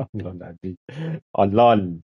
Onlon tadi. Onlon.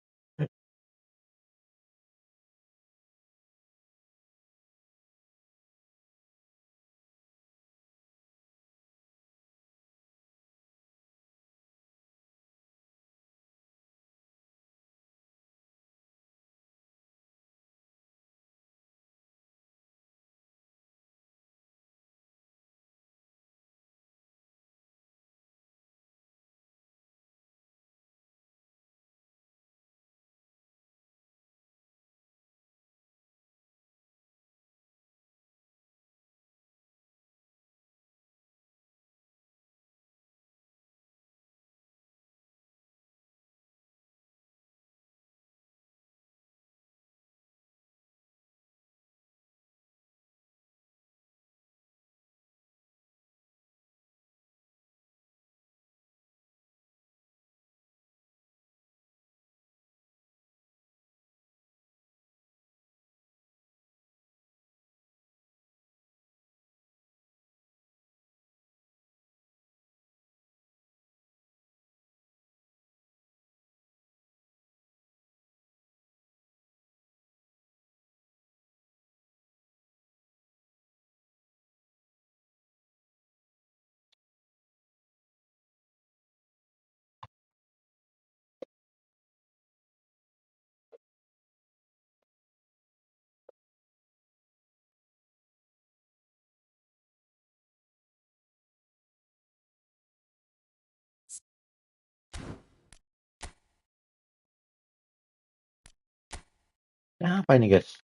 Apa ini guys?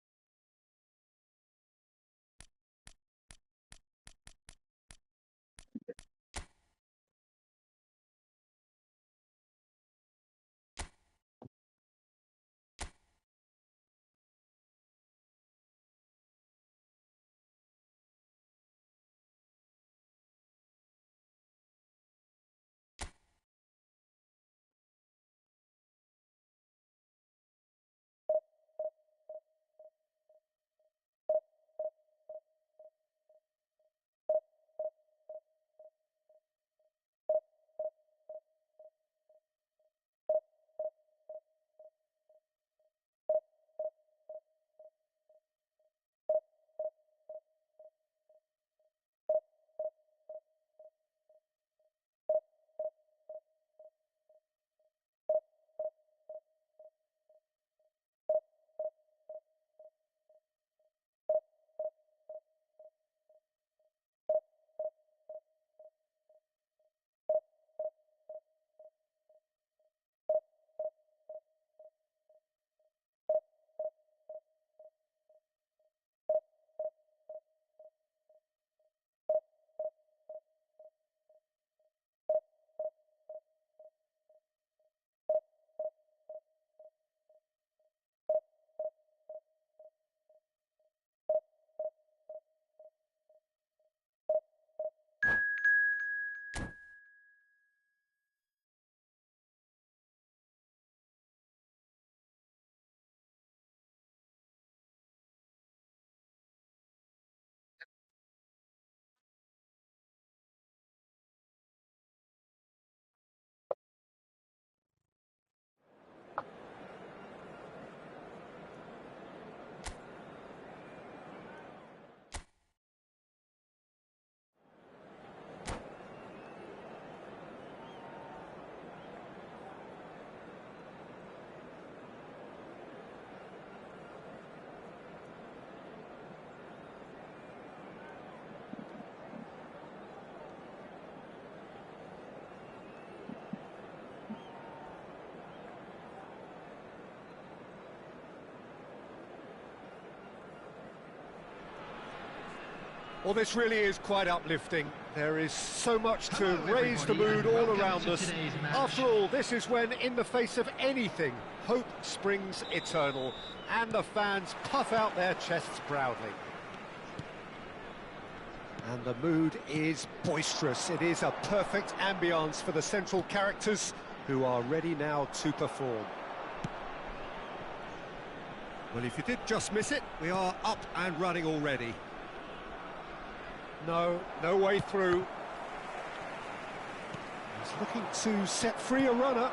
Well, this really is quite uplifting. There is so much to raise the mood all around us. After all, this is when, in the face of anything, hope springs eternal, and the fans puff out their chests proudly. And the mood is boisterous. It is a perfect ambience for the central characters, who are ready now to perform. Well, if you did just miss it, we are up and running already. No way through. He's looking to set free a runner.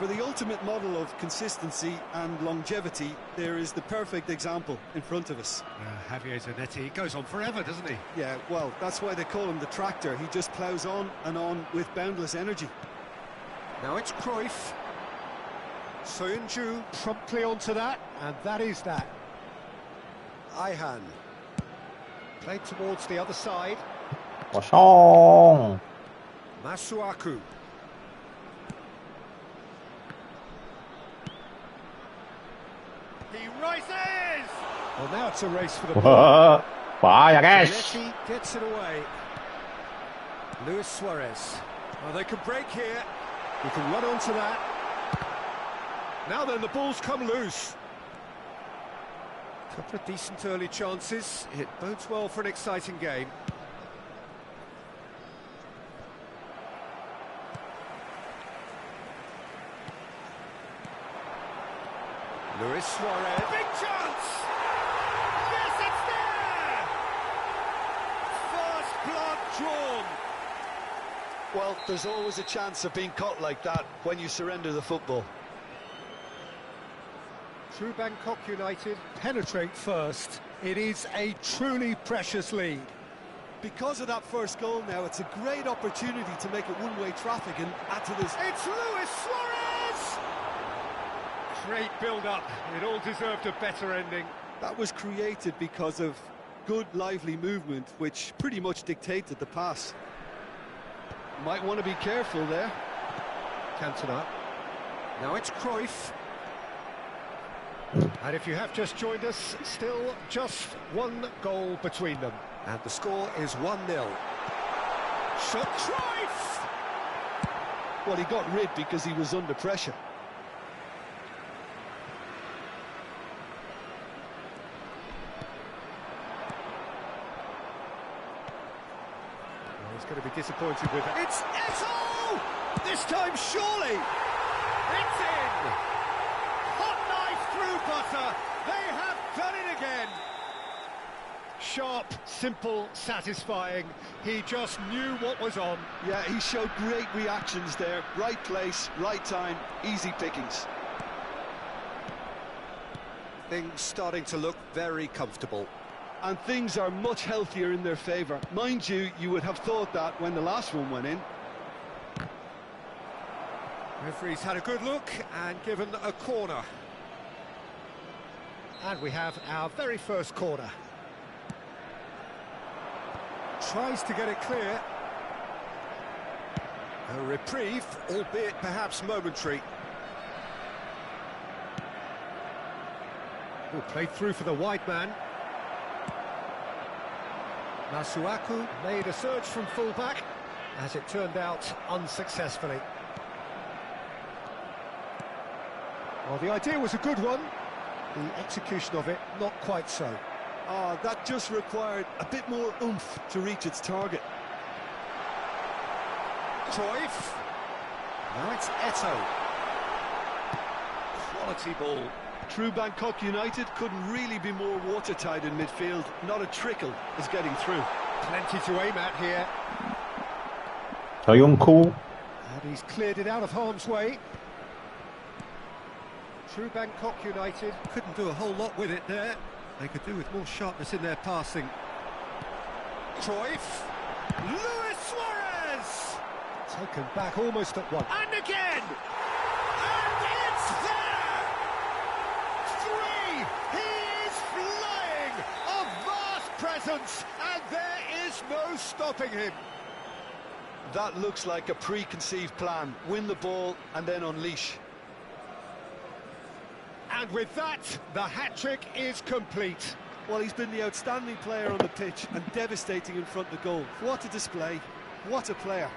For the ultimate model of consistency and longevity, there is the perfect example in front of us. Javier Zanetti goes on forever, doesn't he? Yeah, well, that's why they call him the tractor. He just ploughs on and on with boundless energy. Now it's Cruyff. Soyuncu promptly onto that, and that is that. Ayhan. Played towards the other side. หัวช่อง Masuaku. He rises! Well, now it's a race for the เฮ้ ball. อขวาอย่างแก Zanetti gets it away. Luis Suarez. Well, they can break here. We can run onto that. Now then, the ball's come loose. Couple of decent early chances. It bodes well for an exciting game. Luis Suarez. Big chance! Yes, it's there! First blood drawn. Well, there's always a chance of being caught like that when you surrender the football. Through Bangkok United, penetrate first. It is a truly precious lead. Because of that first goal now, it's a great opportunity to make it one-way traffic and add to this. It's Luis Suarez! Great build-up. It all deserved a better ending. That was created because of good, lively movement, which pretty much dictated the pass. Might want to be careful there. Cantona. Now it's Cruyff. And if you have just joined us, still just one goal between them. And the score is 1-0. Shot Cruyff! Well, he got rid because he was under pressure. Well, he's going to be disappointed with it. It's Eto'o! This time, surely! It's in! Hot knife through butter. They have done it again. Sharp, simple, satisfying. He just knew what was on. Yeah, he showed great reactions there. Right place, right time, easy pickings. Things starting to look very comfortable. And things are much healthier in their favour. Mind you, you would have thought that when the last one went in. Referee's had a good look and given a corner. And we have our very first corner. Tries to get it clear. A reprieve, albeit perhaps momentary. Oh, played through for the wide man. Masuaku made a surge from full-back, as it turned out unsuccessfully. Well, the idea was a good one. The execution of it, not quite so. Oh, that just required a bit more oomph to reach its target. Cruyff. Now it's Eto'o. Quality ball. True Bangkok United couldn't really be more watertight in midfield. Not a trickle is getting through. Plenty to aim at here. ชอยงคู And he's cleared it out of harm's way. True Bangkok United couldn't do a whole lot with it there. They could do with more sharpness in their passing. Cruyff. Luis Suarez! Taken back almost at one. And again! And it's there! Three! He is flying! A vast presence, and there is no stopping him. That looks like a preconceived plan. Win the ball and then unleash. And with that, the hat-trick is complete. Well, he's been the outstanding player on the pitch and devastating in front of the goal. What a display. What a player.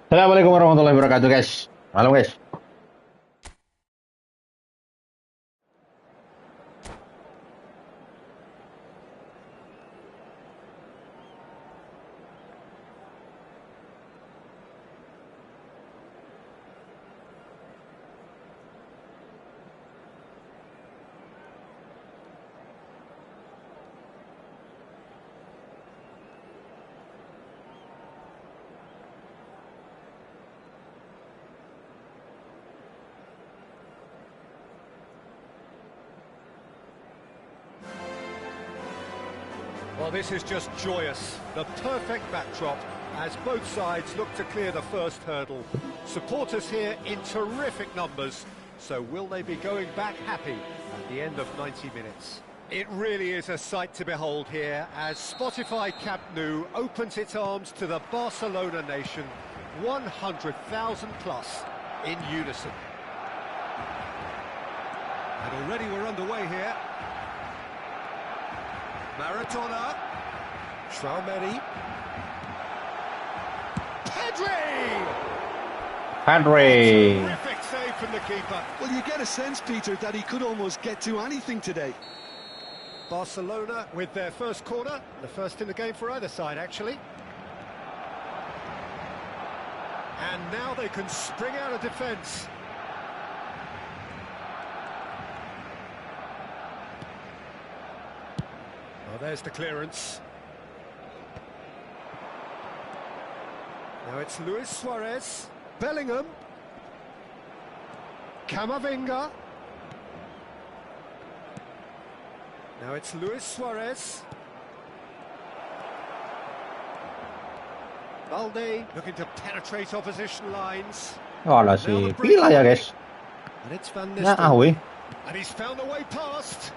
Assalamualaikum warahmatullahi wabarakatuh, guys. Malam, guys. Well, this is just joyous. The perfect backdrop as both sides look to clear the first hurdle. Supporters here in terrific numbers. So will they be going back happy at the end of 90 minutes? It really is a sight to behold here as Spotify Camp Nou opens its arms to the Barcelona nation, 100,000 plus in unison. And already we're underway here. Maradona. Traumeri. Henry. Terrific save from the keeper. Well, you get a sense, Peter, that he could almost get to anything today. Barcelona with their first corner, the first in the game for either side, actually. And now they can spring out of defence. Well, there's the clearance. Now it's Luis Suarez, Bellingham, Camavinga. Now it's Luis Suarez. Balde looking to penetrate opposition lines. Gọi là si pila ya, guys. And it's Van Nha Nistelrooy. ui. And he's found a way past.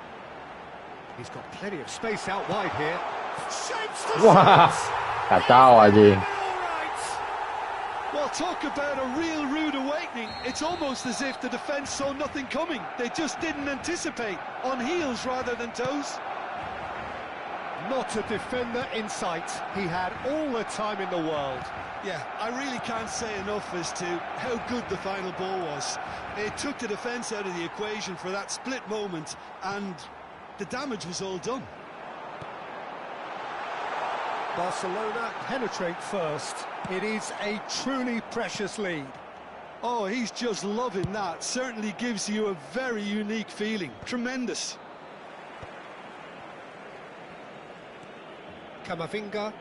He's got plenty of space out wide here. Shapes the Wah, shots. kacau aja. All right. Well, talk about a real rude awakening. It's almost as if the defence saw nothing coming. They just didn't anticipate, on heels rather than toes. Not a defender in sight. He had all the time in the world. Yeah, I really can't say enough as to how good the final ball was. It took the defence out of the equation for that split moment, and the damage was all done. Barcelona penetrate first. It is a truly precious lead. Oh, he's just loving that. Certainly gives you a very unique feeling. Tremendous. Camavinga.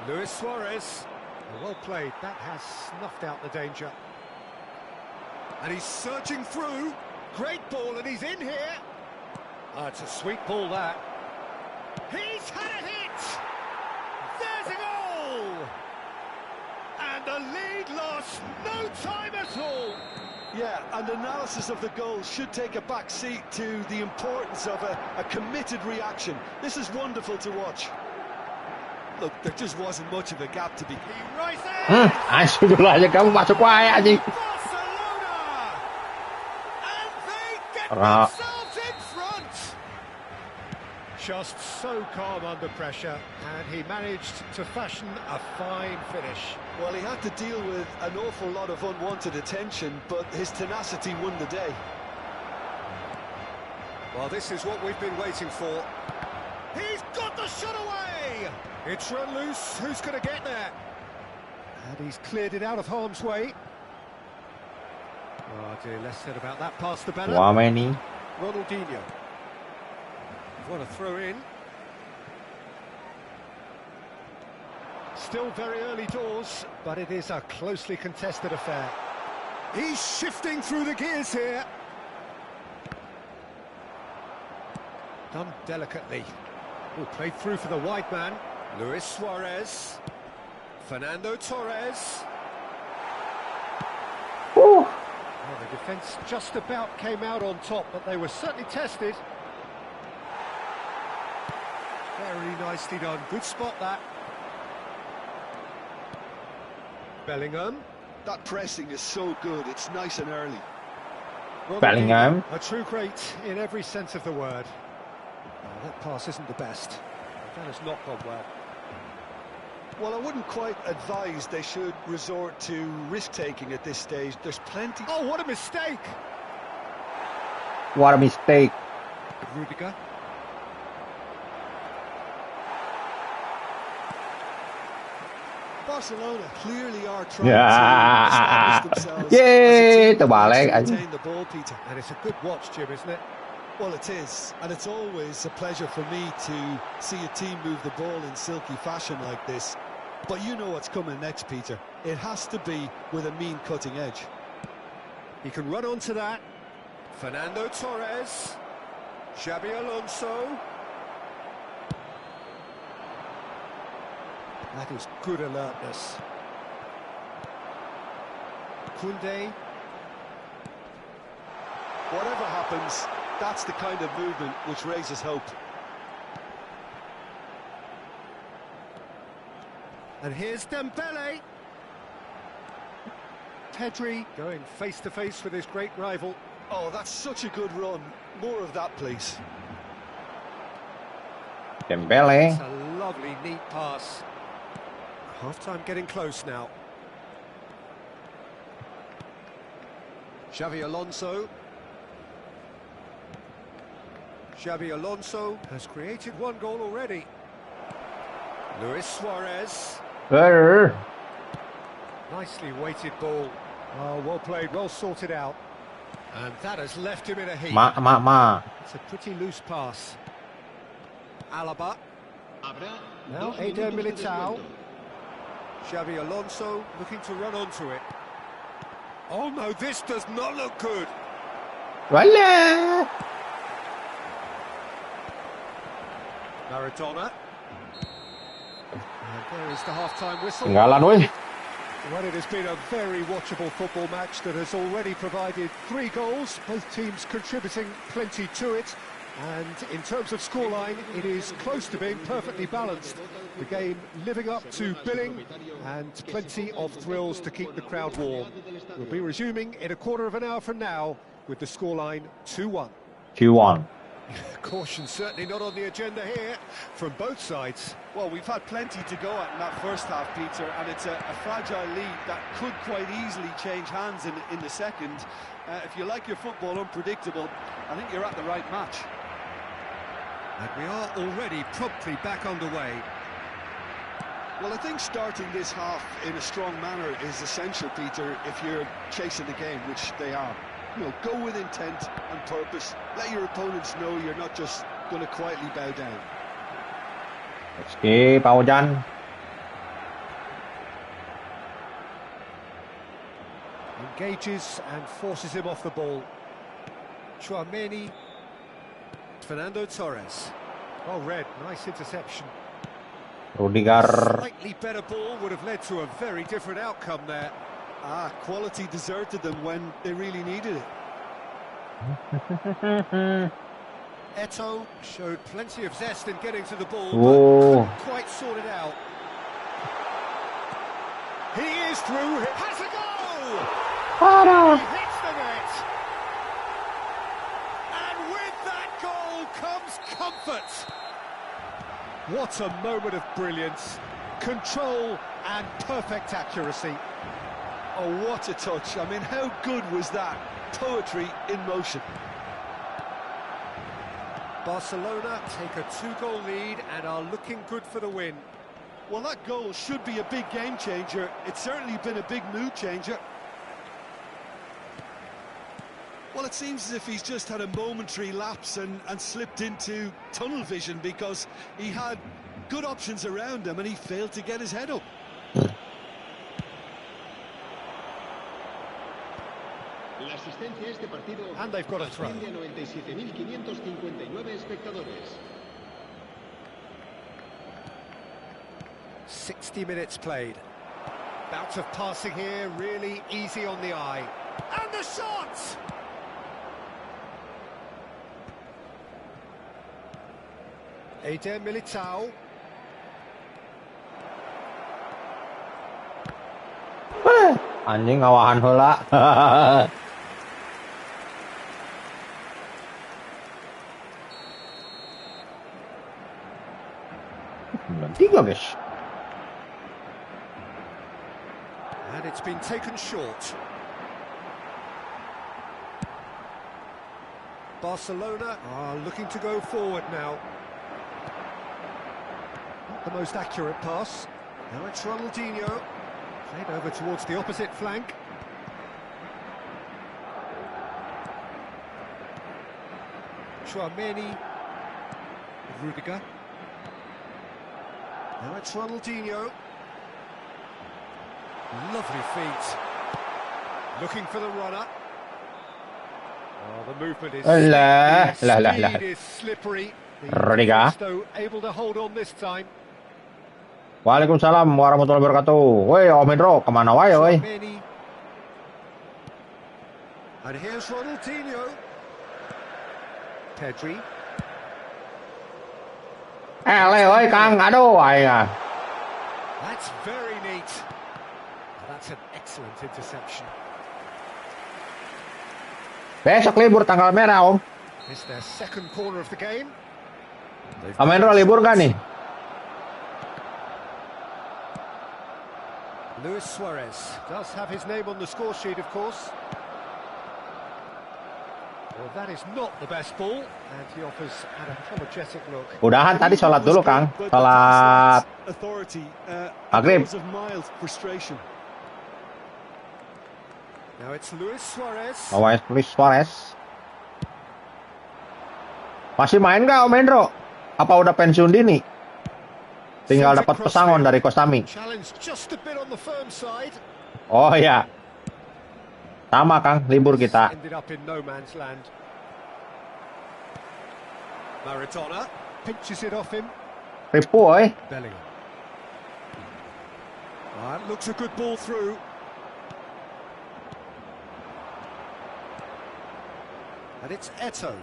Luis Suarez. Well played. That has snuffed out the danger. And he's searching through. Great ball, and he's in here. It's a sweet ball, that. He's had a hit! There's a goal! And the lead lost no time at all. Yeah, and analysis of the goal should take a back seat to the importance of a committed reaction. This is wonderful to watch. Look, there just wasn't much of a gap to be. He rises! Anjing dulu aja kamu masuk wae anjing. Barcelona! And they get themselves in front! Just so calm under pressure, and he managed to fashion a fine finish. Well, he had to deal with an awful lot of unwanted attention, but his tenacity won the day. Well, this is what we've been waiting for. He's got the shot away! It's run loose. Who's going to get there? And he's cleared it out of harm's way. Oh dear, less said about that pass the better. Wah ini. Ronaldinho. What a throw in. Still very early doors, but it is a closely contested affair. He's shifting through the gears here. Done delicately. Oh, played through for the wide man. Luis Suarez. Fernando Torres. Well, the defence just about came out on top, but they were certainly tested. Very nicely done. Good spot, that. Bellingham. That pressing is so good. It's nice and early. Bellingham. A true great in every sense of the word. Oh, that pass isn't the best. That has not gone well. Well, I wouldn't quite advise they should resort to risk-taking at this stage. There's plenty... Oh, what a mistake! What a mistake. Rudiger. Barcelona clearly are trying Ya. to establish themselves Yeay, as a team terbalik that aja. retain the ball, Peter. And it's a good watch, Jim, isn't it? Well, it is, and it's always a pleasure for me to see a team move the ball in silky fashion like this. But you know what's coming next, Peter. It has to be with a mean cutting edge. He can run onto that. Fernando Torres. Xabi Alonso. That is good alertness. Koundé. Whatever happens, that's the kind of movement which raises hope. And here's Dembele. Pedri going face-to-face with his great rival. Oh, that's such a good run. More of that, please. Dembele. It's a lovely, neat pass. Half-time getting close now. Xabi Alonso. Xabi Alonso has created one goal already. Luis Suarez. Nicely weighted ball. Oh, well played, well sorted out. And that has left him in a heap. It's a pretty loose pass. Alaba. Now Eder Militao. Xabi Alonso looking to run onto it. Oh no, this does not look good. Wala. Maradona. And there is the half-time whistle. Tinggalan weh. Well, it has been a very watchable football match that has already provided 3 goals, both teams contributing plenty to it. And in terms of scoreline, it is close to being perfectly balanced. The game living up to billing and plenty of thrills to keep the crowd warm. We'll be resuming in a quarter of an hour from now with the scoreline 2-1. 2-1. Caution certainly not on the agenda here from both sides. Well, we've had plenty to go at in that first half, Peter, and it's a fragile lead that could quite easily change hands in the second. If you like your football unpredictable, I think you're at the right match. And we are already promptly back underway. Well, I think starting this half in a strong manner is essential, Peter, if you're chasing the game, which they are. You know, go with intent and purpose. Let your opponents know you're not just going to quietly bow down. Let's keep Paujan. Engages and forces him off the ball. Chouameni. Fernando Torres. Well read, nice interception. Rudiger. Slightly better ball would have led to a very different outcome there. Quality deserted them when they really needed it. Eto'o showed plenty of zest in getting to the ball, Whoa. but couldn't quite sort it out. He is through, has a goal! He hits the net! And with that goal comes comfort! What a moment of brilliance, control and perfect accuracy. Oh, what a touch. I mean, how good was that? Poetry in motion. Barcelona take a 2-goal lead and are looking good for the win. Well, that goal should be a big game changer. It's certainly been a big mood changer. Well, it seems as if he's just had a momentary lapse and slipped into tunnel vision, because he had good options around him and he failed to get his head up. And they've got a throw. 60 minutes played. Bout of passing here, really easy on the eye. And the shot! Eder Militao. Anjing ngawahan heula. 3 guys. And it's been taken short. Barcelona are looking to go forward now. Not the most accurate pass. Now it's Ronaldinho. Played over towards the opposite flank. Chouameni. Rudiger. Now it's Ronaldinho. Lovely feet. Looking for the runner. Oh, the movement is speed is slippery. Rudiger. Though able to hold on this time. Waalaikumsalam warahmatullahi wabarakatuh. Woi, Om Indro, kemana wae, woi? And here's Ronaldinho. Pedri. Le, woi, Kang, aduh, aing. That's very neat. That's an excellent interception. Besok libur tanggal merah, Om. It's their second corner of the game. Om Indro libur gak nih? Luis Suarez does have his name on the score sheet, of course. Well, that is not the best ball, and he offers an apologetic look. Udahan tadi sholat dulu, Kang. Sholat maghrib. Now it's Luis Suarez. Luis Suarez. Masih main nggak, Om Indro? Apa udah pensiun dini? Tinggal dapat pesangon dari Kostami. Oh ya. Sama, Kang, libur kita. Maradona pinches it off him. Ripu, oi. Bellingham. Looks a good ball through. And it's Eto'o.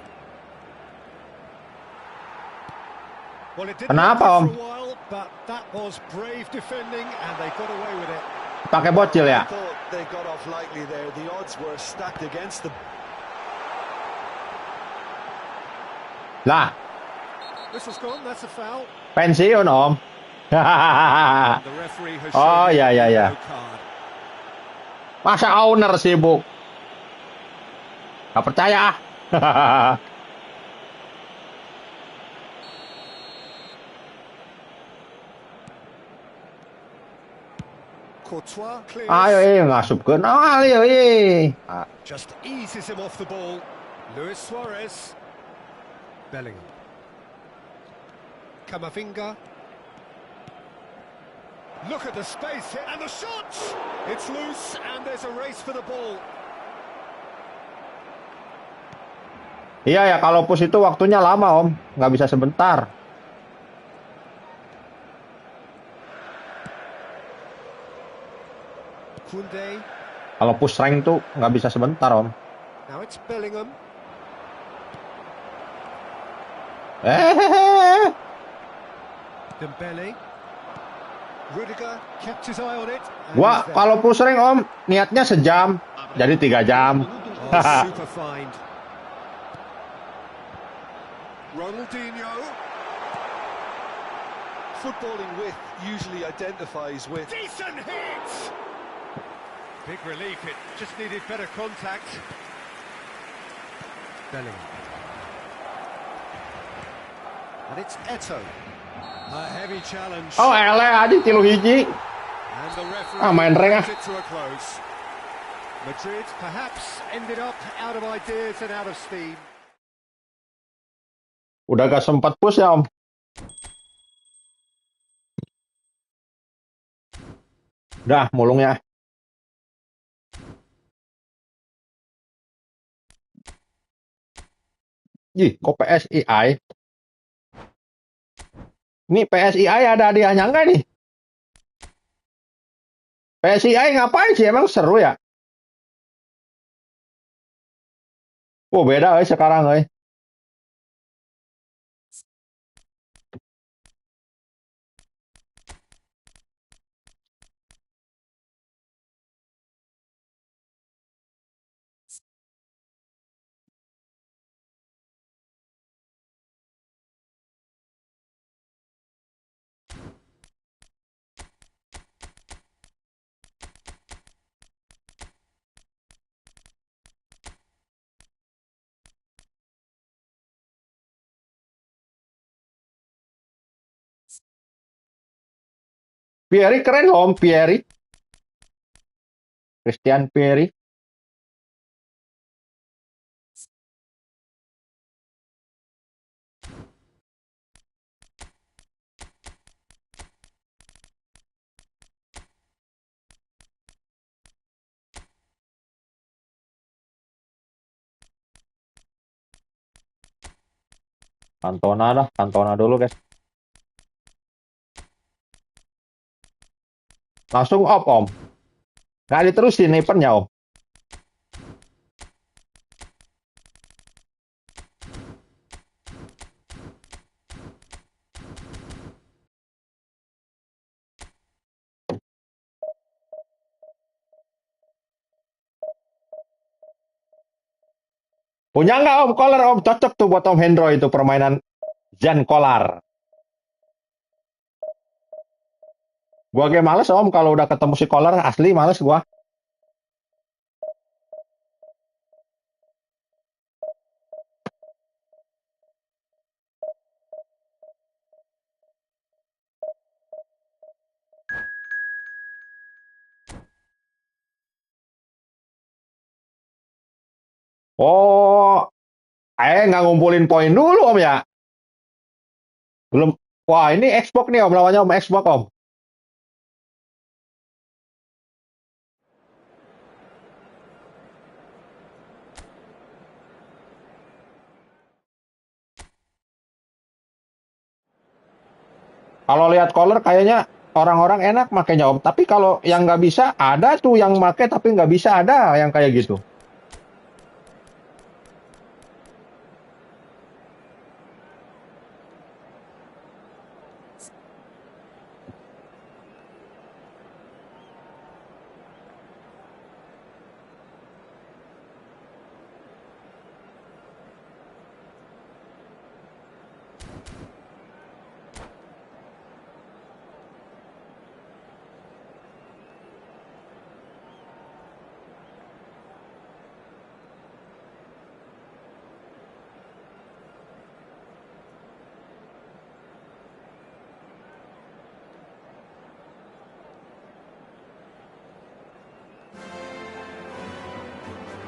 Well, it didn't Kenapa, look Om? good for a while, but that was brave defending and they got away with it. Pakai bocil I ya? thought they got off lightly there. The odds were stacked against them. Lah, Whistle's gone, that's a foul. pensiun, Om. And the referee has Oh, shown ya, him ya, a ya. yellow card. Masa owner sibuk? Gak percaya ah. Courtois clears. Ayo, ngasupkeun. Ayo, Just eases him off the ball. Luis Suarez. Bellingham. Camavinga. Look at the space here, and the shot! It's loose, and there's a race for the ball. Iya ya, kalau push itu waktunya lama, Om. Nggak bisa sebentar. Kunde. Kalau push rank tuh nggak bisa sebentar, Om. Now it's Bellingham. Dembele. Rudiger kept his eye on it. and Gua he's there. kalau push rank, Om, niatnya sejam, jadi 3 jam. Oh, super find. Ronaldinho. Footballing width usually identifies with. Decent hit! Big relief, it just needed better contact. Bellingham. And it's Eto. A heavy challenge. Oh, ele adi 3 hiji. And the referee main ring ah. brings it to a close. Madrid perhaps ended up out of ideas and out of steam. Udah gak sempat push ya, Om. Udah, mulungnya. Ih, kok PSII? Ini PSII ada hadiahnya enggak nih? PSII ngapain sih? Emang seru ya? Oh, beda sekarang, Pieri keren loh, Om. Pieri. Christian Pieri. Cantona dulu, guys. Langsung off, Om. Nggak diterusin eventnya, Om. Punya nggak, Om? Collar, Om. Cocok tuh buat Om Hendro itu permainan Jan Collar. Gua kayak males, Om, kalau udah ketemu si Collar. Asli males gua. Oh, nggak ngumpulin poin dulu, Om, ya? Belum. Wah, ini Xbox nih, Om. Lawannya Om Xbox, Om. Kalau lihat collar kayaknya orang-orang enak makanya, Om. Tapi kalau yang nggak bisa, ada tuh yang make tapi nggak bisa, ada yang kayak gitu.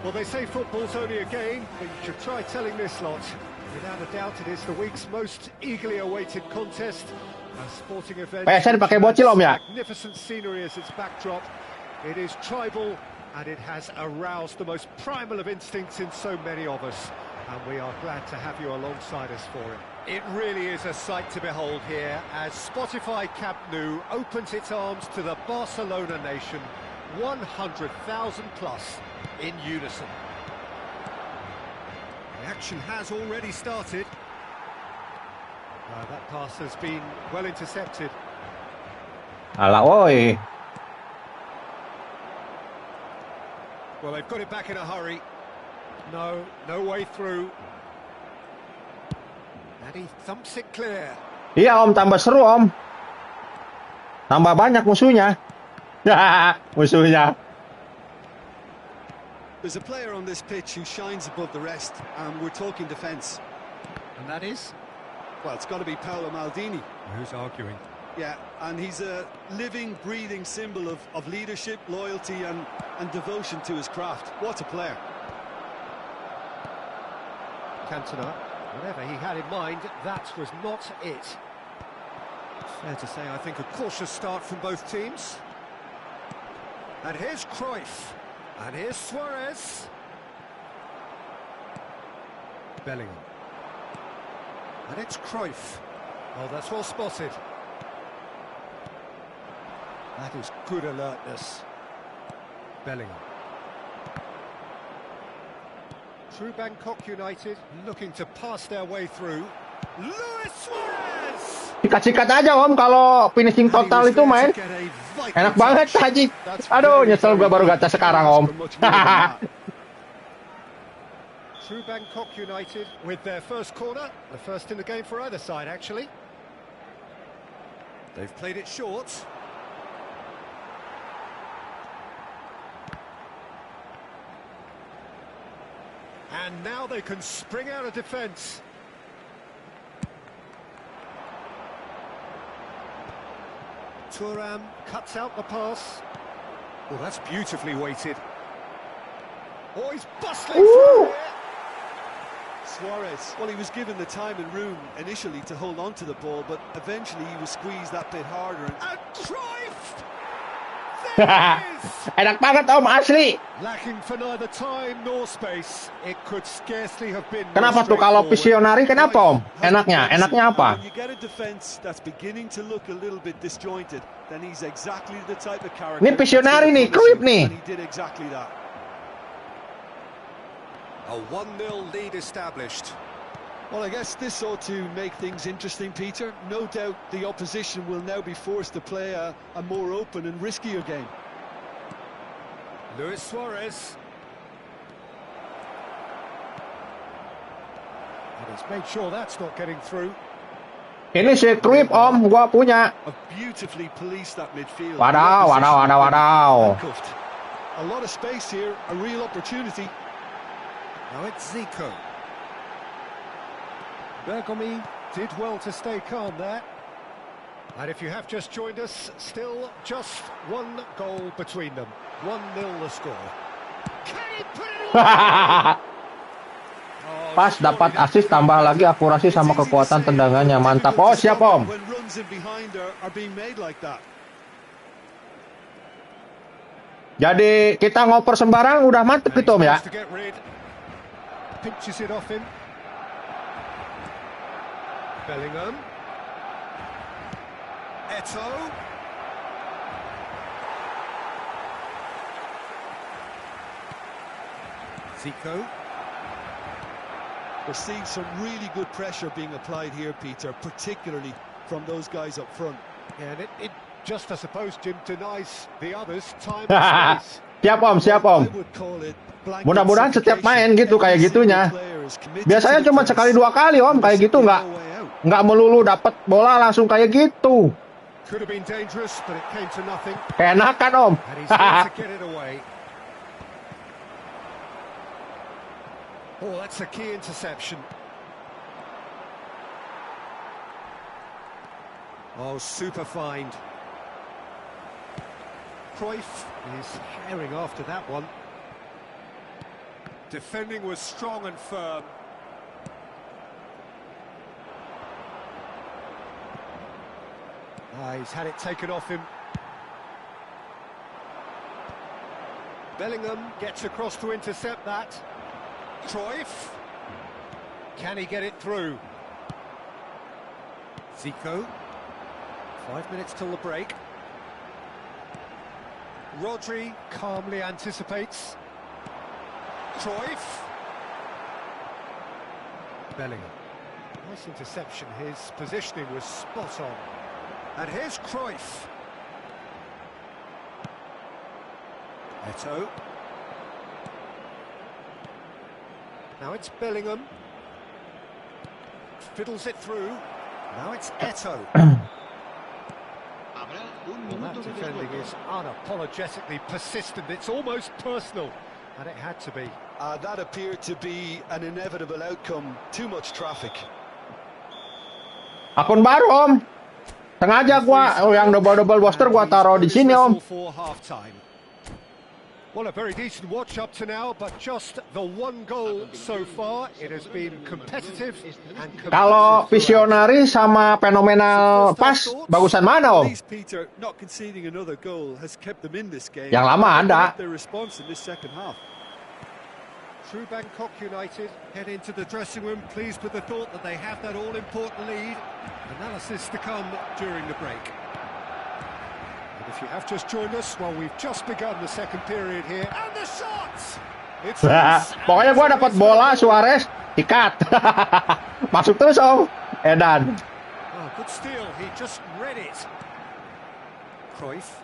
Well, they say football's only a game, but you should try telling this lot. Without a doubt, it is the week's most eagerly awaited contest. A sporting event. PSN pakai bocil om ya. Magnificent scenery as its backdrop. It is tribal, and it has aroused the most primal of instincts in so many of us. And we are glad to have you alongside us for it. It really is a sight to behold here as Spotify Camp Nou opens its arms to the Barcelona nation, 100,000 plus in unison. The action has already started. That pass has been well intercepted. Alah, oi. Well, they've got it back in a hurry. No way through. And he thumps it clear. Iya om, tambah seru om. Tambah banyak musuhnya. Musuhnya. There's a player on this pitch who shines above the rest, and we're talking defence. And that is? Well, it's got to be Paolo Maldini. Who's arguing? Yeah, and he's a living, breathing symbol of leadership, loyalty and devotion to his craft. What a player. Cantona, whatever he had in mind, that was not it. Fair to say, I think, a cautious start from both teams. And here's Cruyff. And here's Suarez. Bellingham. And it's Cruyff. Oh, that's well spotted. That is good alertness. Bellingham. Through Bangkok United, looking to pass their way through. Luis Suarez! Sikat-sikat aja om kalau finishing total itu main. Enak banget Haji. Aduh, nyesel gua baru gacha sekarang om. Through Bangkok United with their first corner, the first in the game for either side actually. They've played it short. And now they can spring out of defence. Thuram cuts out the pass. Oh, that's beautifully weighted. Oh, he's bustling through here. Suarez, well, he was given the time and room initially to hold on to the ball, but eventually he was squeezed that bit harder. And Cruyff! There it is! Enak banget om, asli. Lacking for neither time nor space. It could scarcely have been. Kenapa tuh kalau visionary kenapa om? Enaknya apa? When you get a defense that's beginning to look a little bit disjointed, then he's exactly the type of character. Ini visionary nih, Cruyff nih. And he did exactly that. A 1-0 lead established. Well, I guess this ought to make things interesting, Peter. No doubt the opposition will now be forced to play a more open and riskier game. Luis Suarez. And he's made sure that's not getting through. Ini si Cruyff om, gua punya. A beautifully policed that midfield. Wadaw. Handcuffed. A lot of space here, a real opportunity. Now it's Zico. Bergomi did well to stay calm there. And if you have just joined us, still just one goal between them. 1-0 the score. Can he put it away? Pas dapat assist tambah lagi akurasi sama kekuatan tendangannya. Mantap. Oh, siap om. When runs in behind are being made like that. Jadi kita ngoper sembarang udah mantep gitu om ya. Pinches it off him. Bellingham. Eto. Zico. We're seeing some really good pressure being applied here, Peter, particularly from those guys up front. And it just, I suppose, Jim, denies the others time and space. Siap om. Mudah-mudahan setiap main gitu kayak gitunya. Biasanya cuma sekali 2 kali om kayak gitu nggak. nggak melulu dapat bola langsung kayak gitu. Could have been dangerous, but it came to nothing. Keenakan Om. And he's there to get it away. Oh, that's a key interception. Oh, super find. Cruyff is herring after that one. Defending was strong and firm. He's had it taken off him. Bellingham gets across to intercept that. Cruyff. Can he get it through? Zico. 5 minutes till the break. Rodri calmly anticipates. Cruyff. Bellingham. Nice interception. His positioning was spot on. And here's Cruyff. Eto'o. Now it's Bellingham. Fiddles it through. Now it's Eto'o. Well, that defending is unapologetically persistent. It's almost personal. And it had to be. That appeared to be an inevitable outcome. Too much traffic. Akun baru Om. Sengaja gua yang double booster gua taruh di sini Om. Well, a very decent watch up to now, but just the one goal so far. It has been competitive and Kalau visionary sama fenomenal pas, bagusan mana Om? Yang lama ada. True Bangkok United head into the dressing room pleased with the thought that they have that all-important lead. Analysis to come during the break. And if you have just joined us, well, we've just begun the second period here. And the shots! Pokoknya gua dapat bola Suarez, ikat. Masuk terus Om. Edan. Oh, good steal. He just read it. Cruyff.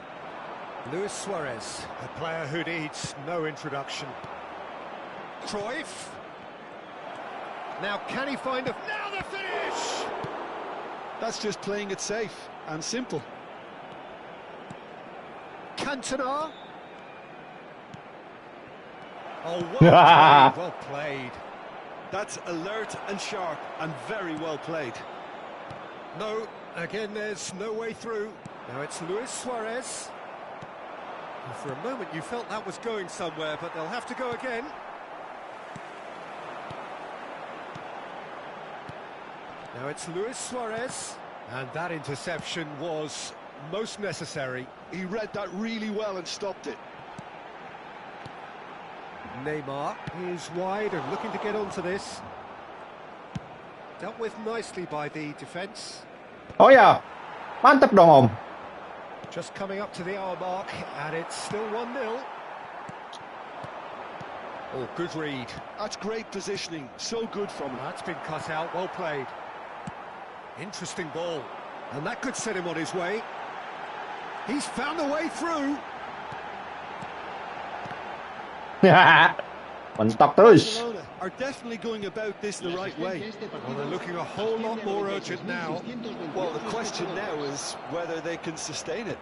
Luis Suarez, a player who needs no introduction. Cruyff. Now can he find a... Now the finish! That's just playing it safe and simple. Cantona. Oh, well played. That's alert and sharp and very well played. No, again, there's no way through. Now it's Luis Suarez. And for a moment you felt that was going somewhere, but they'll have to go again. Now it's Luis Suarez. And that interception was most necessary. He read that really well and stopped it. Neymar is wide and looking to get onto this. Dealt with nicely by the defence. Oh ya, mantep dong Om. Just coming up to the hour mark, and it's still 1-0. Oh, good read. That's great positioning, so good from him. That's been cut out, well played. Interesting ball, and that could set him on his way. He's found a way through. Mentok terus. Barcelona are definitely going about this the right way. Well, they're looking a whole lot more urgent now. Well, the question now is whether they can sustain it.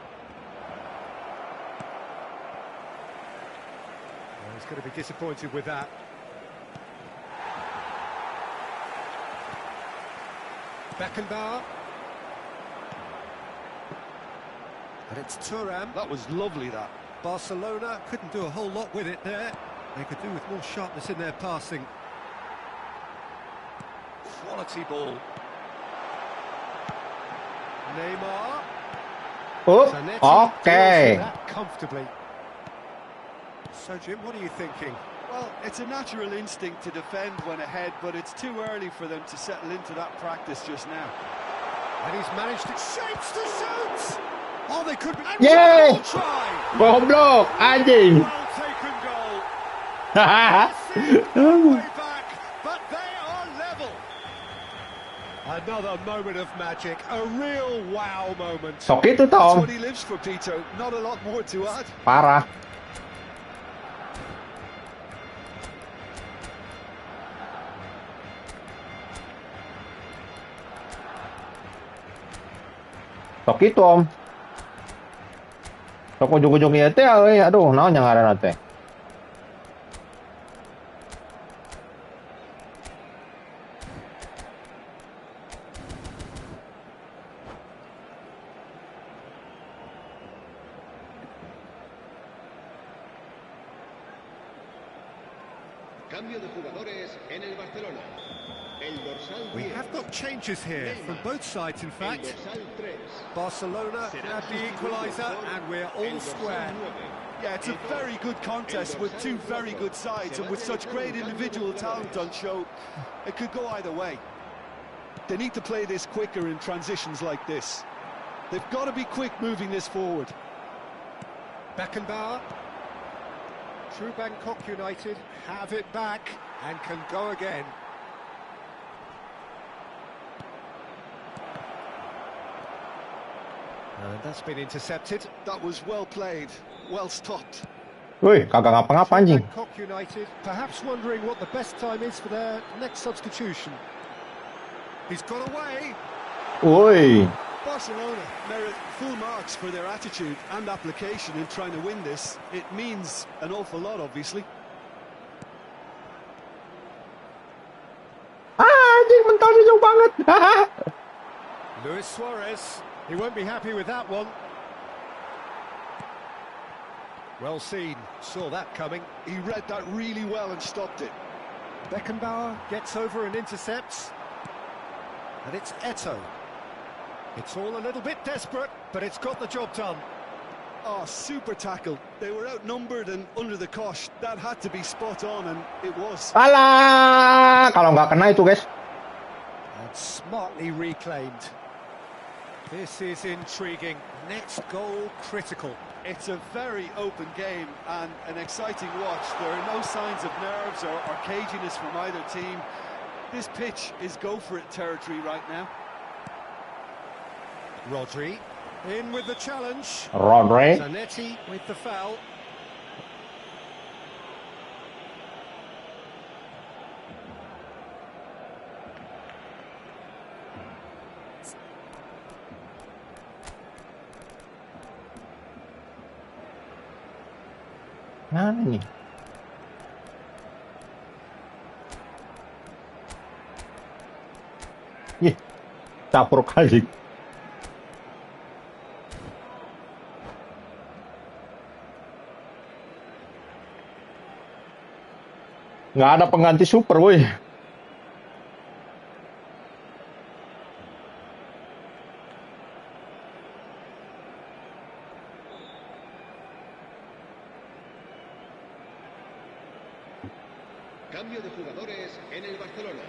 Well, he's going to be disappointed with that. Beckenbauer. And it's Thuram. That was lovely, that. Barcelona couldn't do a whole lot with it there. They could do with more sharpness in their passing. Quality ball. Neymar. Oh, okay. Comfortably. So, Jim, what are you thinking? Well, it's a natural instinct to defend when ahead, but it's too early for them to settle into that practice just now. And he's managed to shapes to shoot. Oh, they could be. Yay! Try. Goblok, anjing. Well taken goal. Way back, but they are level. Another moment of magic, a real wow moment. Sok itu That's Tom. what he lives for, Peter. Not a lot more to add. Parah. Tok itu om. Tok ujung-ujung ieu teh aduh naon yang ngaranna teh. Cambio de jugadores en el Barcelona. El dorsal 10. We have got changes here from both sides, in El fact. dorsal 3. Barcelona had the equaliser, and we're all square. Yeah, it's a very good contest with two very good sides, and with such great individual talent on show, it could go either way. They need to play this quicker in transitions like this. They've got to be quick moving this forward. Beckenbauer. True Bangkok United have it back and can go again. And that's been intercepted. That was well played, well stopped. Wih, kagak ngapa-ngapa anjing. Bangkok United perhaps wondering what the best time is for their next substitution. He's got away. Woi. Barcelona merit full marks for their attitude and application in trying to win this. It means an awful lot, obviously. Anjing mentalnya jauh banget. Luis Suarez, he won't be happy with that one. Well seen, saw that coming. He read that really well and stopped it. Beckenbauer gets over and intercepts. And it's Eto'o. It's all a little bit desperate, but it's got the job done. Oh, super tackle. They were outnumbered and under the cosh. That had to be spot on, and it was. Alah, kalau nggak kena itu guys. And smartly reclaimed. This is intriguing. Next goal critical. It's a very open game and an exciting watch. There are no signs of nerves or caginess from either team. This pitch is go-for-it territory right now. Rodri in with the challenge. Rodri. Zanetti with the foul. Mana nih? Ih, campur kali. Nggak ada pengganti super, woi. Cambio de jugadores en el Barcelona.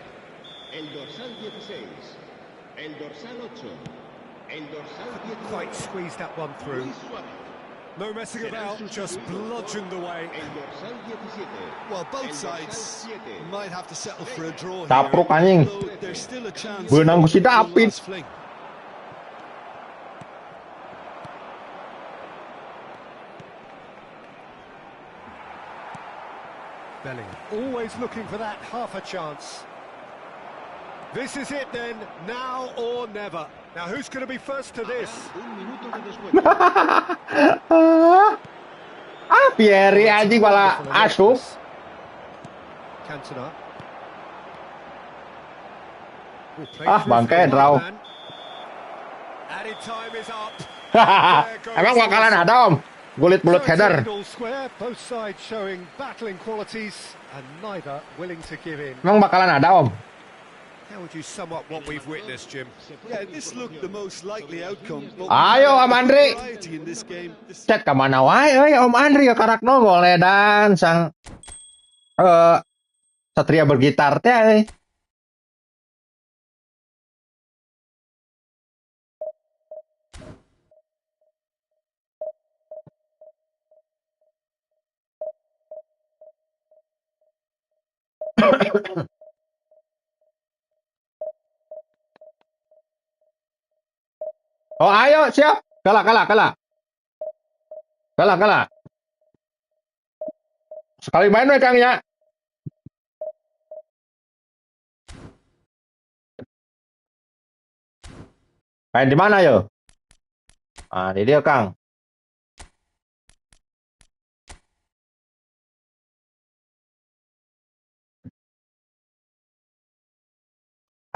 El dorsal 16. El dorsal 8. El dorsal 19. Quite squeezed that one through. Luis Suárez. No messing about, just bludgeoned away. El dorsal 17. Well, both sides might have to settle for a draw here. Capruk anjing. Though there's still a chance. Benang si for one David. last fling. Bellingham always looking for that half a chance. This is it then, now or never. Now who's going to be first to this? Un minuto de descuento. Pieri anjing malah asup. Cantona. Bangke draw. Added time is up. Emang bakalan ada om? Gulit bulut header. Square, both sides showing battling qualities and neither willing to give in. Emang bakalan ada om? How would you sum up what we've witnessed, Jim? Yeah, this looked the most likely outcome. But Ayo Om Andri. variety in this game. This Cek ke mana wae Om Andri ya karak nongol dan sang satria bergitar teh. Oh ayo siap. Kalah. Sekali main we Kang ya. Main di mana yo? Ah, ini dia Kang.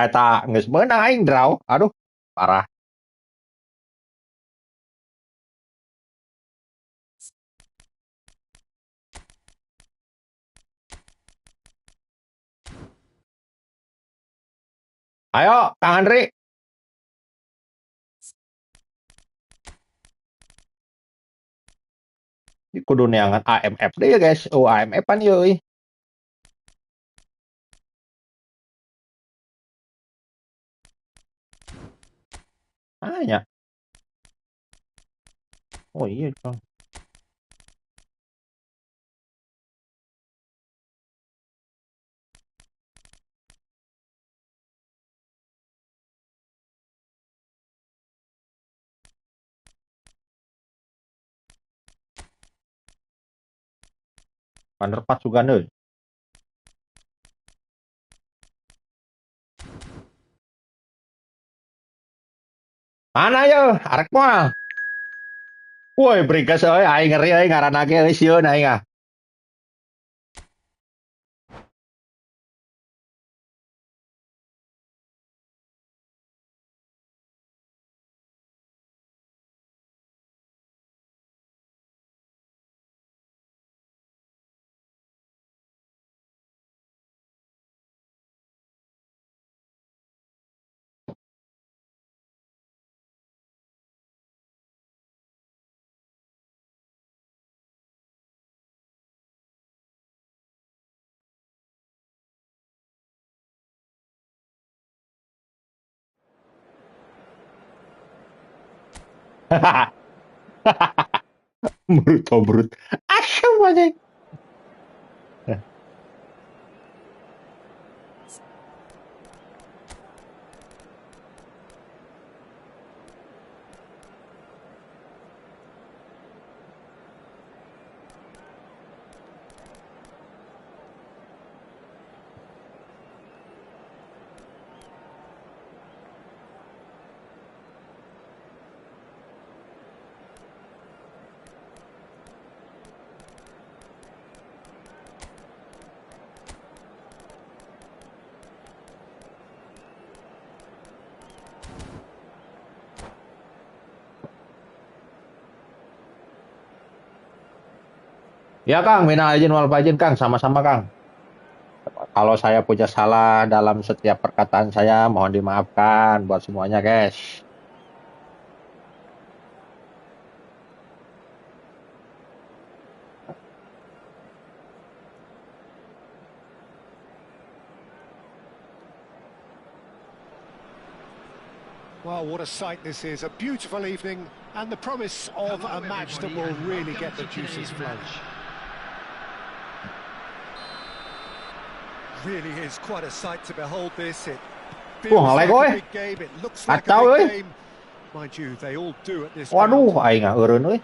Eta geus meunang aing draw. Aduh, parah. Ayo, Kang Andri. Kudu neangan AMF deh ya guys. Oh, AMF-an euy. Anya. Oh iya, Kang. Underpass juga neuy. Mana ya? Arek moal. Woi, bringkes euy, aing ngeri euy ngaranna ge euy sieun aing ah. Brut oh brut. Asyam aja. Ya Kang, minal izin wal faizin Kang, sama-sama Kang. Kalau saya punya salah dalam setiap perkataan saya, mohon dimaafkan buat semuanya guys. Well, what a sight this is. A beautiful evening and the promise of a match that will really get the juices flowing. Really is quite a sight to behold this. It feels like a big game. It looks like a big game. Mind you, they all do at this Waduh, ground. aing eureun euy.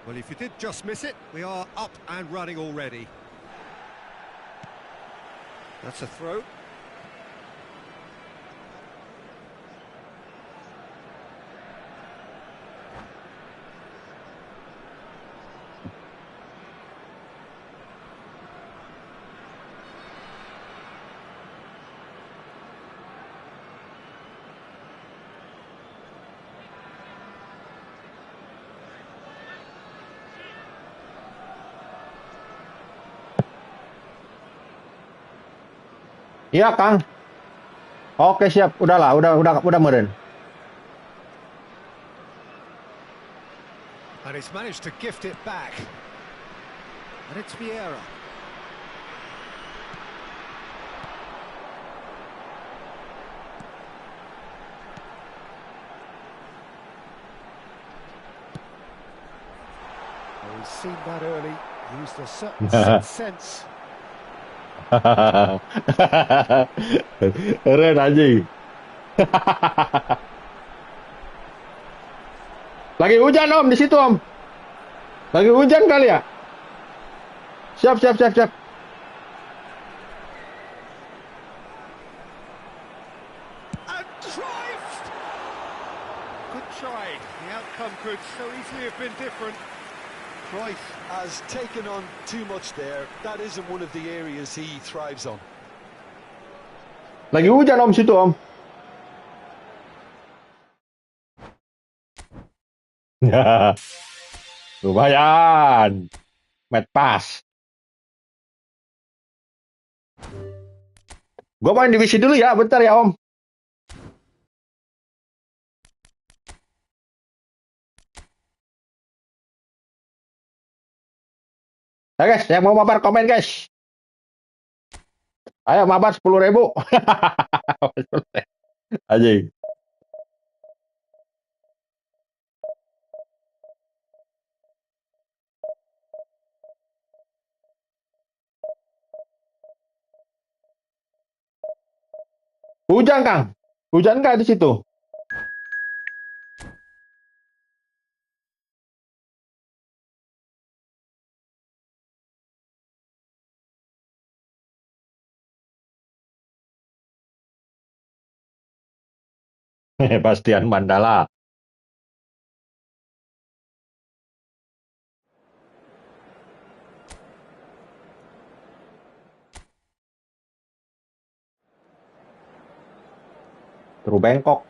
Well, if you did just miss it, we are up and running already. That's a throw. Iya Kang. Oke siap, udahlah, udah meren. And it's managed to gift it back. And it's Vieira. Oh, he's seen that early. Used a certain sense. Keren anjing. Lagi hujan Om di situ Om. Lagi hujan kali ya? Siap. And drive. Good tried. The outcome could so easily have been different. Cruyff has taken on too much there. That isn't one of the areas he thrives on. Lagi hujan om situ om. Ya, lumayan. Match pass. Gue main divisi dulu ya, bentar ya om. Ya guys, yang mau mabar komen guys. Ayo mabar 10.000. Anjing. Hujan Kang. Hujan nggak di situ? Bastian Mandala. True Bangkok.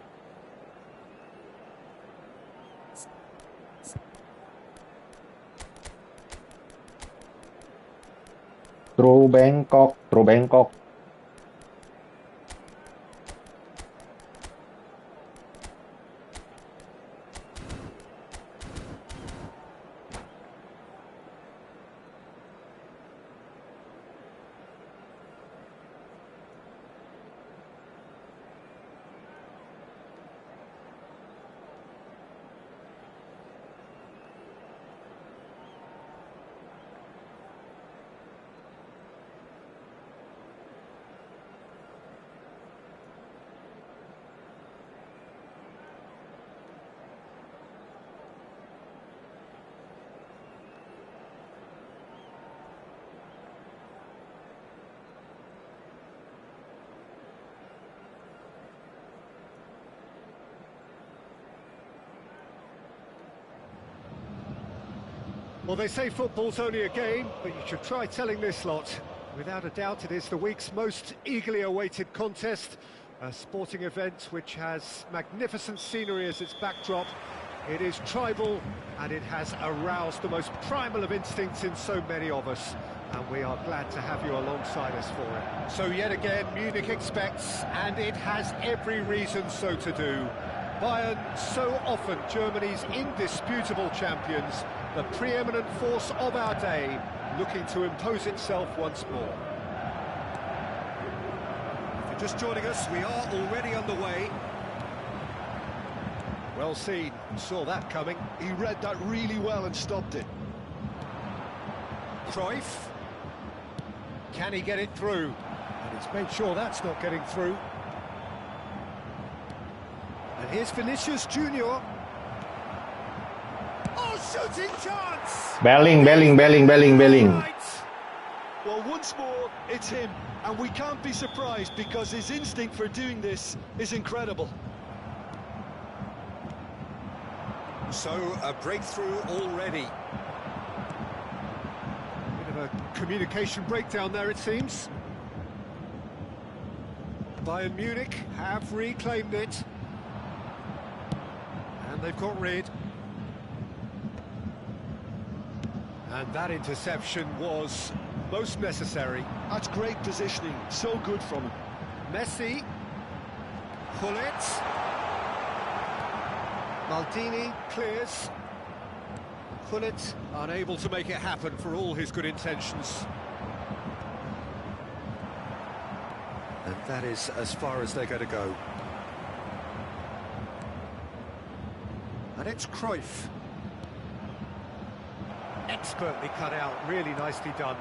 True Bangkok, True Bangkok. Well, they say football's only a game, but you should try telling this lot. Without a doubt, it is the week's most eagerly awaited contest, a sporting event which has magnificent scenery as its backdrop. It is tribal, and it has aroused the most primal of instincts in so many of us, and we are glad to have you alongside us for it. So yet again, Munich expects, and it has every reason so to do. Bayern, so often Germany's indisputable champions, the preeminent force of our day, looking to impose itself once more. If you're just joining us, we are already underway. Well seen, saw that coming. He read that really well and stopped it. Cruyff. Can he get it through? And he's made sure that's not getting through. And here's Vinicius Junior. Oh, shooting chance! Belling. Well, once more, it's him. And we can't be surprised because his instinct for doing this is incredible. So, a breakthrough already. Bit of a communication breakdown there, it seems. Bayern Munich have reclaimed it. And they've got rid. And that interception was most necessary. That's great positioning, so good from him. Messi. Gullit. Maldini clears. Gullit unable to make it happen for all his good intentions. And that is as far as they're going to go. And it's Cruyff. Expertly cut out, really nicely done.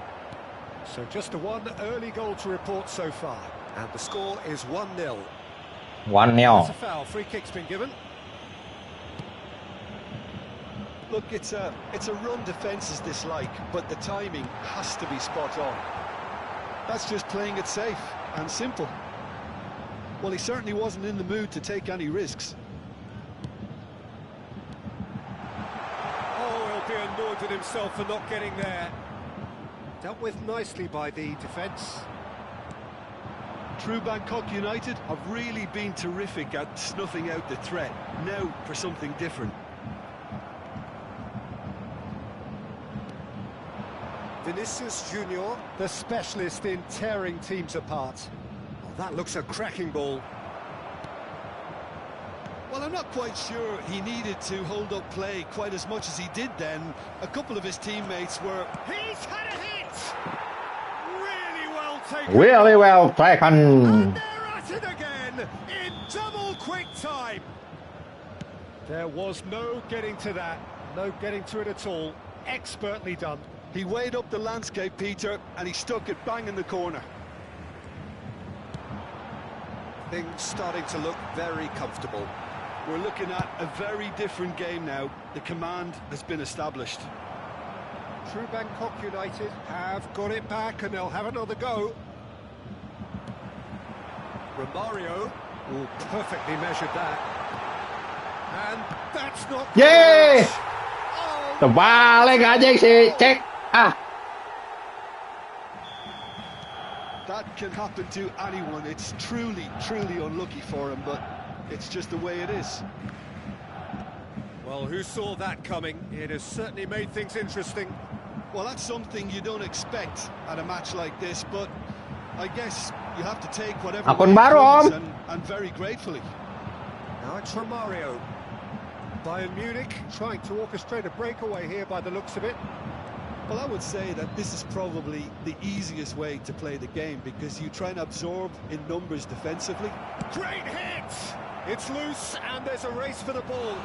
So just a one early goal to report so far. And the score is 1-0. 1-0. It's a foul, free kick's been given. Look, it's a run defence is dislike, but the timing has to be spot on. That's just playing it safe and simple. Well, he certainly wasn't in the mood to take any risks. with himself for not getting there. Dealt with nicely by the defence. True Bangkok United have really been terrific at snuffing out the threat. Now for something different. Vinicius Junior, the specialist in tearing teams apart. Oh, that looks a cracking ball. Well, I'm not quite sure he needed to hold up play quite as much as he did then. A couple of his teammates were... He's had a hit! Really well taken. Really well taken. And they're at it again in double quick time. There was no getting to that, no getting to it at all. Expertly done. He weighed up the landscape, Peter, and he stuck it bang in the corner. Things starting to look very comfortable. We're looking at a very different game now. The command has been established. True Bangkok United have got it back and they'll have another go. Romario, oh, perfectly measured that. And that's not... Yeay! Oh, Terbalik aja si Cek. Ah. That can happen to anyone. It's truly, truly unlucky for him, but it's just the way it is. well, who saw that coming? It has certainly made things interesting. Well, that's something you don't expect at a match like this, but I guess you have to take whatever Akun way it baru, comes, Om. and very gratefully. Now it's Romario. Bayern Munich trying to orchestrate a breakaway here by the looks of it. Well, I would say that this is probably the easiest way to play the game because you try and absorb in numbers defensively. Great hit! It's loose and there's a race for the ball.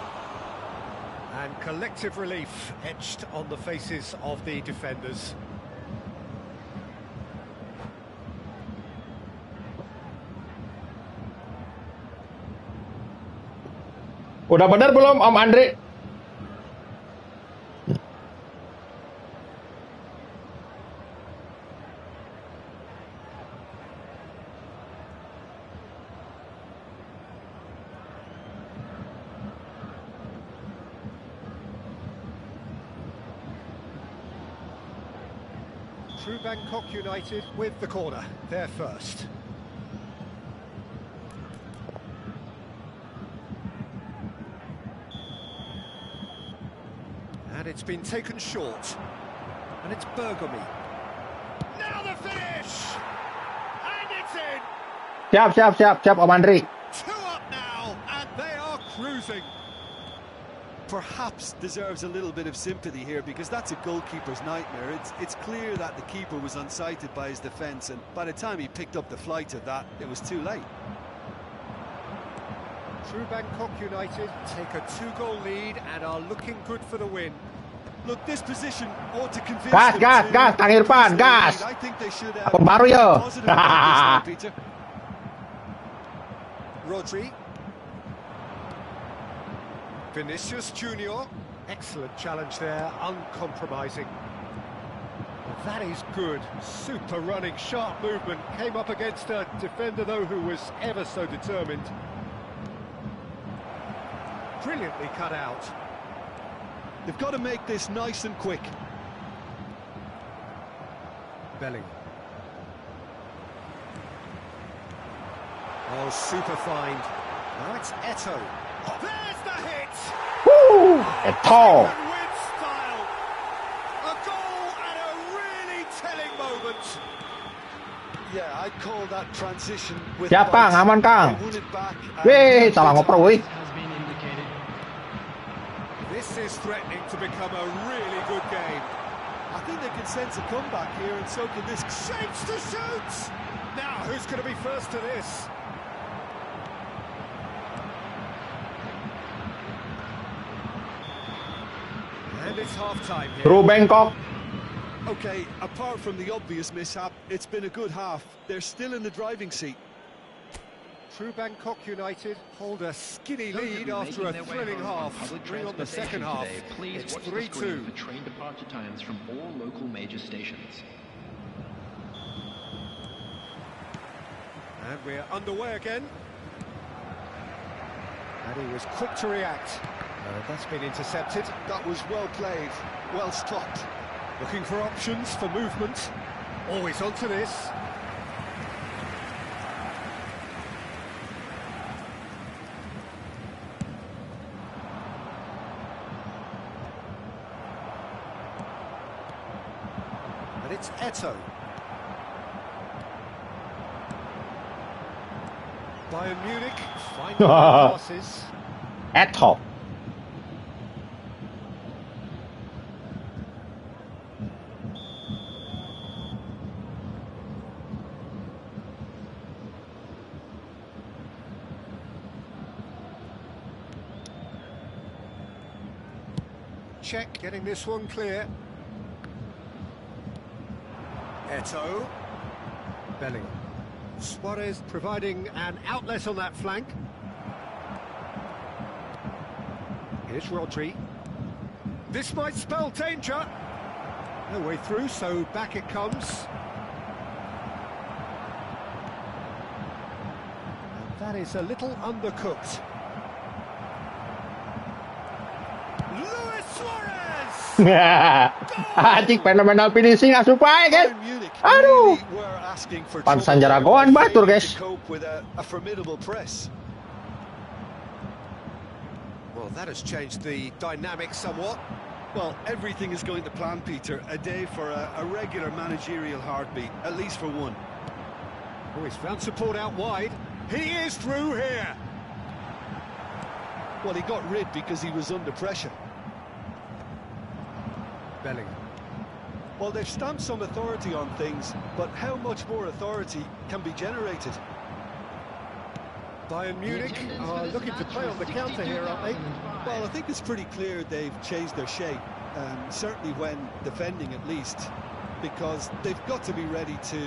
And collective relief etched on the faces of the defenders. Udah benar belum Om Andre? True Bangkok United with the corner. They're first. And it's been taken short. And it's Bergomi. Now the finish! And it's in! Siap, Om Andre. 2 up now, and they are cruising. Perhaps deserves a little bit of sympathy here because that's a goalkeeper's nightmare. It's clear that the keeper was unsighted by his defence, and by the time he picked up the flight of that, it was too late. True Bangkok United take a 2-goal lead and are looking good for the win. Look, this position ought to convince Gas, them gas, to gas, Kang Irfan, increase their gas. lead. I think they should Akun baru yo. positive about this now, Peter. Rodri. Vinicius Junior. Excellent challenge there, uncompromising. That is good. Super running, sharp movement. Came up against a defender, though, who was ever so determined. Brilliantly cut out. They've got to make this nice and quick. Belling. Oh, super find. Now it's Eto. There's the hit! Woo! Eto. With style. A goal at a really telling moment. Yeah, I'd call that transition with Siap, bite. Kang, aman, Kang. They won it back and Wih, salah ngoper wih. This is threatening to become a really good game. I think they can sense a comeback here, and so can this. Shapes to shoot! Now, who's going to be first to this? And it's half-time here. True Bangkok. Okay, apart from the obvious mishap, it's been a good half. They're still in the driving seat. True Bangkok United hold a skinny lead after a thrilling half. Bring on the second half. It's 3-2. For train departure times from all local major stations. And we're underway again. And he was quick to react. That's been intercepted. That was well played, well stopped. Looking for options for movement. Always onto this. And it's Eto. Bayern Munich finding their passes. Eto. Check, getting this one clear. Eto. Bellingham. Suarez providing an outlet on that flank. Here's Rodri. This might spell danger. No way through, so back it comes. And that is a little undercooked. Anjing fenomenal finishing asupai kan. Aduh. Pansan jagoan batur guys. Well, that has changed the dynamic somewhat. Well, everything is going to plan, Peter. A day for a regular managerial heartbeat, at least for one. Oh, he's found support out wide. He is through here. Well, he got rid because he was under pressure. Bellingham. Well, they've stamped some authority on things, but how much more authority can be generated? Bayern Munich are looking to play on the counter here, aren't they? Well, I think it's pretty clear they've changed their shape, certainly when defending at least, because they've got to be ready to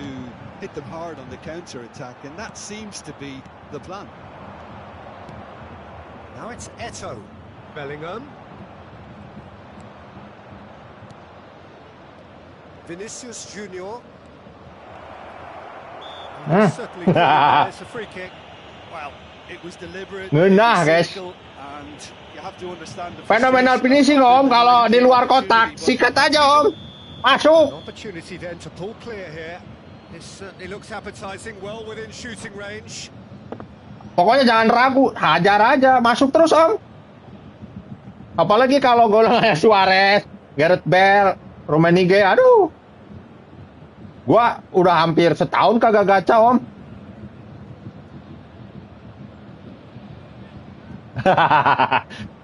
hit them hard on the counter-attack, and that seems to be the plan. Now it's Eto. Bellingham. Vinicius Junior. Certainly it's a free kick. Well, it was deliberate. Ngenah guys. And you have to understand the Fenomenal finishing om, kalau di luar kotak sikat aja om. Masuk. An opportunity then to pull clear here. This certainly looks appetizing, well within shooting range. Pokoknya jangan ragu, hajar aja, masuk terus om. Apalagi kalau golongannya Suarez, Gareth Bale, Rummenigge, aduh. Gua udah hampir setahun kagak gacha om.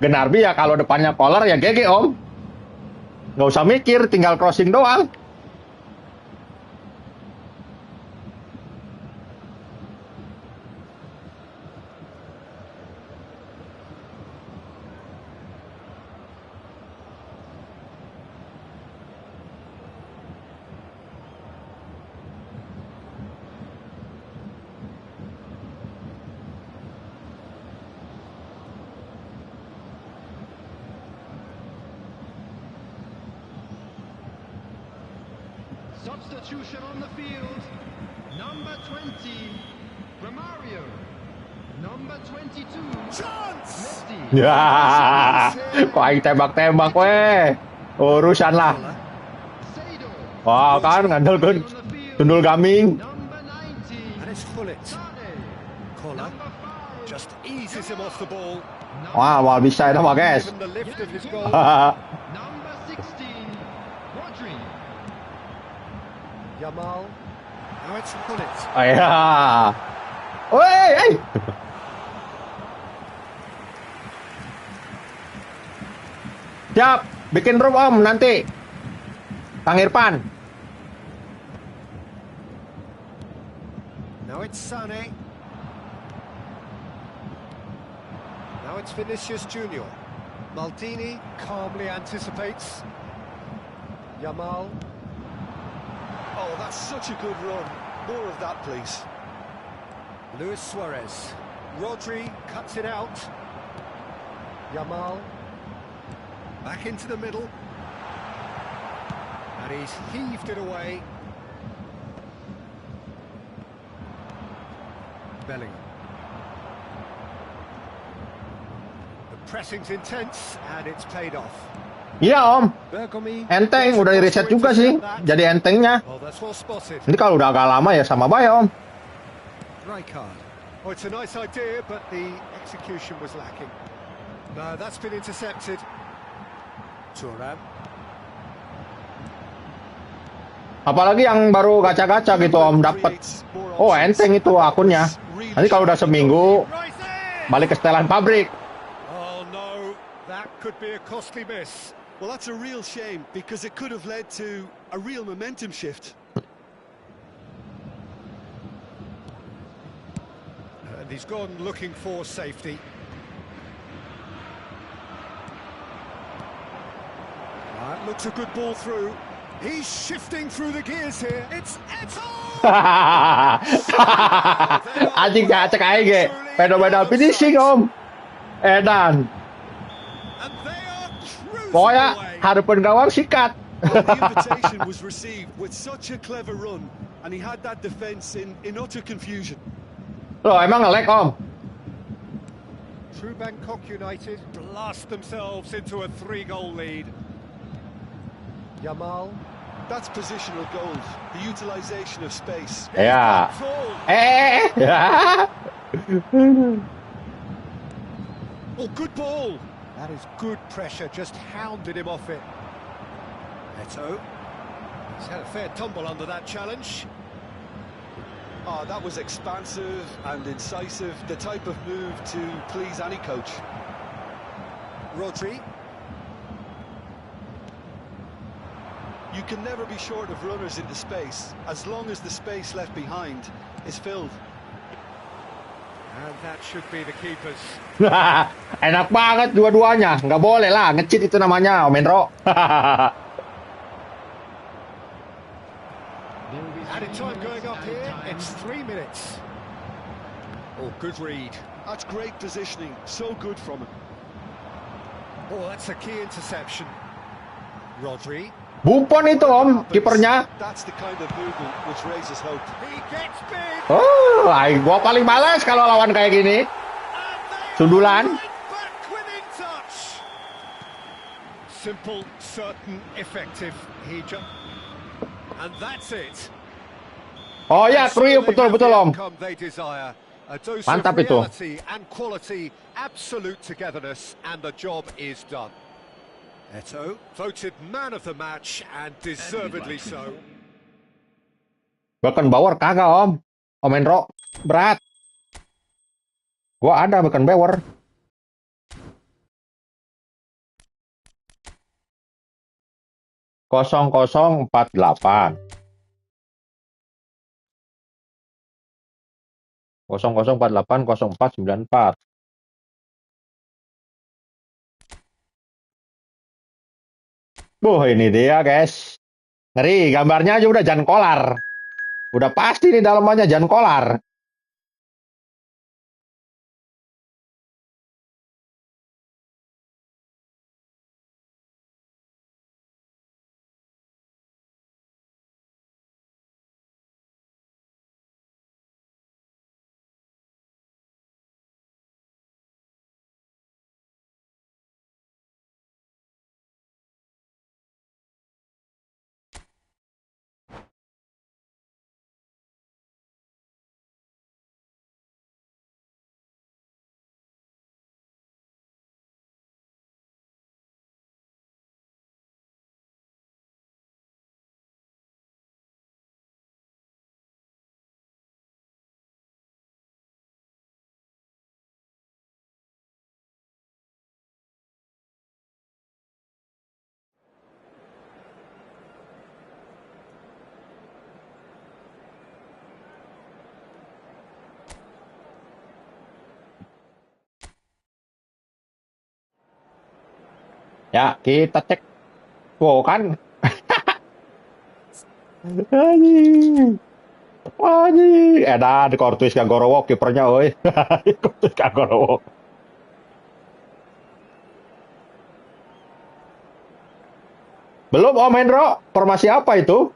Genarbi ya kalau depannya collar ya GG om. Nggak usah mikir, tinggal crossing doang. Substitution on the field. Number 20, Romario. Number 22, Chance! Messi. Ya, kok aing tembak-tembak weh. Urusan lah. Sado. Wah kan ngandel kan tundul gaming. Number 90, And it's Fullet. Sane. Collar Number 5, just eases him off the ball. Wah, wah bisa itu mah guys. Given the lift of his goal. number 16, Rodri. Yamal. Now it's Fullet. Ayah. Woi, Siap, bikin room om nanti. Kang Irfan. Now it's Sane. Now it's Vinicius Junior. Maldini calmly anticipates. Yamal. Oh, that's such a good run. More of that, please. Luis Suarez. Rodri cuts it out. Yamal. Back into the middle. And he's heaved it away. Bellingham. pressing's intense and it's paid off. Iya om, Bergomi. enteng udah di reset juga sih, jadi entengnya. Oh, that's well spotted. Ini kalau udah agak lama ya sama bayar om. Rijkaard. Oh, it's a nice idea, but the execution was lacking. No, that's been intercepted. Thuram. Apalagi yang baru gacha-gacha gitu om dapat. Oh enteng itu akunnya. Nanti kalau udah seminggu Right there! balik ke setelan pabrik. Oh no, that could be a costly miss. Well, that's a real shame because it could have led to a real momentum shift. And he's gone looking for safety. That looks a good ball through. He's shifting through the gears here. It's all! Anjing gacek aja, fenomenal finishing om. Edan. And they are cruising Pokoknya away. hadapan gawang sikat. Well, the invitation was received with such a clever run, and he had that defence in utter confusion. Loh emang nge-lag om. True Bangkok United blast themselves into a 3-goal lead. Yamal. That's positional gold, the utilisation of space. Ya. Oh, good ball. That is good pressure, just hounded him off it. Neto. He's had a fair tumble under that challenge. Oh, that was expansive and incisive, the type of move to please any coach. Rodri. You can never be short of runners into space, as long as the space left behind is filled. And that should be the keepers. Enak banget dua-duanya. Nggak boleh lah, nge-cheat itu namanya, Om Endro. Added time going up here, it's 3 minutes. Oh, good read. That's great positioning, so good from him. Oh, that's a key interception. Rodri. Buffon itu Om, kipernya. That's the kind of movement which raises hope. He gets big. Oh, gua paling males kalau lawan kayak gini. And they Sundulan. are right back within touch. Simple, certain, effective. And that's it. Oh ya, Kriuk, betul-betul Om. They desire a dose Mantap of itu. reality and quality, absolute togetherness, and the job is done. Eto, voted man of the match and deservedly so. Beckenbauer kagak Om. Om Endro, berat. Gua ada Beckenbauer. Kosong 0048. 0048 0494. Ini dia guys. Ngeri, gambarnya aja udah Jan Kolar. Udah pasti nih dalamannya Jan Kolar. Ya, kita cek. Wow kan. Anjing. Anjing. Edan, Kortuis Kagorowo kipernya oi. Kortuis Kagorowo. Belum Om Hendro, formasi apa itu?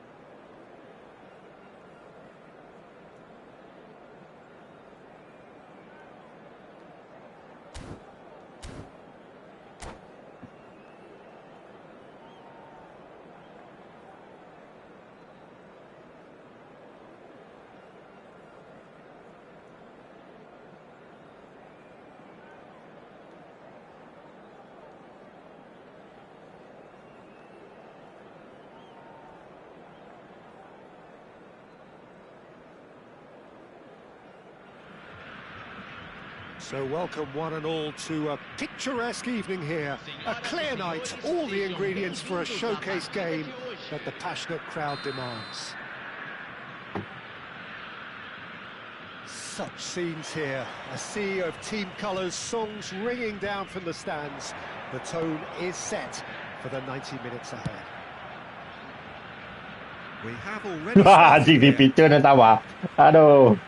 So welcome one and all to a picturesque evening here. A clear night, all the ingredients for a showcase game that the passionate crowd demands. Such scenes here, a sea of team colours, songs ringing down from the stands. The tone is set for the 90 minutes ahead. We have already started Anjing di here. picture dan tawa. Aduh.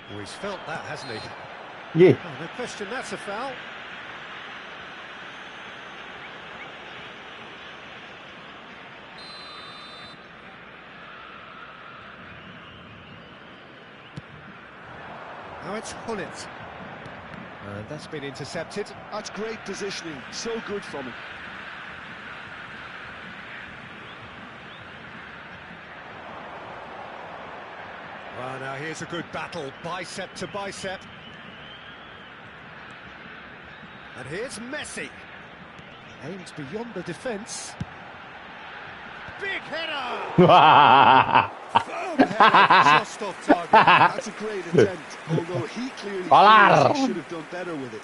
Oh, he's felt that, hasn't he? Ye. Oh, no question, that's a foul. Now it's Hullet. And that's been intercepted. That's great positioning, so good from him. Well, now here's a good battle, bicep to bicep. And here's Messi. Aims beyond the defence. Big header! Firm header, just off target. That's a great attempt, although he clearly Polar. feels he should have done better with it.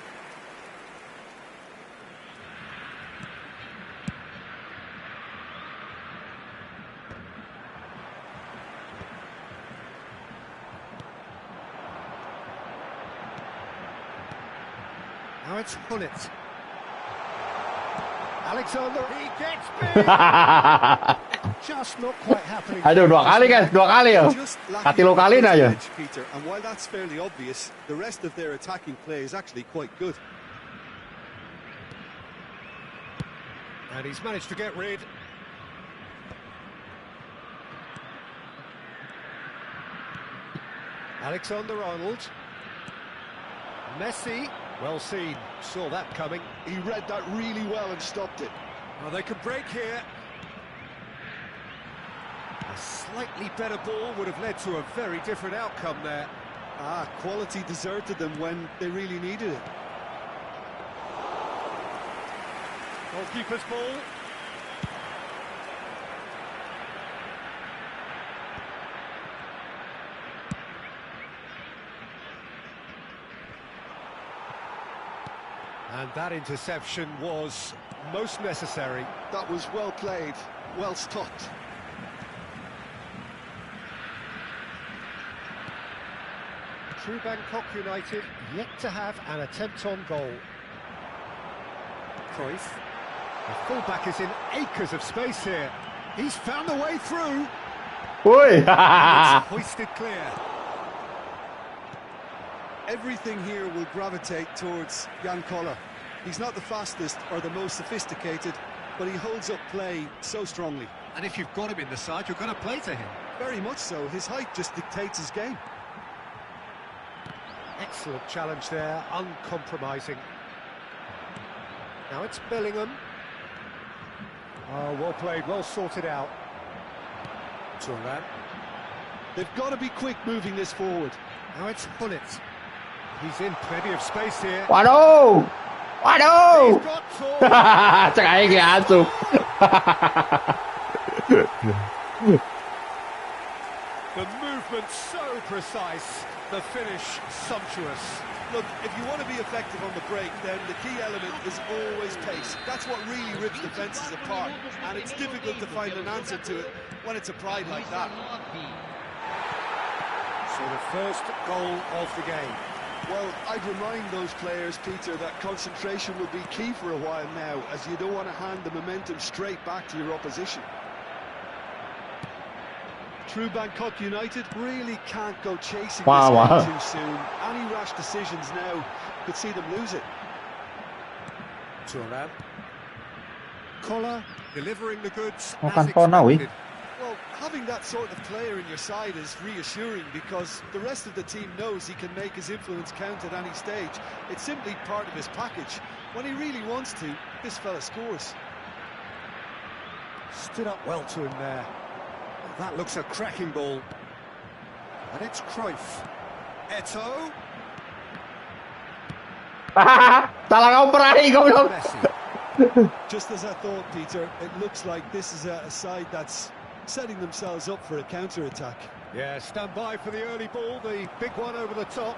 Now it's Hullet. Alexander, he gets big! Just not quite happening. Aduh, dua kali guys, dua kali ya. Just Hati lo kaliin aja. edge, Peter, and while that's fairly obvious, the rest of their attacking play is actually quite good. And he's managed to get rid. Alexander-Arnold. Messi, well seen, saw that coming. He read that really well and stopped it. Well, they could break here. A slightly better ball would have led to a very different outcome there. Quality deserted them when they really needed it. Goalkeeper's ball. And that interception was most necessary. That was well played, well stopped. True Bangkok United yet to have an attempt on goal. Cruyff. The fullback is in acres of space here. He's found a way through. Woi. And it's hoisted clear. Everything here will gravitate towards Jan Koller. He's not the fastest or the most sophisticated, but he holds up play so strongly. And if you've got him in the side, you're going to play to him. Very much so. His height just dictates his game. Excellent challenge there, uncompromising. Now it's Bellingham. Oh, well played, well sorted out. Turan. They've got to be quick moving this forward. Now it's Hullet. He's in plenty of space here. Waduh. Waduh. He's got forward. Cek aja kayak asuh. The movement so precise, the finish sumptuous. Look, if you want to be effective on the break, then the key element is always pace. That's what really rips defences apart, and it's difficult to find an answer to it when it's applied like that. So the first goal of the game. Well, I'd remind those players, Peter, that concentration will be key for a while now, as you don't want to hand the momentum straight back to your opposition. True Bangkok United really can't go chasing this game too soon. Any rash decisions now could see them lose it. Turan. Koller delivering the goods Makan as pona, wih. expected. Well, having that sort of player in your side is reassuring because the rest of the team knows he can make his influence count at any stage. It's simply part of his package. When he really wants to, this fella scores. Stood up well to him there. That looks a cracking ball. And it's Cruyff. Eto'o. Salah ngoper nih goblok. Messi. Just as I thought, Peter, it looks like this is a side that's setting themselves up for a counter-attack. Yeah, stand by for the early ball, the big one over the top.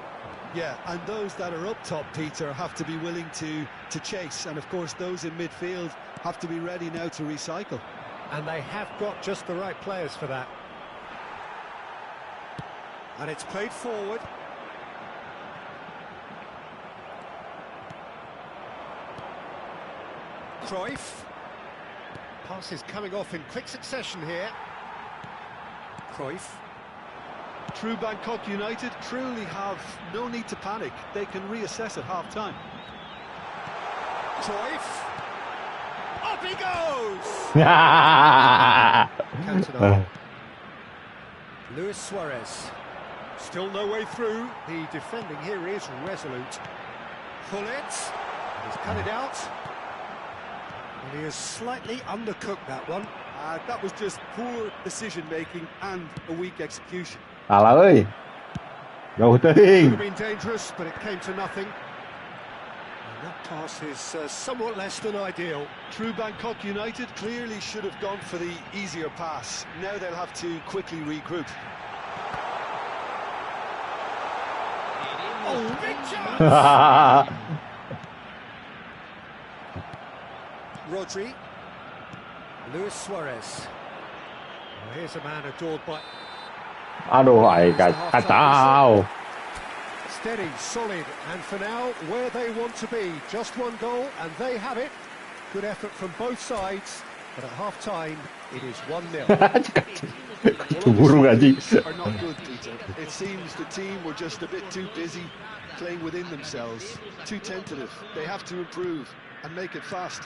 Yeah, and those that are up top, Peter, have to be willing to chase. And of course, those in midfield have to be ready now to recycle. And they have got just the right players for that. And it's played forward. Cruyff. Passes coming off in quick succession here. Cruyff. True Bangkok United truly have no need to panic. They can reassess at half-time. Cruyff. Up he goes! Counted on. Luis Suarez. Still no way through. The defending here is resolute. Gullit. He's cut it out. And he has slightly undercooked that one. That was just poor decision-making and a weak execution. Salah ơi. Đầu Could tiên. have been dangerous, but it came to nothing. And that pass is somewhat less than ideal. True Bangkok United clearly should have gone for the easier pass. Now they'll have to quickly regroup. Oh, big chance! Rodri. Luis Suarez. Well, here's a man adored by... Aduh, ay kacau. Steady, solid, and for now, where they want to be. Just one goal, and they have it. Good effort from both sides, but at half-time, it is 1-0. Cemburu gak sih? Are not good, Peter. It seems the team were just a bit too busy playing within themselves, too tentative. They have to improve and make it fast.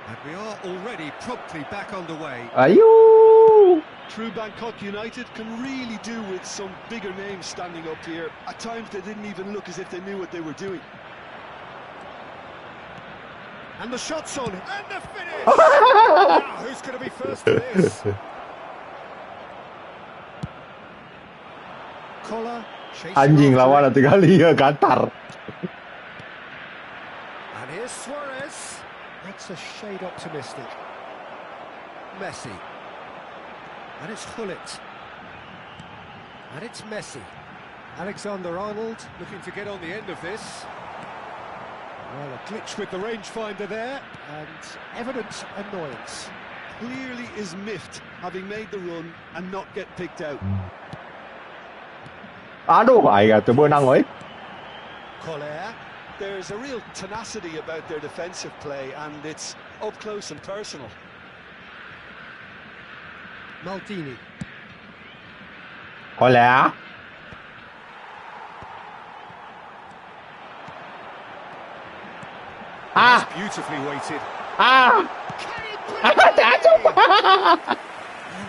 And we are already promptly back underway. Ayo. True Bangkok United can really do with some bigger names standing up here. At times they didn't even look as if they knew what they were doing. And the shot's on, and the finish! Now, who's going to be first to this? Collar, chasing Anjing after lawan it. 3 kali ya Qatar. And here's Suarez. That's a shade optimistic. Messi. And it's Gullit. And it's Messi. Alexander-Arnold looking to get on the end of this. Well, a glitch with the rangefinder there, and evident annoyance. Clearly is miffed, having made the run and not get picked out. Aduh, ay gak menang oi. Collar. There's a real tenacity about their defensive play, and it's up close and personal. Maldini. Olha. That's beautifully weighted. Ah. And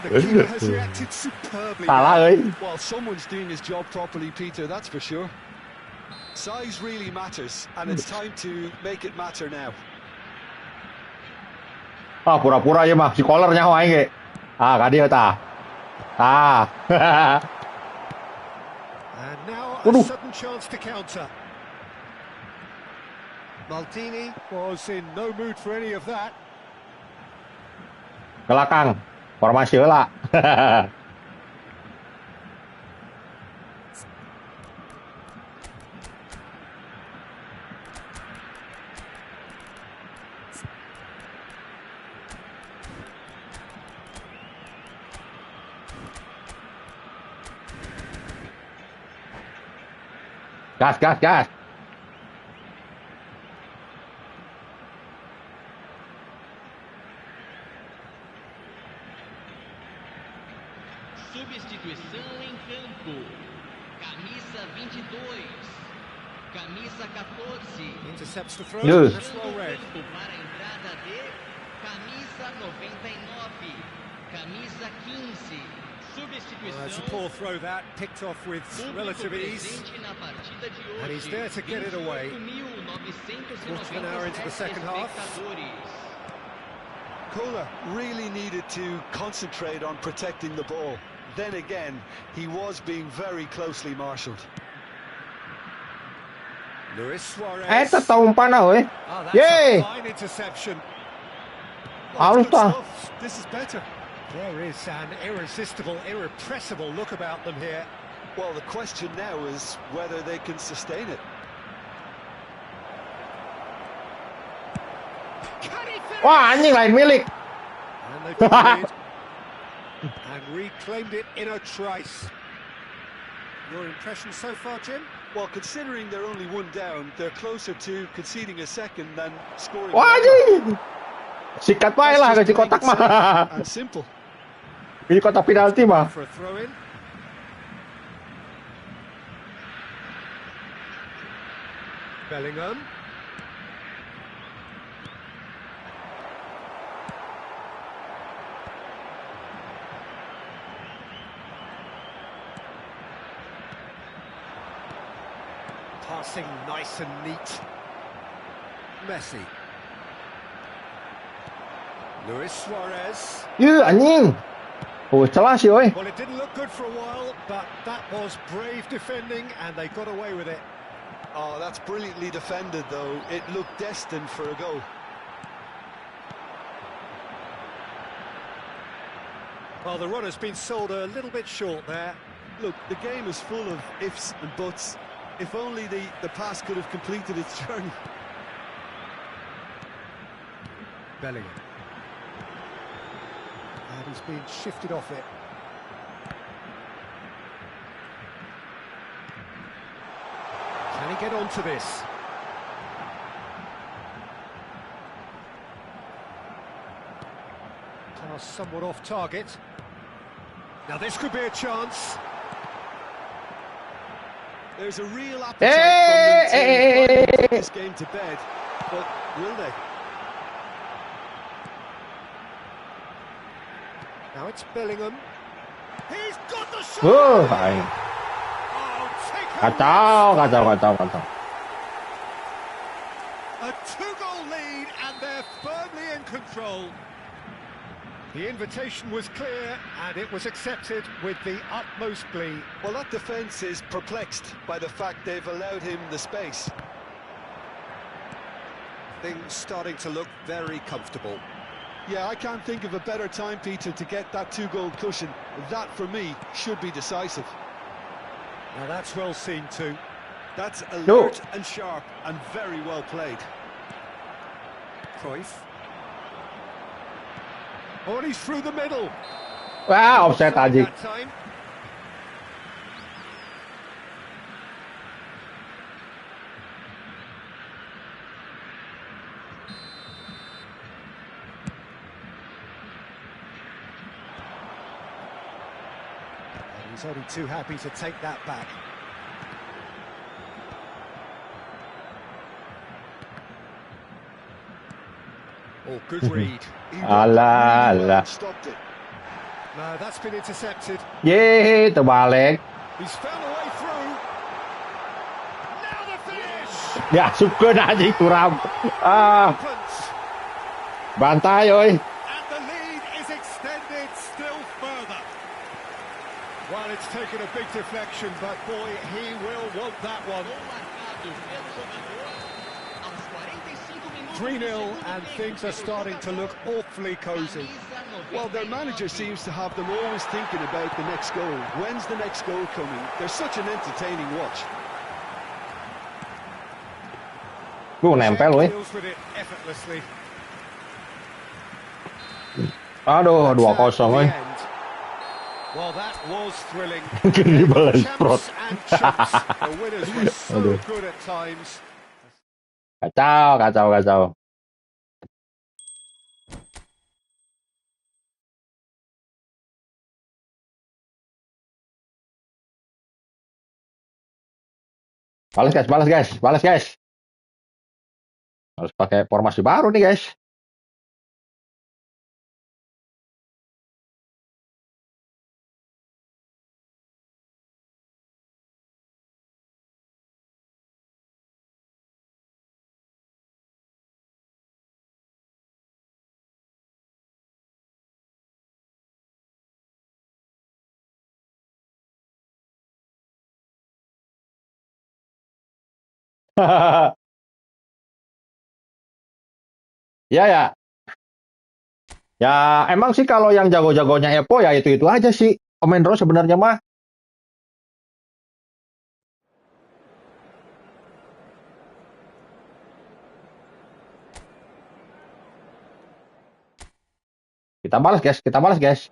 the keeper has reacted superbly. Salah ơi. Well, someone's doing his job properly, Peter, that's for sure. Size really matters, and it's time to make it matter now. Ah, pura-pura aja mah si kolornya hoaing ge. Ah, ka dia tah. Ah. And now a Waduh. sudden chance to counter. Maldini was in no mood for any of that. Belakang. Formasi heula. Gas, gas, gas. Substituição em campo. Camisa 22. Camisa 14. Intercepts the throw. Yeah. That's well read. Para a entrada de camisa 99. Camisa 15. It's a poor throw that, picked off with relative ease. And he's there to get it away. Quarter of an hour into the second half. Kohler really needed to concentrate on protecting the ball. Then again, he was being very closely marshalled. Luis Suarez. Tetap umpan ah, oi. Oh, that's Yay. a fine interception. Well, Harus good tah. stuff. This is better. There is an irresistible, irrepressible look about them here. Well, the question now is whether they can sustain it. Can he finish? Wah, anjing lain milik. And they've got the lead and reclaimed it in a trice. Your impression so far, Jim? Well, considering they're only one down, they're closer to conceding a second than scoring. Wah, anjing. Sikat bae lah ke kotak mah. And simple. Ini kotak penalti mah. For a throw-in. Bellingham. Passing nice and neat. Messi. Luis Suarez. Anjing. Oh, celah sih, oi. Well, it didn't look good for a while, but that was brave defending, and they got away with it. Oh, that's brilliantly defended, though. It looked destined for a goal. Well, the runner's been sold a little bit short there. Look, the game is full of ifs and buts. If only the pass could have completed its journey. Bellingham. And he's been shifted off it. Can he get onto this? Pass somewhat off target. Now this could be a chance. There's a real appetite from them to finally put this game to bed, but will they? Now it's Bellingham. He's got the shot! Oh, anjing. Oh, take a Kacau. A two-goal lead, and they're firmly in control. The invitation was clear, and it was accepted with the utmost glee. Well, that defence is perplexed by the fact they've allowed him the space. Things starting to look very comfortable. Yeah, I can't think of a better time, Peter, to get that two-goal cushion. That, for me, should be decisive. Now that's well seen too. That's alert and sharp and very well played. Cruyff. Oh, and he's through the middle. Wah, offside anjing. That time. And he's only too happy to take that back. Oh, good read. Alah. Stopped it. No, that's been intercepted. Yeay, terbalik. He's found a way through. Now the finish! Ya, sukun anjing turam. Bantai, oi. And the lead is extended still further. Well, it's taken a big deflection, but boy, he will want that one. 3-0, and things are starting to look awfully cosy. Well, their manager seems to have them always thinking about the next goal. When's the next goal coming? They're such an entertaining watch. Nempel, oi. Deals with it effortlessly. Aduh, 2-0, oi. Well, that was thrilling. Dribble Champs and chumps. The winners were so good at times. Kacau. Balas guys. Harus pakai formasi baru nih guys. Ya. Ya emang sih kalau yang jago-jagonya Epo ya itu aja sih. Komen Rose sebenarnya mah. Kita balas guys.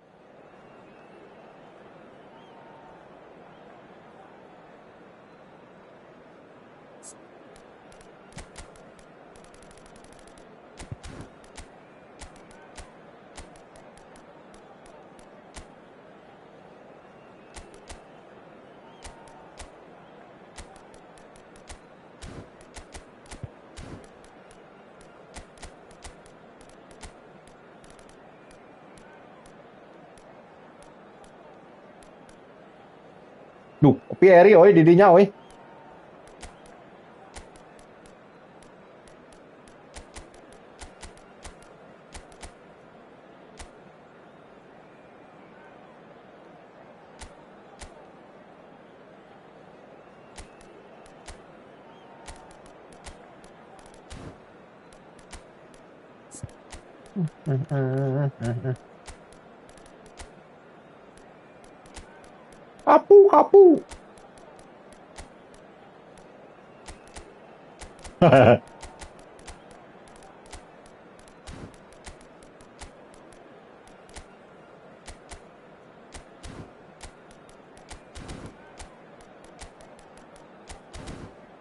Duh, Pieri oi didinya oi. Kapu.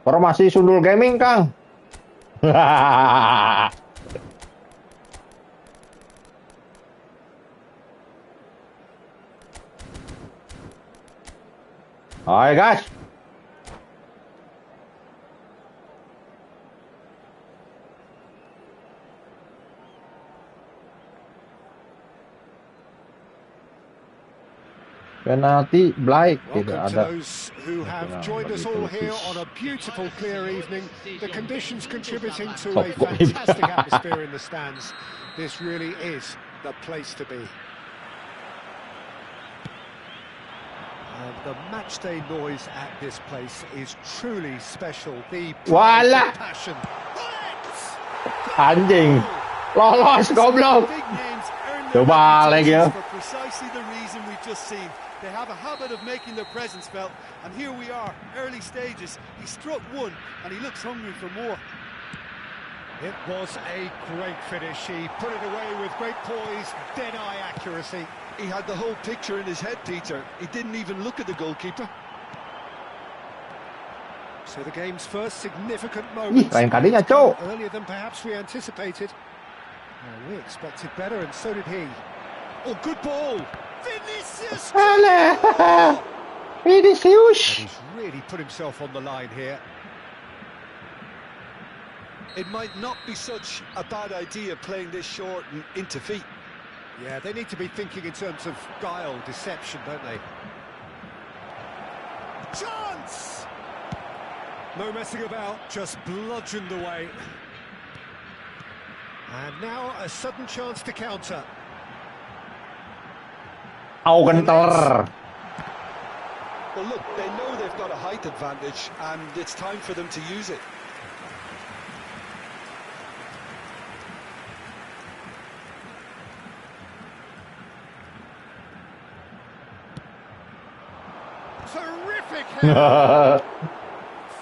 Formasi sundul gaming, Kang. Hai guys. Penalti Blake tidak Welcome to ada. those who have joined us all here on a beautiful, clear evening. The conditions contributing to a fantastic atmosphere in the stands. This really is the place to be. And the matchday noise at this place is truly special. The Walah. passion. Anjing. Lolos goblok. Big names earn their Coba lagi ya. reputations for precisely the reason we've just seen. They have a habit of making their presence felt, and here we are, early stages. He struck one, and he looks hungry for more. It was a great finish. He put it away with great poise, dead-eye accuracy. He had the whole picture in his head, Peter. He didn't even look at the goalkeeper. So the game's first significant moment. lain kalinya, Cok. Earlier than perhaps we anticipated. We expected better, and so did he. Oh, good ball. Vinicius! Vinicius. He's really put himself on the line here. It might not be such a bad idea playing this short and into feet. Yeah, they need to be thinking in terms of guile, deception, don't they? Chance! No messing about, just bludgeoned away. And now a sudden chance to counter. Augenter. Well, look, they know they've got a height advantage, and it's time for them to use it. Terrific header!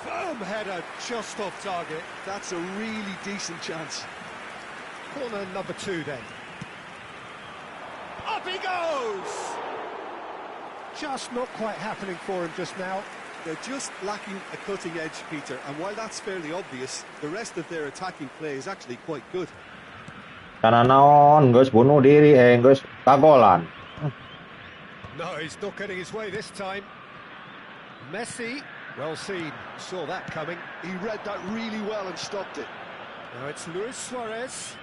Firm header, just off target. That's a really decent chance. Corner number 2 then. Up he goes! Just not quite happening for him just now. They're just lacking a cutting edge, Peter, and while that's fairly obvious, the rest of their attacking play is actually quite good. Karena naon, guys bunuh diri, guys kagolan. No, he's not getting his way this time. Messi, well seen, saw that coming. He read that really well and stopped it. Now it's Luis Suarez.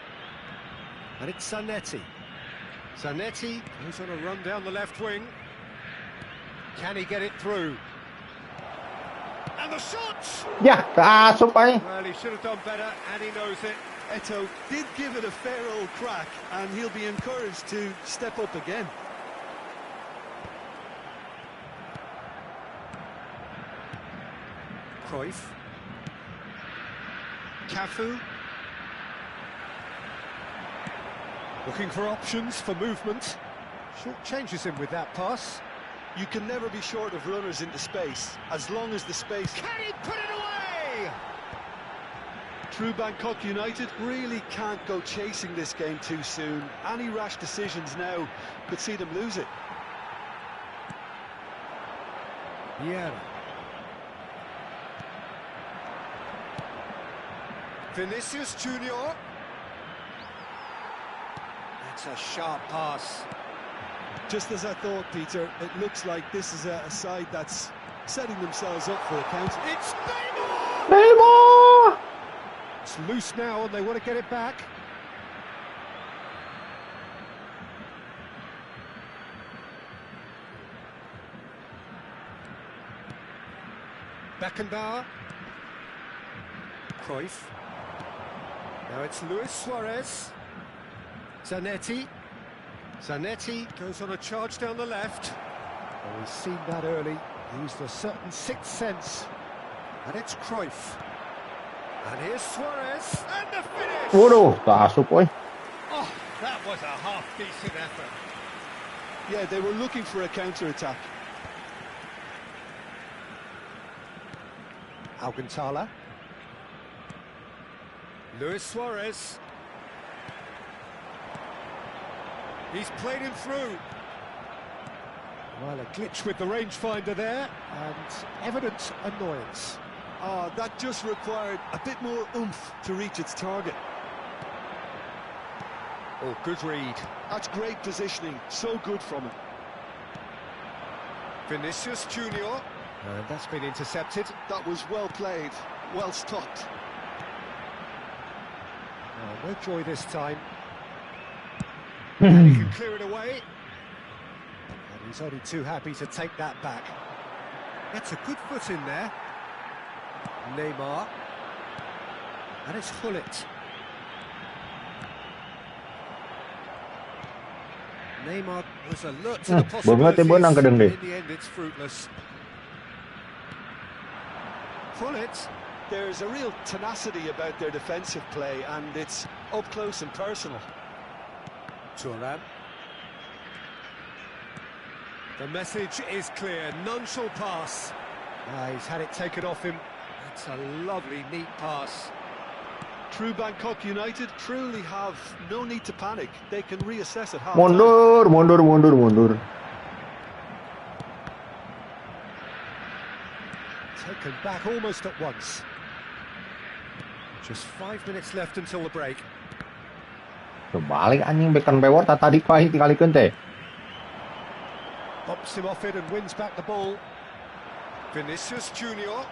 And it's Zanetti. Zanetti goes on a run down the left wing. Can he get it through? And the shot! Ya, keasup ay. Well, he should have done better, and he knows it. Eto'o did give it a fair old crack, and he'll be encouraged to step up again. Cruyff. Cafu. Looking for options for movement. Short changes him with that pass. You can never be short of runners into space, as long as the space... Can he put it away? True Bangkok United really can't go chasing this game too soon. Any rash decisions now could see them lose it. Yeah. Vinicius Junior. That's a sharp pass. Just as I thought, Peter, it looks like this is a side that's setting themselves up for a counter. It's Neymar! Neymar! It's loose now and they want to get it back. Beckenbauer. Cruyff. Now it's Luis Suarez. Zanetti. Zanetti goes on a charge down the left. Oh, he's seen that early. Used a certain sixth sense. And it's Cruyff. And here's Suarez. And the finish! Waduh, tak asup, boy. Oh, that was a half-decent effort. Yeah, they were looking for a counter-attack. Alcantara. Luis Suarez. He's played him through. Well, a glitch with the rangefinder there, and evident annoyance. Oh, that just required a bit more oomph to reach its target. Oh, good read. That's great positioning, so good from him. Vinicius Junior. And that's been intercepted. That was well played, well stopped. Oh, no joy this time. And he can clear it away. And he's only too happy to take that back. That's a good foot in there. Neymar. And it's Hullet. Neymar was alert to the possibilities. In the end, it's fruitless. Hullet. There's a real tenacity about their defensive play, and it's up close and personal. Thuram. The message is clear, none shall pass. He's had it taken off him. That's a lovely, neat pass. True Bangkok United truly have no need to panic. They can reassess at half Mundur, mundur, mundur, mundur. Taken back almost at once. Just 5 minutes left until the break. Kebalik anjing Beckenbauer tadi paling tinggalikeun teh. Bumps him off it and wins back the ball. Vinicius Junior.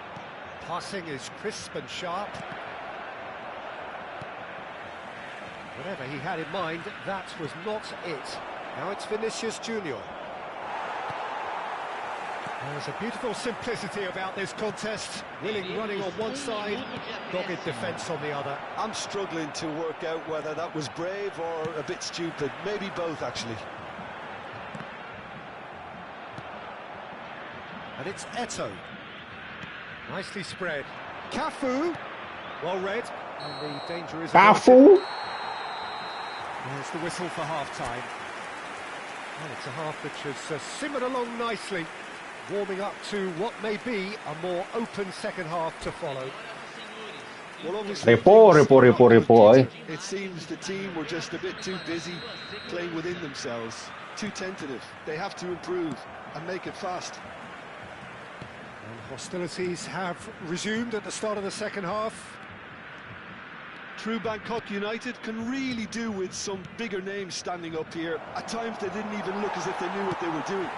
Passing is crisp and sharp. Whatever he had in mind, that was not it. Now it's Vinicius Junior. There's a beautiful simplicity about this contest. Willing running on one side, dogged defence on the other. I'm struggling to work out whether that was brave or a bit stupid. Maybe both, actually. And it's Eto'o. Nicely spread. Cafu. Well read. And the danger is... Cafu. There's the whistle for half-time. And it's a half which has simmered along nicely, warming up to what may be a more open second half to follow. Well, obviously, Repo. it seems the team were just a bit too busy playing within themselves, too tentative. They have to improve and make it fast. And hostilities have resumed at the start of the second half. True Bangkok United can really do with some bigger names standing up here. At times they didn't even look as if they knew what they were doing.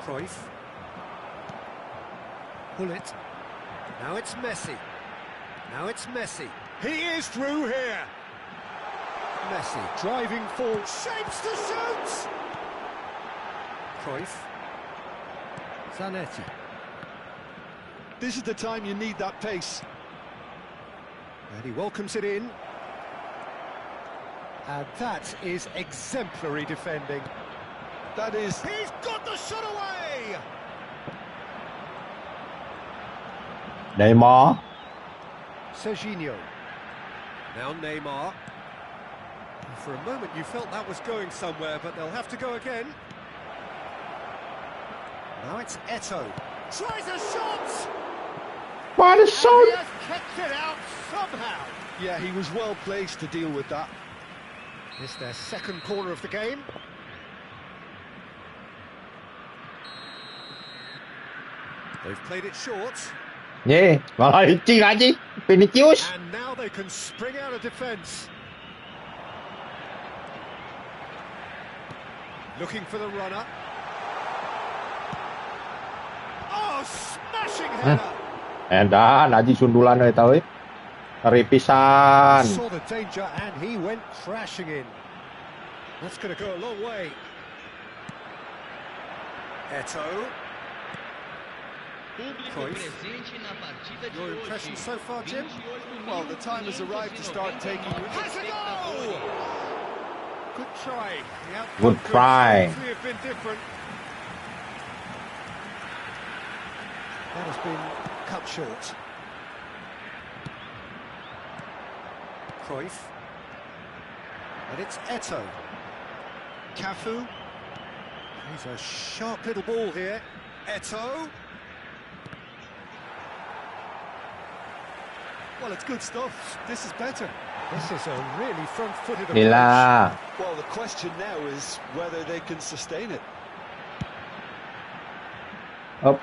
Cruyff. Hullet. Now it's Messi. Now it's Messi. He is through here. Messi driving full. Shapes to shoot. Cruyff. Zanetti. This is the time you need that pace. And he welcomes it in. And that is exemplary defending. That is... He's got the shot away! Neymar. Serginho. Now Neymar. For a moment you felt that was going somewhere, but they'll have to go again. Now it's Eto'o. Tries a shot! What a And shot! he has kept it out somehow. Yeah, he was well placed to deal with that. It's their second corner of the game. They've played it short. Yeah, malah licin aja. Vinicius. And now they can spring out of defence. Looking for the runner. Oh, smashing header! Edan, aji sundulan we tau. Ngeri pisan. Saw the danger and he went crashing in. That's going to go a long way. Eto'o. Público presente na partida de Your hoje. impression so far, Jim? Well, the time has arrived to start taking... Has a goal! Good try. The outcome Good try. could easily have been different. That has been cut short. Cruyff. And it's Eto'o. Cafu. He's a sharp little ball here. Eto'o. Well, it's good stuff. This is better. This is a really front-footed approach. Gila. Well, the question now is whether they can sustain it. Up.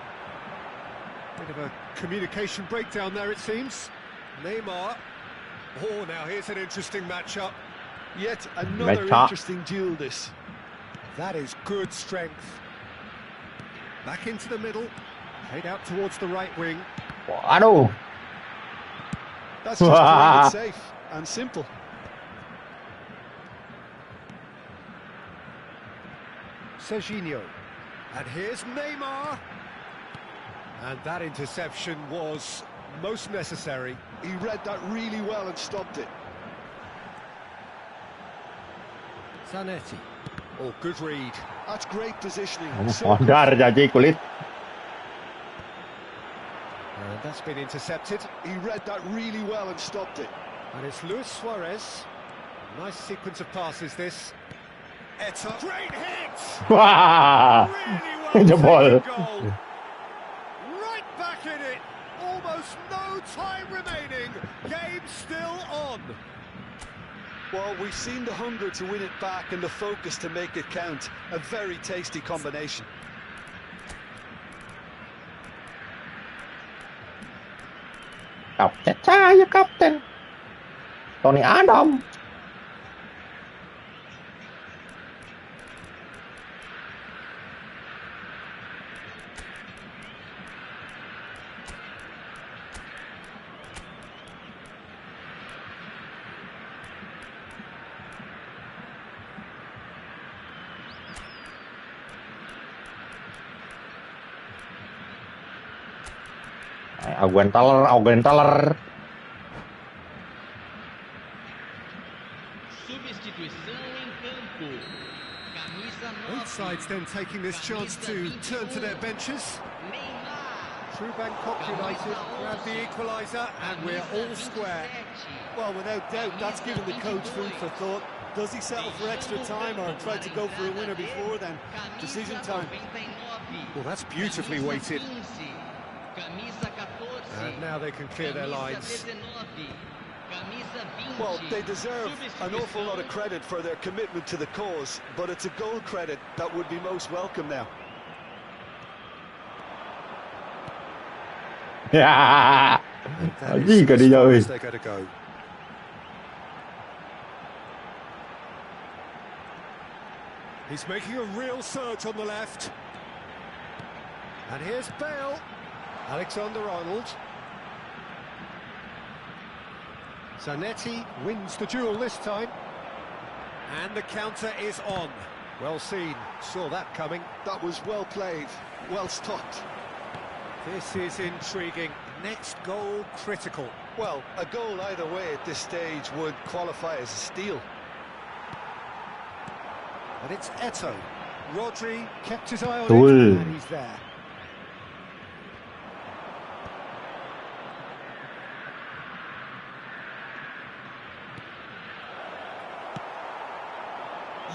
Bit of a communication breakdown there, it seems. Neymar. Oh, now here's an interesting matchup. Yet another Matchup. interesting duel, this. That is good strength. Back into the middle. Played out towards the right wing. Aduh. That's just playing it safe and simple. Serginho. And here's Neymar. And that interception was most necessary. He read that really well and stopped it. Zanetti. Oh, good read. That's great positioning. Mondar jadi kulit. And that's been intercepted. He read that really well and stopped it. And it's Luis Suarez. Nice sequence of passes, this. Eto'o. Great hit! Wah. Really The ball. well taken goal. Right back in it. Almost no time remaining. Game still on. Well, we've seen the hunger to win it back and the focus to make it count. A very tasty combination. Kapten ya kapten. Tony Adam. Augentaler. Substituição em campo. Camisa 9. Both sides then taking this chance to turn to their benches. Neymar. True Bangkok United grab the equaliser and we're all square. Well, without doubt, that's given the coach food for thought. Does he settle for extra time or try to go for a winner before then? Decision time. Well, that's beautifully weighted. Camisa 14. And now they can clear their lines. Camisa 19. Camisa 20. Well, they deserve an awful lot of credit for their commitment to the cause, but it's a goal credit that would be most welcome now. Ya. That is Jika as dia far oi. as they're going to go. He's making a real surge on the left. And here's Bale. Alexander-Arnold. Zanetti wins the duel this time. And the counter is on. Well seen. Saw that coming. That was well played, well stopped. This is intriguing. Next goal critical. Well, a goal either way at this stage would qualify as a steal. And it's Eto'o. Rodri kept his eye on Cool. it, and he's there.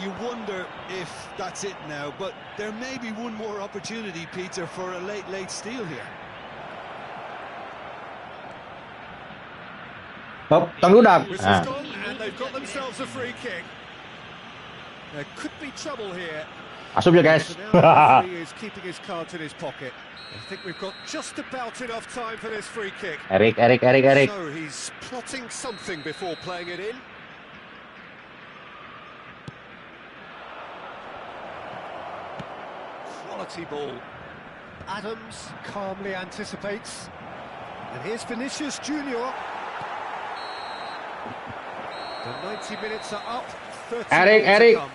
you wonder if that's it now, but there may be one more opportunity, Peter, for a late steal here. Hop, tang ludak. Whistle's gone, and they've got themselves a free kick. There could be trouble here. Asup ya guys. So now the referee is keeping his cards in his pocket. I think we've got just about enough time for this free kick. Erik. So he's plotting something before playing it in. Quality ball. Adams calmly anticipates. And here's Vinicius Junior. The 90 minutes are up. 30 Erik. to come.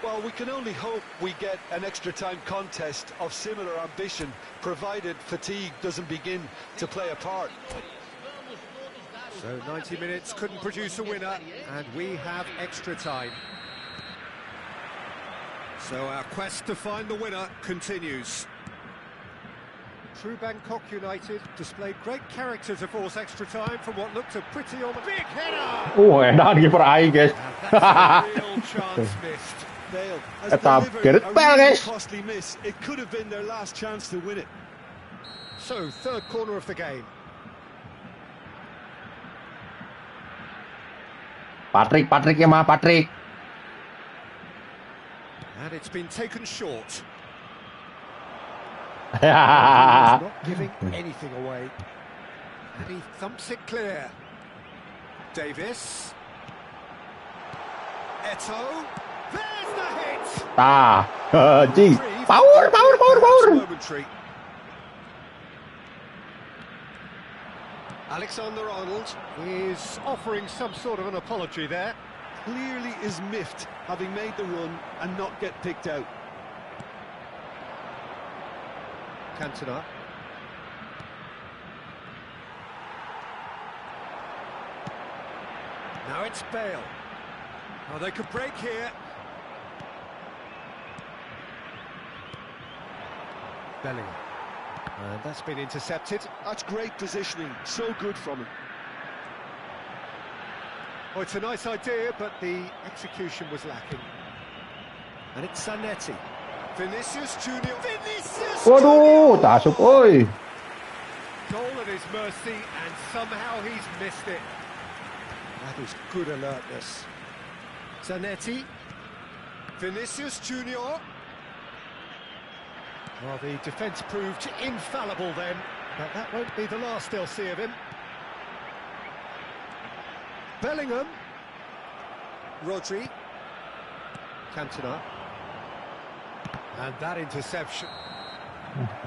Well, we can only hope we get an extra time contest of similar ambition, provided fatigue doesn't begin to play a part. So 90 minutes couldn't produce a winner, and we have extra time. So our quest to find the winner continues. True Bangkok United displayed great character to force extra time from what looked a pretty almost big header. Edan kiper aing guys. And that's a real chance missed. Bale has Tetap delivered kirit a bal, really guys. costly miss. It could have been their last chance to win it. So third corner of the game. Patrick ya mah Patrick. And it's been taken short. Ah. He's not giving anything away. And he thumps it clear. Davis. Eto'o. There's the hit! Ji. Power. Momentary. Alexander-Arnold is offering some sort of an apology there. Clearly is miffed, having made the run and not get picked out. Cantona. Now it's Bale. Oh, they could break here. Bellingham. And that's been intercepted. That's great positioning, so good from him. Oh, it's a nice idea, but the execution was lacking. And it's Zanetti. Vinicius Junior. Vinicius Waduh, tak asup oi. Goal at his mercy, and somehow he's missed it. That is good alertness. Zanetti. Vinicius Junior. Well, the defence proved infallible then, but that won't be the last they'll see of him. Bellingham. Rodri. Cantona. And that interception.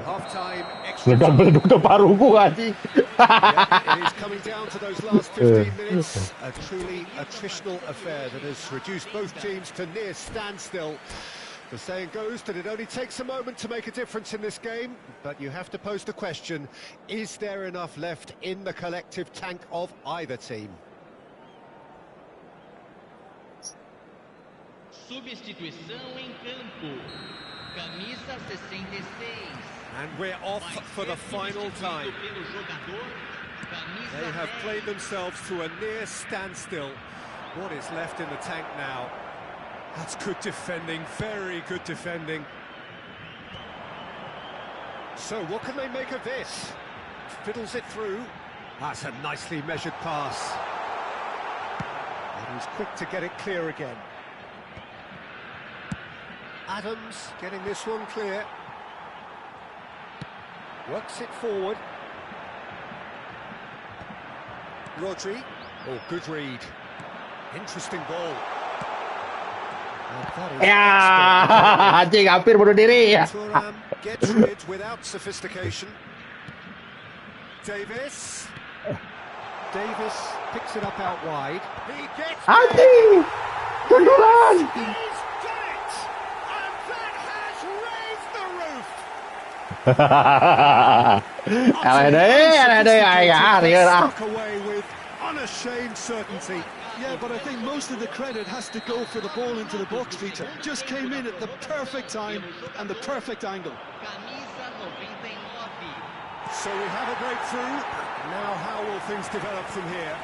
Half-time extra time. Meledak terbaruku anjing. Yeah, it is coming down to those last 15 minutes. A truly attritional affair that has reduced both teams to near standstill. The saying goes that it only takes a moment to make a difference in this game, but you have to pose the question, is there enough left in the collective tank of either team? Substituição em campo. Camisa 66. And we're off for the final time. They have played themselves to a near standstill. What is left in the tank now? That's good defending, very good defending. So what can they make of this? Fiddles it through. That's a nicely measured pass. And he's quick to get it clear again. Adams getting this one clear. Works it forward. Rodri. Oh, good read. Interesting ball. Ya, anjing hampir bunuh diri ya. Thuram gets rid without sophistication. Davis. Davis picks it up out wide. He gets Anjing. Sundulan. He's done it! And that has raised the roof! LD akhir ah. Stuck away with unashamed certainty. Yeah, but I think most of the credit has to go for the ball into the box, Peter. Just came in at the perfect time and the perfect angle. Camisa 99. So we have a breakthrough. Now how will things develop from here?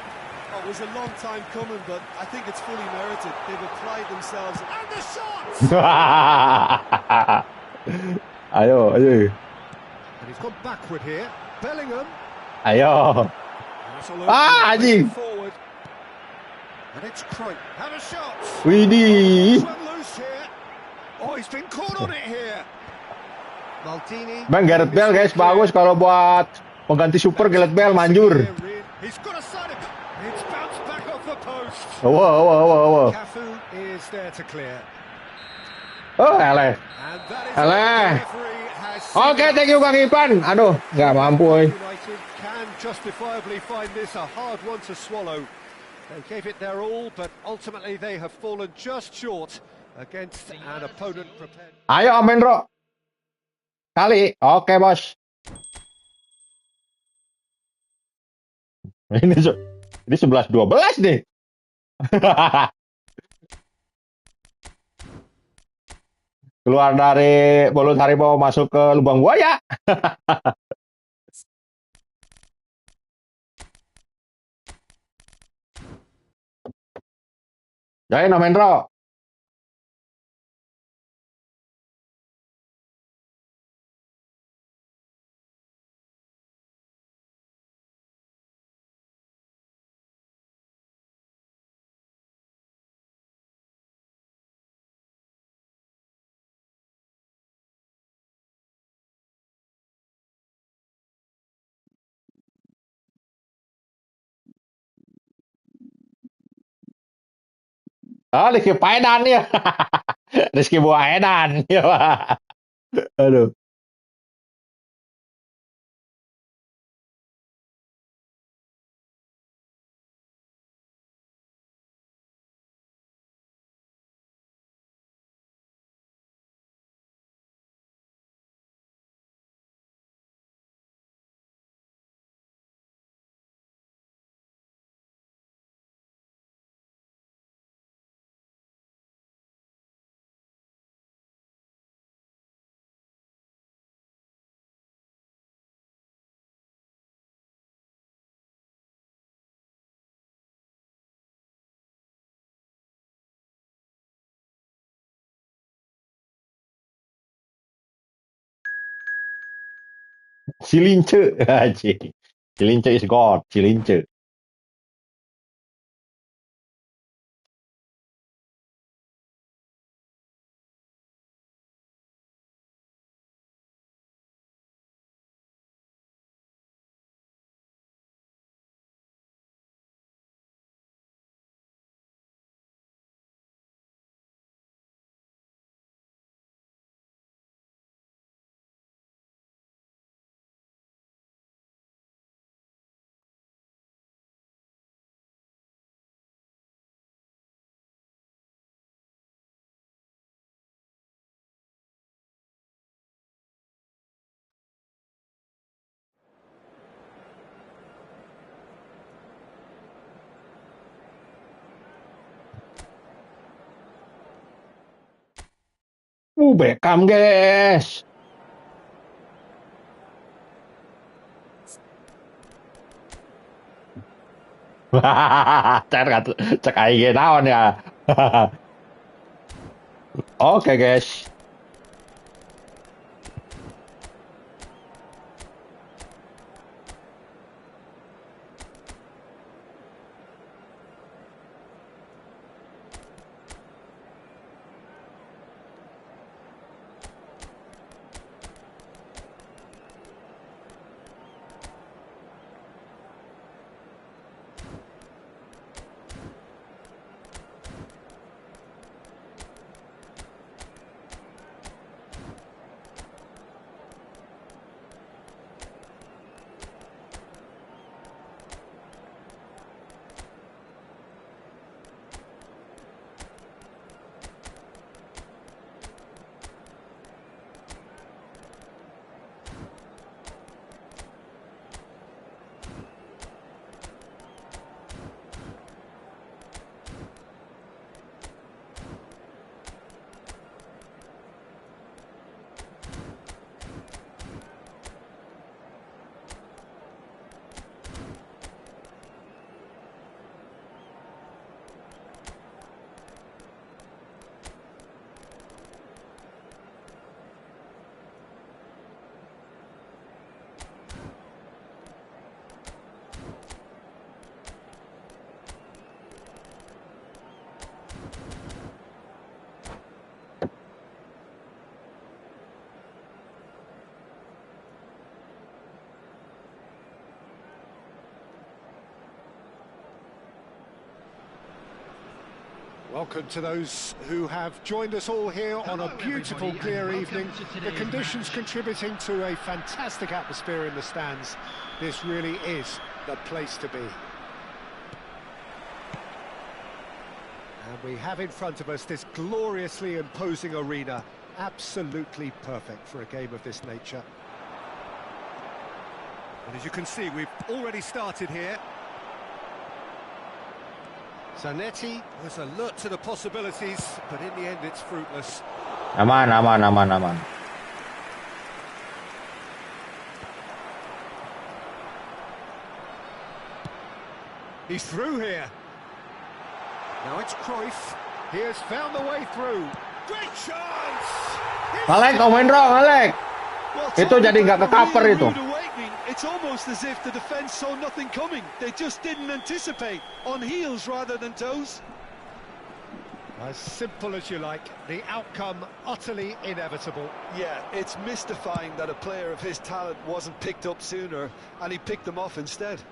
Oh, it was a long time coming, but I think it's fully merited. They've applied themselves. And the shot! Ayo, ayo. And he's gone backward here. Bellingham. Ayo. Anjing. Forward. And it's Cruyff. Have a shot. Widih. Run loose here. Oh, he's been caught on it here. Maldini. Bang, Gareth Bale guys, bagus kalau buat pengganti super. Gareth Bale manjur. He's got a side of... It's bounced back off the post. Wow. Cafu is there to clear. Oh, eleh. And that is Eleh. Oke, thank you Kang Ipan. Aduh, nggak mampu. United can justifiably find this a hard one to swallow. They gave it their all, but ultimately they have fallen just short against an opponent prepared. Ayo, Om Hendro. Kali. Oke, bos. Ini 11-12 nih. Keluar dari mulut harimau masuk ke lubang buaya. Join Om Hendro. Oh, Rizky Paedan ya. Rizky Buah Edan. Ya, Pak. Aduh. Cilince. Anjing. Cilince is God. Cilince. Beckham, guys. Cek IG naon ya. Oke, guys. Welcome to those who have joined us all here on a beautiful, clear evening. The conditions contributing to a fantastic atmosphere in the stands. This really is the place to be. And we have in front of us this gloriously imposing arena. Absolutely perfect for a game of this nature. And as you can see, we've already started here. Zanetti was alert to the possibilities, but in the end it's fruitless. Aman, aman, aman, aman. He's through here. Now it's Cruyff. He has found the way through. Great chance! Alek, kau main wrong, Alek. Itu jadi nggak ke cover itu. It's almost as if the defence saw nothing coming. They just didn't anticipate. On heels rather than toes. As simple as you like. The outcome utterly inevitable. Yeah, it's mystifying that a player of his talent wasn't picked up sooner, and he picked them off instead.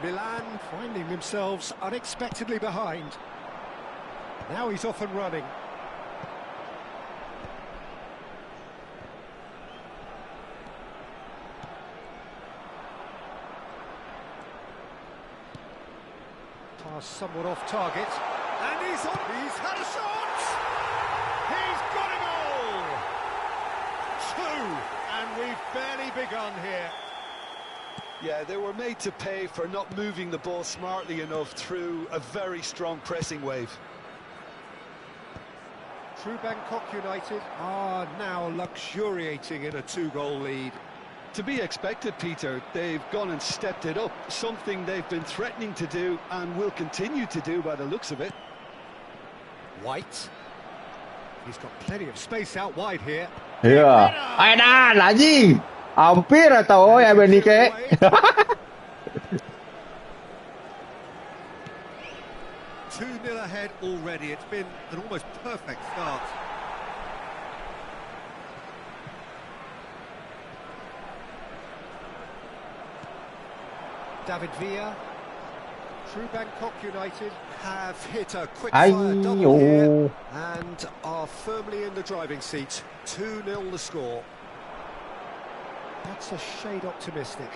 Milan finding themselves unexpectedly behind. Now he's off and running. Somewhat off target, and he's had a shot! He's got a goal! 2, and we've barely begun here. Yeah, they were made to pay for not moving the ball smartly enough through a very strong pressing wave. True Bangkok United are now luxuriating in a 2-goal lead. To be expected, Peter. They've gone and stepped it up, something they've been threatening to do and will continue to do by the looks of it. White. He's got plenty of space out wide here. Iya. Edan, anjing. Hampir atau ya Benike. 2-0 ahead already. It's been an almost perfect start. David Villa. True Bangkok United have hit a quick-fire double here and are firmly in the driving seat. 2-0 the score. That's a shade optimistic.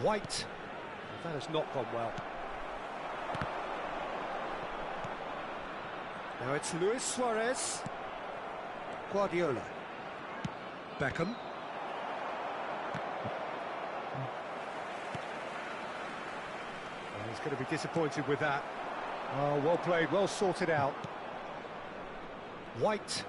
White. That has not gone well. Now it's Luis Suarez. Guardiola. Beckham. He's going to be disappointed with that. Oh, well played, well sorted out. White.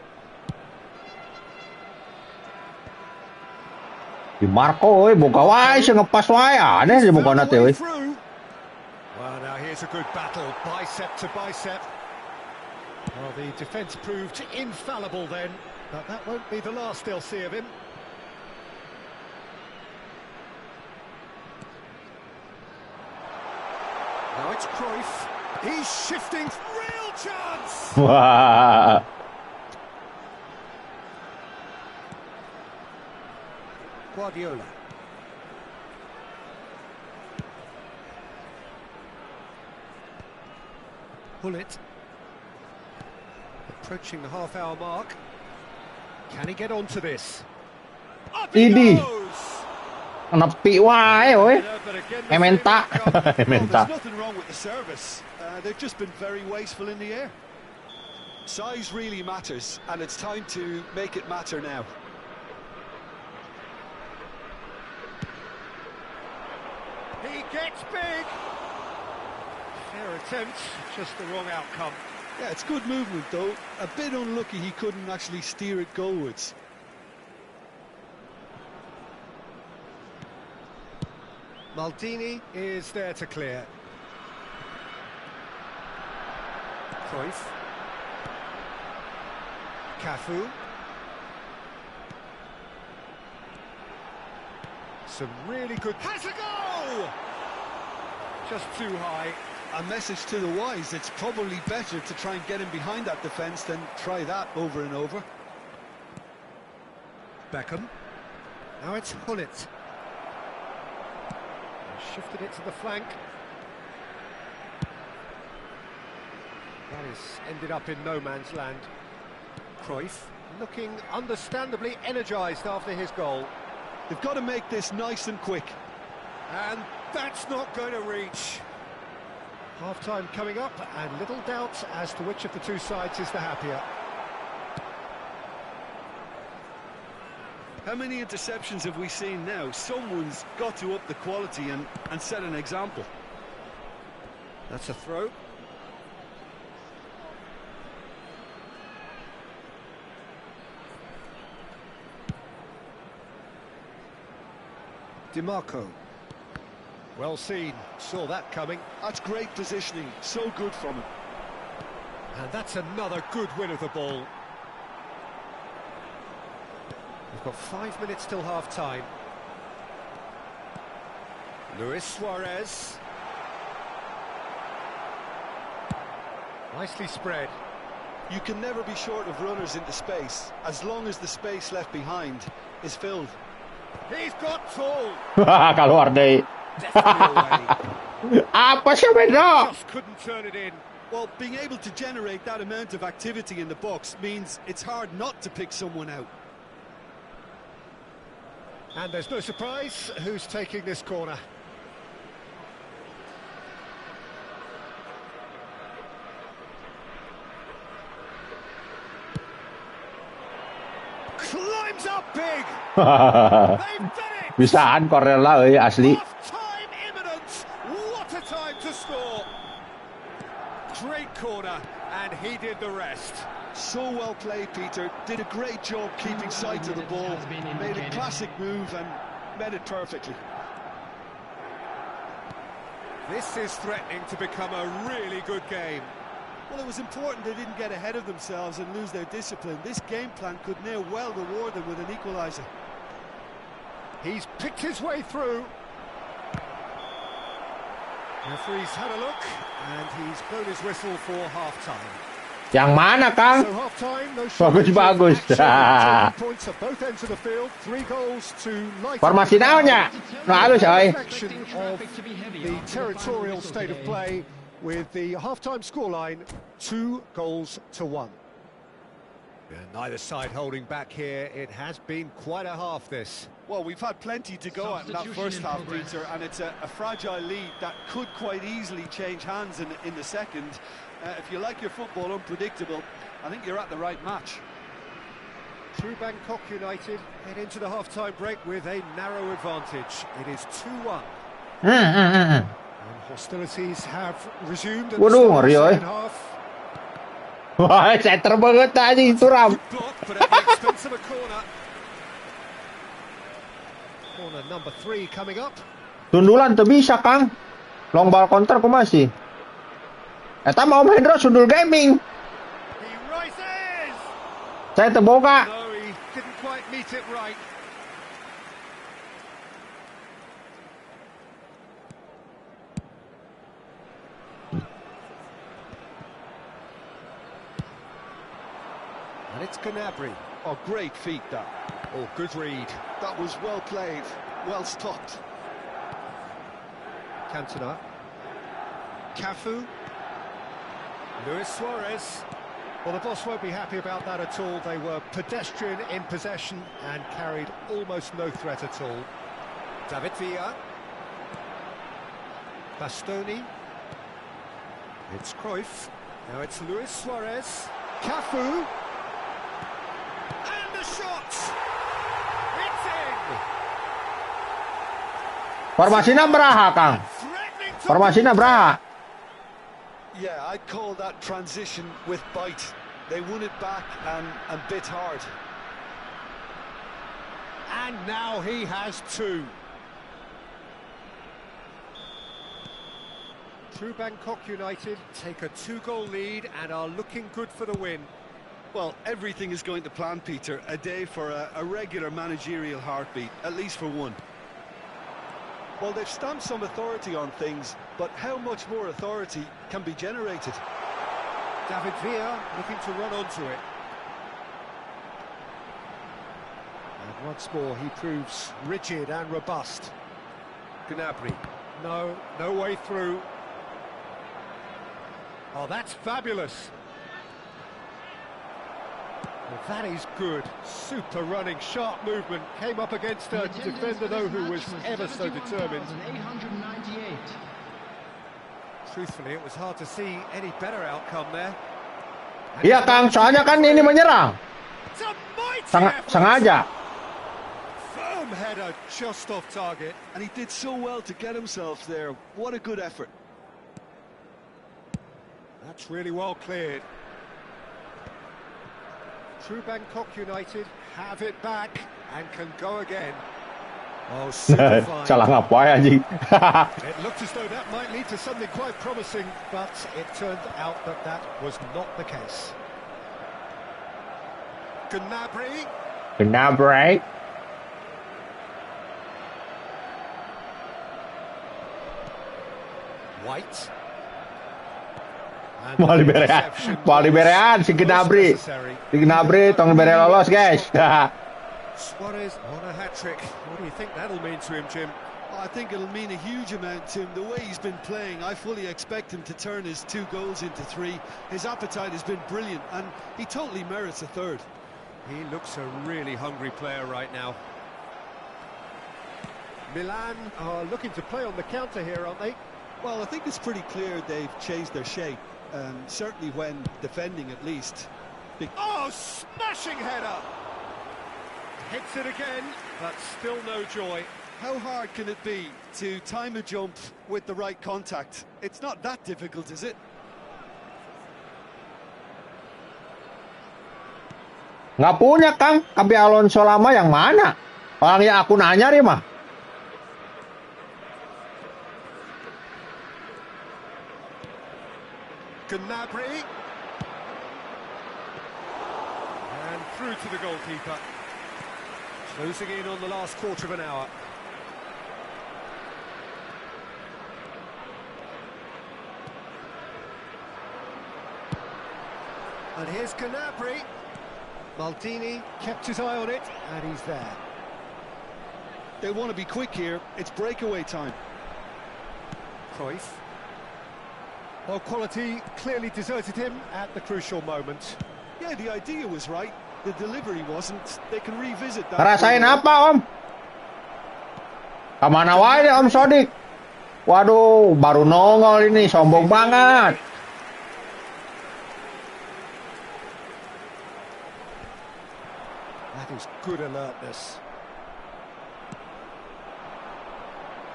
Di Marco, buka wae sih ngepas wae aneh sih buka nanti, Well, now here's a good battle, bicep to bicep. Well, the defence proved infallible then, but that won't be the last they'll see of him. Now it's Cruyff. He's shifting. Real chance! Wah. Guardiola. Bullet. Approaching the half-hour mark. Can he get onto this? Up he Ini. goes! Nepi wae, oi. But again, the Ementa. favourite come. Well, Ementa. there's nothing wrong with the service. They've just been very wasteful in the air. Size really matters, and it's time to make it matter now. He gets big. Fair attempt, just the wrong outcome. Yeah, it's good movement, though. A bit unlucky he couldn't actually steer it goalwards. Maldini is there to clear. Cruyff. Cafu. Some really good... Has a goal! Just too high. A message to the wise, it's probably better to try and get him behind that defence than try that over and over. Beckham. Now it's Hullet. Shifted it to the flank. That has ended up in no man's land. Cruyff looking understandably energised after his goal. They've got to make this nice and quick. And that's not going to reach. Half-time coming up, and little doubt as to which of the two sides is the happier. How many interceptions have we seen now? Someone's got to up the quality and set an example. That's a throw. DiMarco. Well seen, saw that coming. That's great positioning, so good from him. And that's another good win of the ball. We've got 5 minutes till half-time. Luis Suarez. Nicely spread. You can never be short of runners into space, as long as the space left behind is filled. He's got tall. Keluar deh. Apa sih Pedro? Just couldn't turn it in. Well, being able to generate that amount of activity in the box means it's hard not to pick someone out. And there's no surprise who's taking this corner. Climbs up big. They've done it. Bisaan Corella asli. Half-time imminent. What a time to score. Great corner, and he did the rest. So well played, Peter. Did a great job keeping sight of the ball. Made a classic move and met it perfectly. This is threatening to become a really good game. Well, it was important they didn't get ahead of themselves and lose their discipline. This game plan could now well reward them with an equaliser. He's picked his way through. Referee's had a look, and he's blown his whistle for half-time. Yang mana, Kang? So half-time, no Bagus. points at both ends of the field. 3 goals to light. Formasi naonnya? No halus oi. Reflection of the territorial state of play, with the half-time scoreline 2-1. And neither side holding back here. It has been quite a half, this. Well, we've had plenty to go at in that first half, Peter, and it's a fragile lead that could quite easily change hands in the second. If you like your football unpredictable, I think you're at the right match. True Bangkok United head into the half-time break with a narrow advantage. It is 2-1. And hostilities have resumed at the Waduh, start of ngeri, the oi. second half. Wah, center banget tadi suram. Good block, but at the expense of a corner. Corner number 3 coming up. Sundulan tuh bisa, Kang. Long ball counter ku masih. Eta mau Hendro sundul gaming. He rises! Saya terboga. No, he didn't quite meet it right. And it's Gnabry. Oh, great feat, that. Oh, good read. That was well played, well stopped. Cantona. Cafu. Luis Suarez. Well, the boss won't be happy about that at all. They were pedestrian in possession and carried almost no threat at all. David Villa. Bastoni. It's Cruyff. Now it's Luis Suarez. Cafu. And the shot! It's in! Formasinya beraha, Kang. Threatening to... Formasinya beraha. Yeah, I'd call that transition with bite. They won it back and bit hard. And now he has 2. True Bangkok United take a 2-goal lead and are looking good for the win. Well, everything is going to plan, Peter. A day for a regular managerial heartbeat, at least for one. Well, they've stamped some authority on things, but how much more authority can be generated? David Villa looking to run onto it. And once more he proves rigid and robust. Gnabry. No way through. Oh, that's fabulous. Well, that is good. Super running, sharp movement. Came up against a defender, though, who was ever so determined. 898. Truthfully, it was hard to see any better outcome there. Iya Kang, soalnya kan ini menyerang. Sengaja. Firm header just off target. And he did so well to get himself there. What a good effort. That's really well cleared. True Bangkok United have it back and can go again. Oh, super fine. Salah ngapain anjing. It looked as though that might lead to something quite promising, but it turned out that that was not the case. Gnabry. Gnabry. White. Baliberean si Gnabry. Si Gnabry tong bere lolos, guys. Suarez on a hat-trick. What do you think that'll mean to him, Jim? I think it'll mean a huge amount to him. The way he's been playing, I fully expect him to turn his 2 goals into 3. His appetite has been brilliant, and he totally merits a 3rd. He looks a really hungry player right now. Milan are looking to play on the counter here, aren't they? Well, I think it's pretty clear they've changed their shape, certainly when defending at least. Oh, smashing header! Hits it again, but still no joy. How hard can it be to time a jump with the right contact? It's not that difficult, is it? Nggak punya Kang, Abi Alonso lama yang mana? Orang yang aku nanya nih mah. Gnabry. And through to the goalkeeper. Closing in on the last quarter of an hour. And here's Gnabry. Maldini kept his eye on it, and he's there. They want to be quick here. It's breakaway time. Cruyff. Well, quality clearly deserted him at the crucial moment. Yeah, the idea was right. The delivery wasn't. They can revisit that. Rasain apa, Om? Kemana wae Om Sodik? Waduh, baru nongol ini, sombong banget. That is good alertness.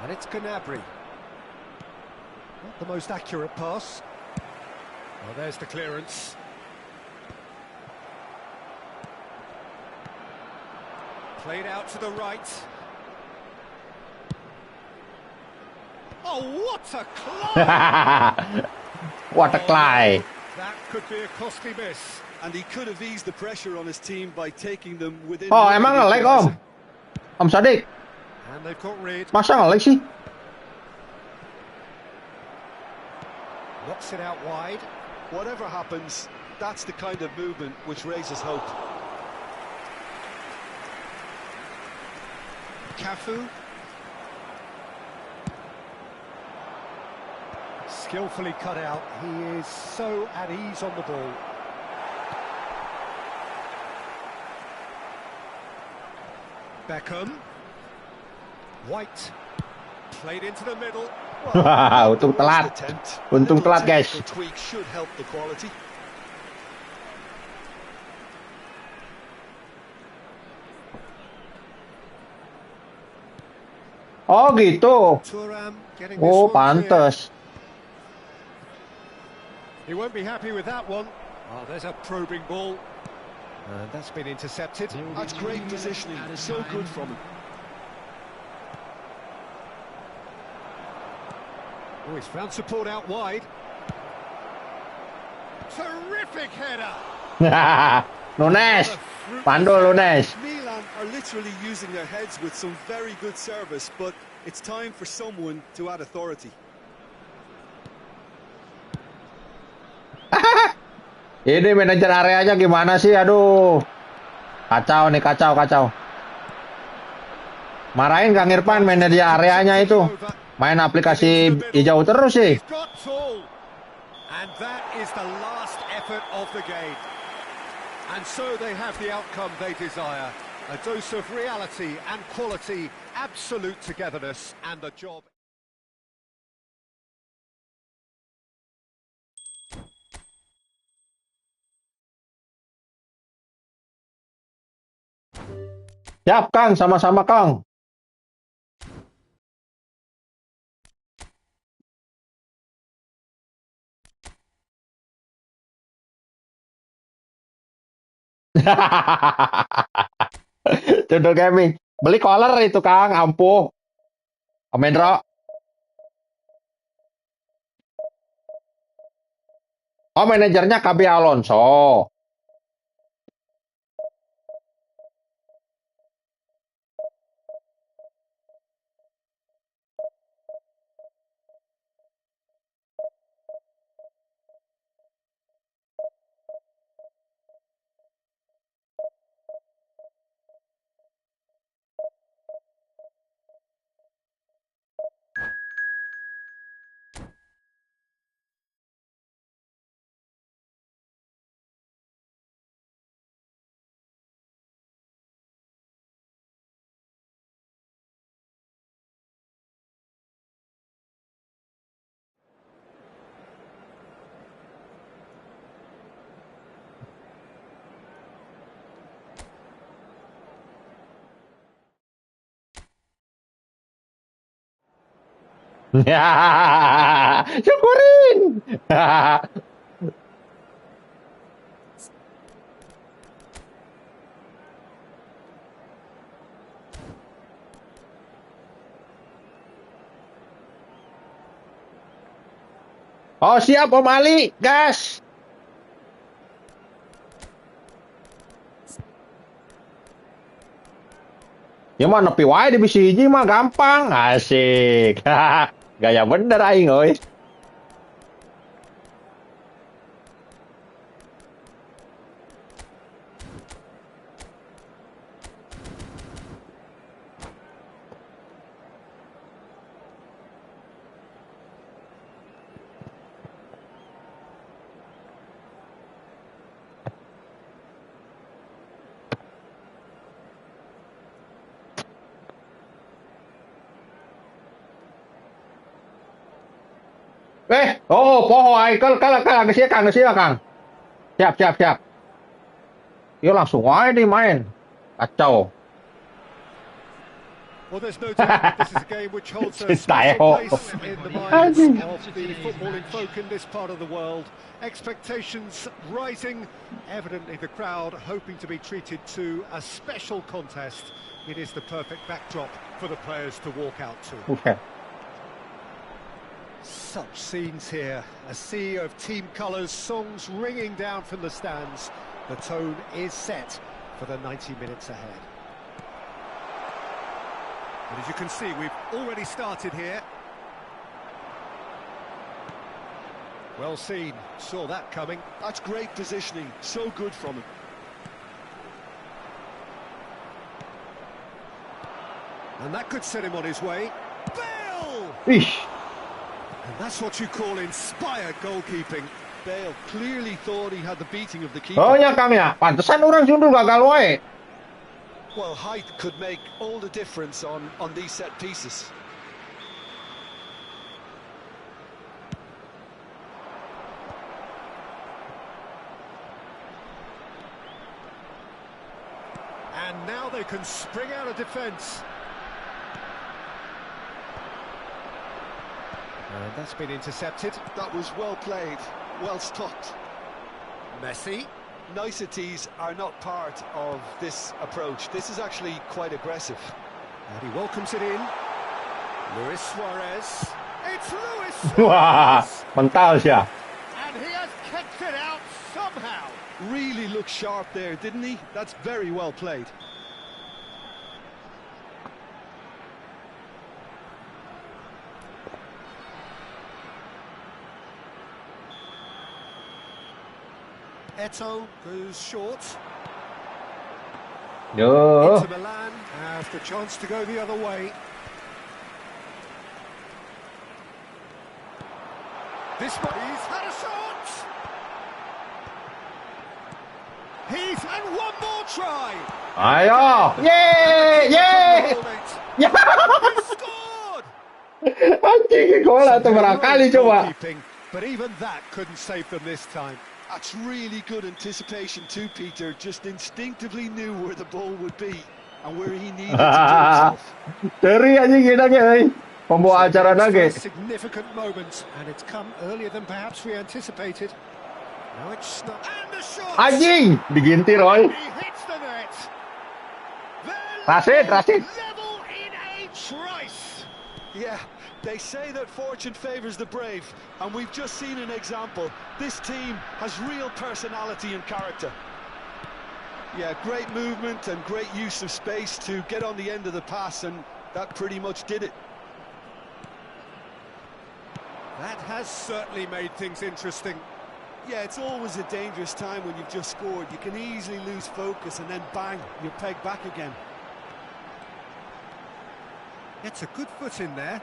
And it's Gnabry. Not the most accurate pass. Well, there's the clearance. Played out to the right. Oh, what a climb! What a climb! That could be a costly miss. And he could have eased the pressure on his team by taking them within... Oh, emang nge-lag, Om? Om Sodik? And they've got rid. Masa nge-lag sih? Knocks it out wide. Whatever happens, that's the kind of movement which raises hope. Cafu. Skillfully cut out. He is so at ease on the ball. Beckham. White. Played into the middle. Untung telat. Untung telat, guys. Tweak should help the quality. Oh gitu. Oh pantes. He won't be happy with that one. Oh, there's a probing ball. And that's been intercepted. That's great positioning. So good from him. Oh, he's found support out wide. Terrific header. Nunes. Pandul Nunes. Milan are literally using their heads with some very good service, but it's time for someone to add authority. Ini manajer areanya gimana sih? Aduh. Kacau nih, kacau. Marahin Kang Irfan manajer areanya itu. Main aplikasi hijau terus sih. And that is the last effort of the game. And so they have the outcome they desire. A dose of reality and quality, absolute togetherness, and the job. Siap, Kang. Sama-sama, Kang. Judul gaming. Beli collar itu, Kang. Ampuh. Komendro. Oh, manajernya KB Alonso. Ya, syukurin. Oh, siap Om Ali, gas. Ya mah nepi wae di bisi hiji mah gampang, asik. Gaya bener aing euy. Poho aing geus ieu Kang, Kang. Siap, siap, siap. Yo langsung wae dimain. Kacau. Well, there's no doubt that this is a game which holds a special place in the minds of the footballing folk in this part of the world. Expectations rising, evidently the crowd hoping to be treated to a special contest. It is the perfect backdrop for the players to walk out to. Okay. Such scenes here, a sea of team colours, songs ringing down from the stands. The tone is set for the 90 minutes ahead. And as you can see, we've already started here. Well seen, saw that coming. That's great positioning, so good from him. And that could set him on his way. Bale! Ish. And that's what you call inspired goalkeeping. Bale clearly thought he had the beating of the keeper. Oh ya Kang ya, pantesan orang sundul gagal wae. Well, height could make all the difference on these set pieces. And now they can spring out of defence. And that's been intercepted. That was well played, well stopped. Messi. Niceties are not part of this approach. This is actually quite aggressive. And he welcomes it in. Luis Suarez. It's Luis Wah, Suarez! mental siya. And he has kicked it out somehow. Really looked sharp there, didn't he? That's very well played. Eto'o goes short. Yo. Into Milan, has the chance to go the other way. This one, he's had a shot! He's and one more try. Ayo, yeay, yeay. Ya, He scored. anjing gol atau berapa kali coba? Goalkeeping, but even that couldn't save them this time. That's really good anticipation too, Peter. Just instinctively knew where the ball would be and where he needed to do himself. Dari anjing kita guys. Pembawa acara nage. Significant moment, and it's come earlier than perhaps we anticipated. Now it's not, and the shot. Anjing, digintir Roy. He hits the net. Rashid. Level in a trice. Yeah, they say that fortune favours the brave, and we've just seen an example. This team has real personality and character. Yeah, great movement and great use of space to get on the end of the pass, and that pretty much did it. That has certainly made things interesting. Yeah, it's always a dangerous time when you've just scored. You can easily lose focus and then bang, you're pegged back again. Gets a good foot in there.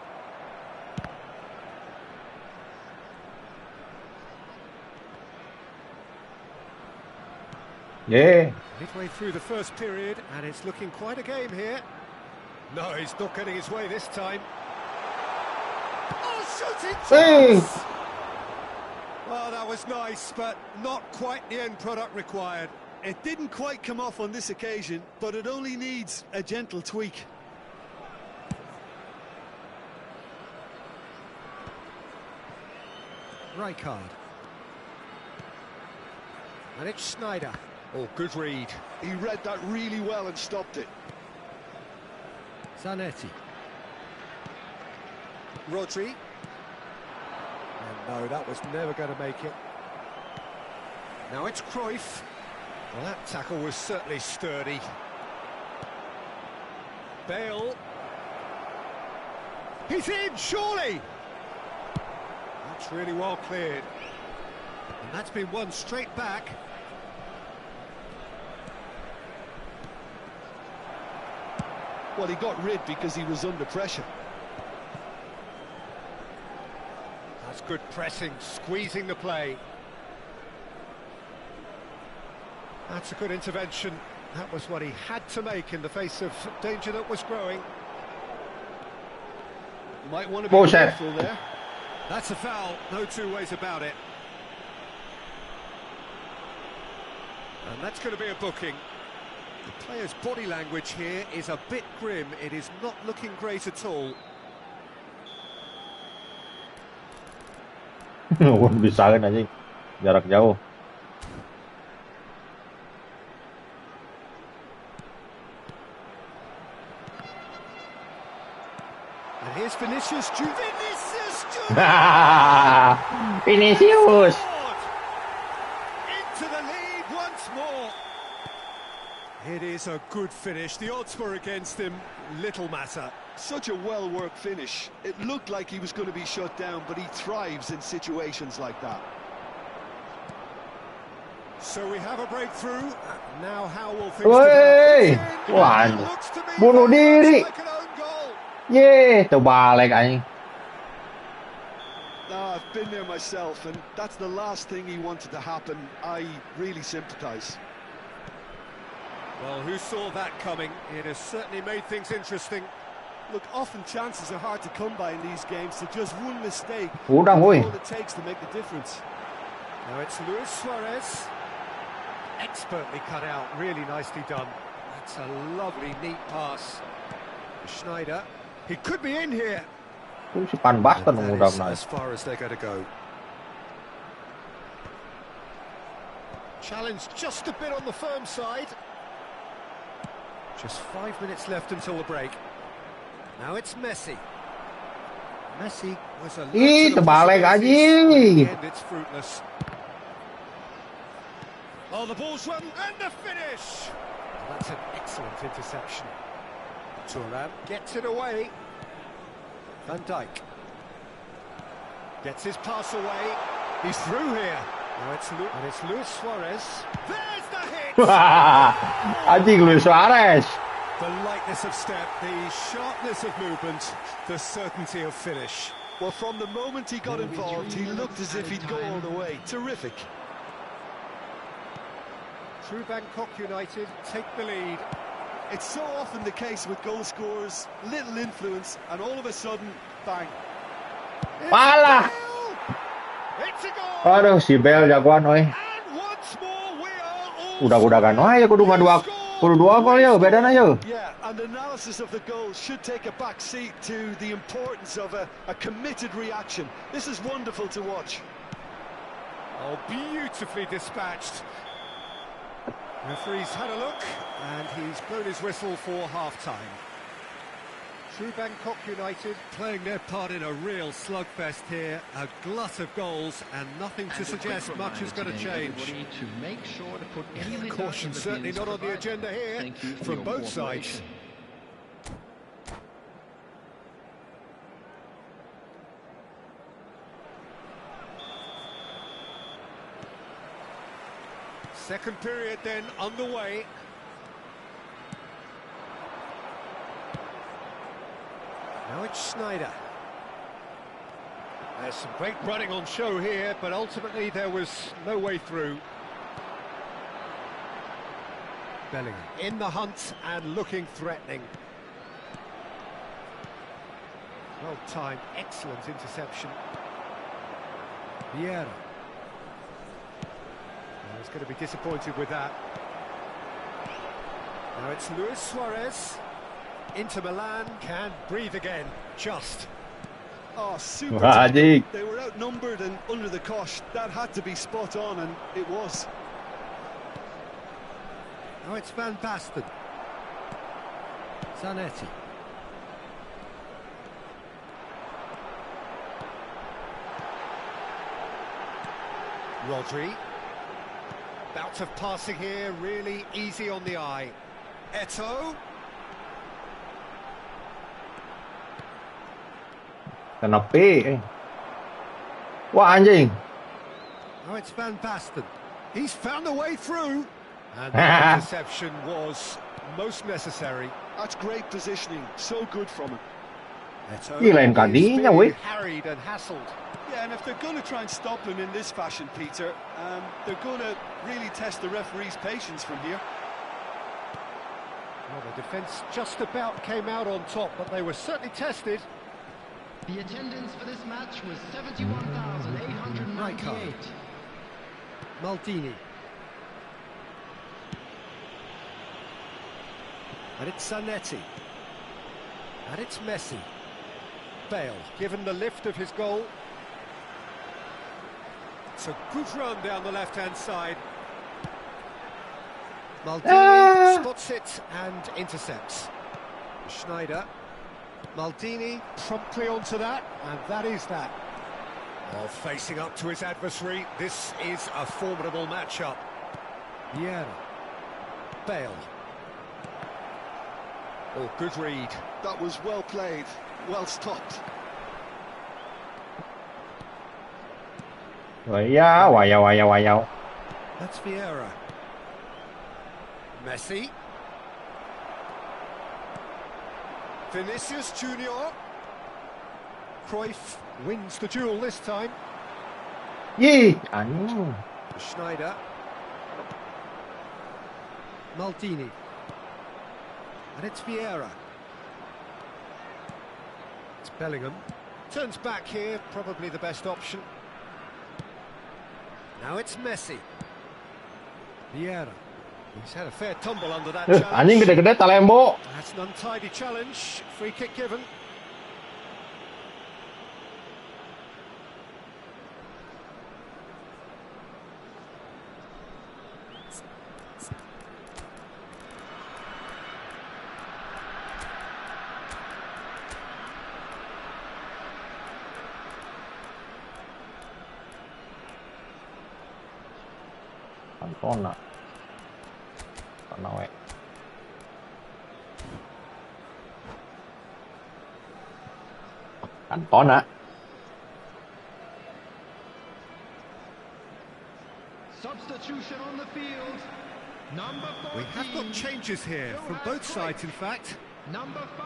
Yeah. Midway through the first period, and it's looking quite a game here. No, he's not getting his way this time. Oh, shooting chance! Well, that was nice, but not quite the end product required. It didn't quite come off on this occasion, but it only needs a gentle tweak. Rijkaard. And it's Sneijder. Oh, good read. He read that really well and stopped it. Zanetti. Rodri. And no, that was never going to make it. Now it's Cruyff. Well, that tackle was certainly sturdy. Bale. He's in, surely! That's really well cleared. And that's been won straight back. Well, he got rid because he was under pressure. That's good pressing, squeezing the play. That's a good intervention. That was what he had to make in the face of danger that was growing. You might want to be careful there. That's a foul, no two ways about it. And that's going to be a booking. The player's body language here is a bit grim. It is not looking great at all. Bisa kan anjing. Jarak jauh. And here's Vinicius Junior. Vinicius. Into the lead once more. It is a good finish. The odds were against him. Little matter. Such a well-worked finish. It looked like he was going to be shut down, but he thrives in situations like that. So we have a breakthrough. Now how will things develop? Wah, bunuh diri. Yeay, terbalik anjing. I've been there myself, and that's the last thing he wanted to happen. I really sympathise. Well, who saw that coming? It has certainly made things interesting. Look, often chances are hard to come by in these games, so just one mistake Udang, all woi. it takes to make the difference. Now it's Luis Suarez. Expertly cut out, really nicely done. That's a lovely, neat pass. Sneijder. He could be in here. Si Pan Basten That udah is naik. as far as they're going to go. Challenge just a bit on the firm side. Just 5 minutes left until the break. Now it's Messi. Messi was a Ih, terbalik anjing. and it's fruitless. Oh, the ball's run and the finish. That's an excellent interception. Thuram gets it away. Van Dijk gets his pass away. He's through here. Now it's Luis Suarez. There's the hit. Anjing Luis Suarez. The lightness of step, the sharpness of movement, the certainty of finish. Well, from the moment he got involved, he looked as if he'd go all the way. Terrific. True Bangkok United take the lead. It's so often the case with goal scorers, little influence, and all of a sudden, bang. Palah. It's a goal. Aduh, si Bel jagoan oi. And once more we are all Udah kan wae kudu dua gol ya, bedana ya. Yeah, and analysis of the goal should take a back seat to the importance of a committed reaction. This is wonderful to watch. Oh, beautifully dispatched. Referee's had a look, and he's blown his whistle for half-time. True Bangkok United playing their part in a real slugfest here, a glut of goals, and nothing to suggest much is going to change. To make sure to put any Caution certainly not on the agenda here from both sides. Second period then underway. Now it's Schneider. There's some great running on show here, but ultimately there was no way through. Bellingham in the hunt and looking threatening. Well timed, excellent interception. Vieira. He's going to be disappointed with that. Now it's Luis Suarez. Inter Milan can breathe again, just. Oh, super. Wajik. They were outnumbered and under the cosh. That had to be spot on, and it was. Now it's Van Basten. Zanetti. Rodri. Bout of passing here, really easy on the eye. Eto'o. Kenapa? Wah anjing. Now it's Van Basten. He's found a way through. And the interception was most necessary. That's great positioning. So good from him. Eto'o Gila is kadinya, being weh. harried and hassled. Yeah, and if they're going to try and stop him in this fashion, Peter, they're going to really test the referee's patience from here. Well, the defence just about came out on top, but they were certainly tested. The attendance for this match was 71,898. Maldini. And it's Zanetti. And it's Messi. Bale, given the lift of his goal. It's a good run down the left-hand side. Maldini spots it and intercepts. Schneider. Maldini promptly onto that, and that is that. Well, facing up to his adversary, this is a formidable matchup. Vieira. Bale. Oh, good read. That was well played, well stopped. Wayau. That's Vieira. Messi. Vinicius Junior. Cruyff wins the duel this time. Ih, anjing. Schneider. Maldini. And it's Vieira. It's Bellingham. Turns back here, probably the best option. Now it's Messi. Vieira. He's had a fair tumble under that Anjing challenge. gede-gede talembo. That's an untidy challenge. Free kick given. Tonton. Nawe. Tonton. Substitution on the field. Number 14. We have got changes here from both sides, in fact. Number 5,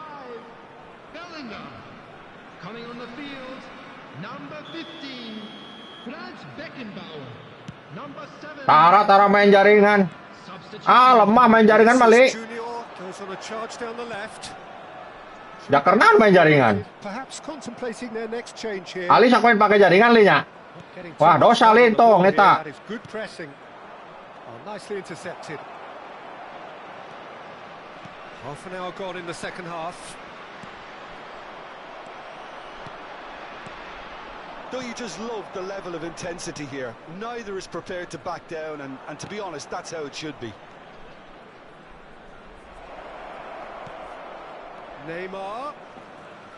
Bellingham. Coming on the field, number 15, Franz Beckenbauer. Number 7. Tara main jaringan. Substitution. lemah main jaringan Malik. Junior goes on a charge down the left. Ya karena main jaringan. Perhaps contemplating their next change here. Ali sakuin pakai jaringan linya. Getting Wah, too much dosa down on Lin the tuh, ball here. Neta. That is good pressing. Oh, nicely intercepted. Half an hour gone in the second half. Don't you just love the level of intensity here? Neither is prepared to back down, and to be honest, that's how it should be. Neymar.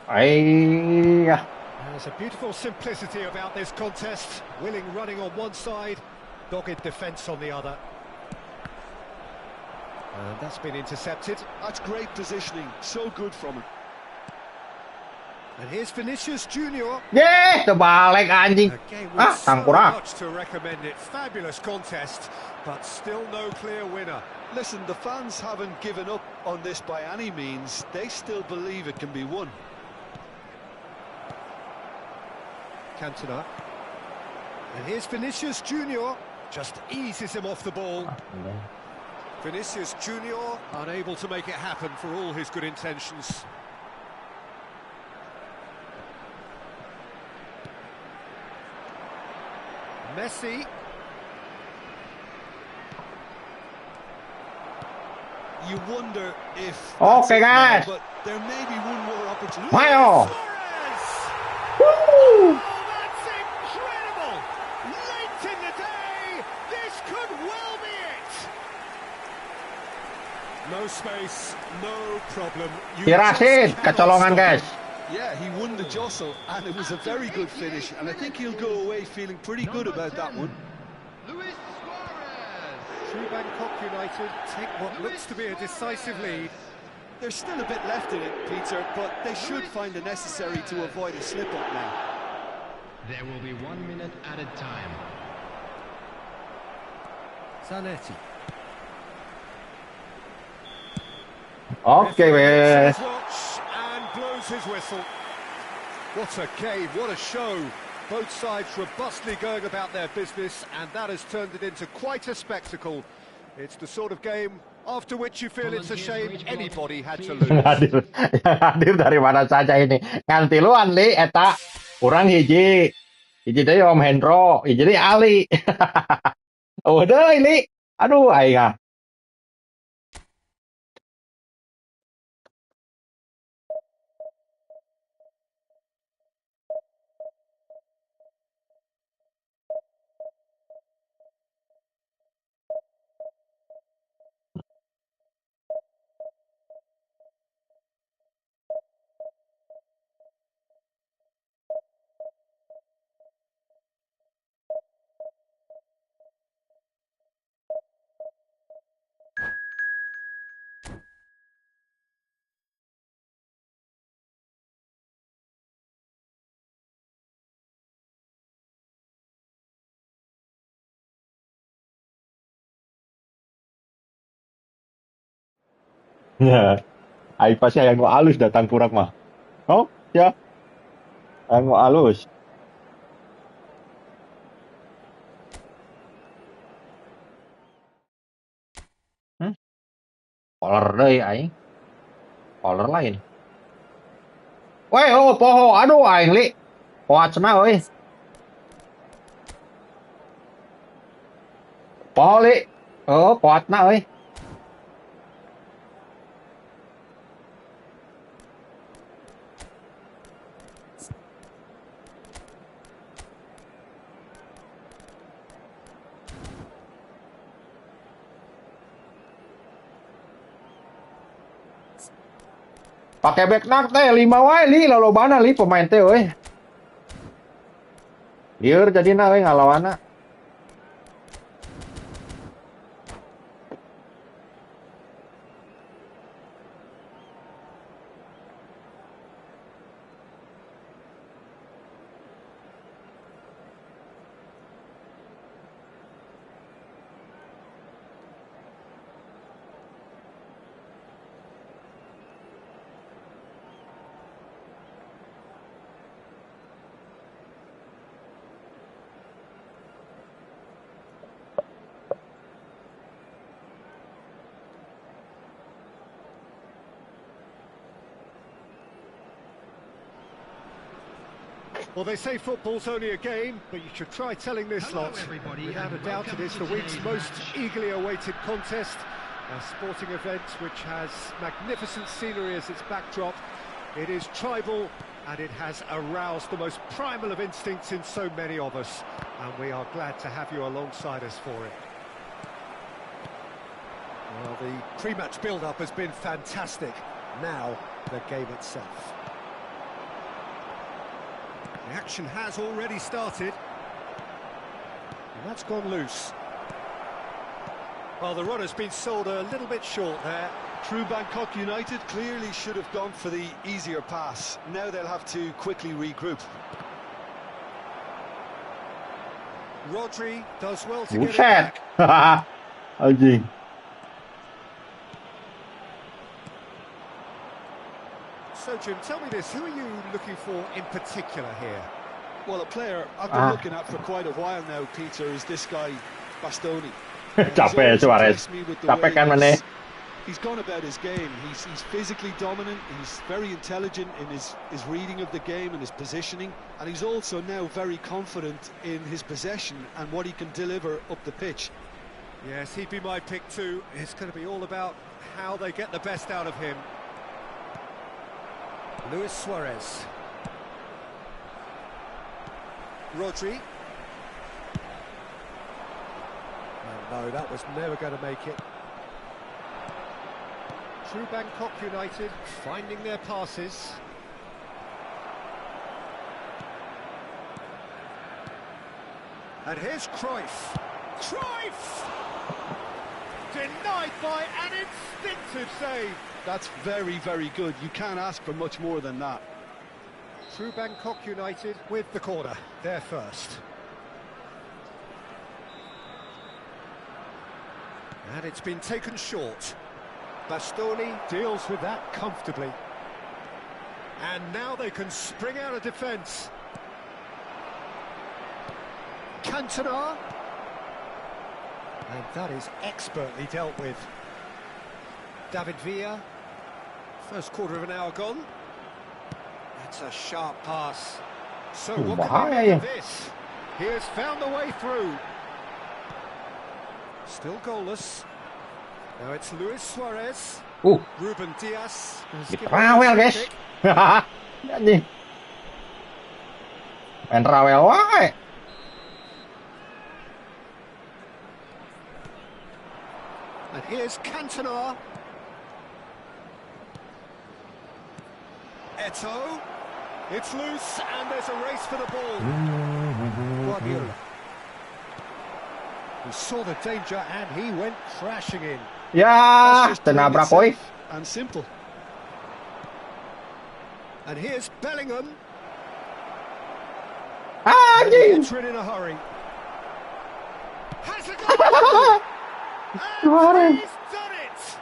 There's a beautiful simplicity about this contest. Willing running on one side, dogged defence on the other. And that's been intercepted. That's great positioning, so good from him. And here's Vinicius Junior. Terbalik anjing. Again, with so kurang. much to recommend it. Fabulous contest, but still no clear winner. Listen, the fans haven't given up on this by any means. They still believe it can be won. Cantona. And here's Vinicius Junior. Just eases him off the ball. Vinicius Junior unable to make it happen for all his good intentions. Messi. You wonder if Okay, guys. but there may be one more opportunity. Mayo. Suarez! Woo! Oh, that's incredible! Late in the day, this could well be it. No space, no problem. You Tirasin, just cannot kecolongan stop guys. him. Yeah, he won the jostle, and it was a very good finish, and I think he'll go away feeling pretty good about that one. Luis Suarez. True Bangkok United take what looks to be a decisive lead. There's still a bit left in it, Peter, but they should find the necessary to avoid a slip-up now. There will be 1 minute added time. Zanetti. Oke, wes. And blows his whistle. What a game, what a show. Both sides robustly going about their business, and that has turned it into quite a spectacle. It's the sort of game after which you feel it's a shame anybody had to lose. Hadir dari mana saja ini. Ngantiluan li eta kurang hiji. Hiji deui Om Hendro, hiji deui Ali. Udah ini. Aduh aing ah. Ya, aing pasti aya nu alus datang kurang mah. Oh, ya. Aya nu alus. Poler deui aing. Poler lain. Weh, oh poho. Aduh aing li. Poacna euy. Poho li. Oh, poatna euy. Pakai back nak teh 5 wae li lalobana li pemain teh euy. Lieur jadina euy ngalawana. Well, they say football's only a game, but you should try telling this Hello, lot. everybody, Without a and doubt, it welcome is to the week's today's most match. eagerly awaited contest. A sporting event which has magnificent scenery as its backdrop. It is tribal, and it has aroused the most primal of instincts in so many of us. And we are glad to have you alongside us for it. Well, the pre-match build-up has been fantastic. Now, the game itself. The action has already started. And that's gone loose. Well, the run has been sold a little bit short there. True Bangkok United clearly should have gone for the easier pass. Now they'll have to quickly regroup. Rodri does well to get it Buset. back. Anjing. So, Jim, tell me this, who are you looking for in particular here? Well, a player I've been looking at for quite a while now, Peter, is this guy, Bastoni. Capek Suarez. Capek kan Mane. He's gone about his game. He's physically dominant. He's very intelligent in his reading of the game and his positioning. And he's also now very confident in his possession and what he can deliver up the pitch. Yes, he'd be my pick too. It's going to be all about how they get the best out of him. Luis Suarez. Rodri. No, that was never going to make it. True Bangkok United finding their passes. And here's Cruyff. Cruyff! Denied by an instinctive save. That's very, very good. You can't ask for much more than that. True Bangkok United with the corner. They're first. And it's been taken short. Bastoni deals with that comfortably. And now they can spring out of defence. Cantona. And that is expertly dealt with. David Villa. First quarter of an hour gone. That's a sharp pass. So what can we make of this? He has found the way through. Still goalless. Now it's Luis Suarez. Ruben Diaz. Rawel, guys. Anjing. Main rawel wae. And here's Cantona. Eto'o. It's loose, and there's a race for the ball. Guardiola. He saw the danger, and he went crashing in. Ya, tenabrak boy. And simple. And here's Bellingham. Anjing. Entering in a hurry. Has a goal! And he's done it!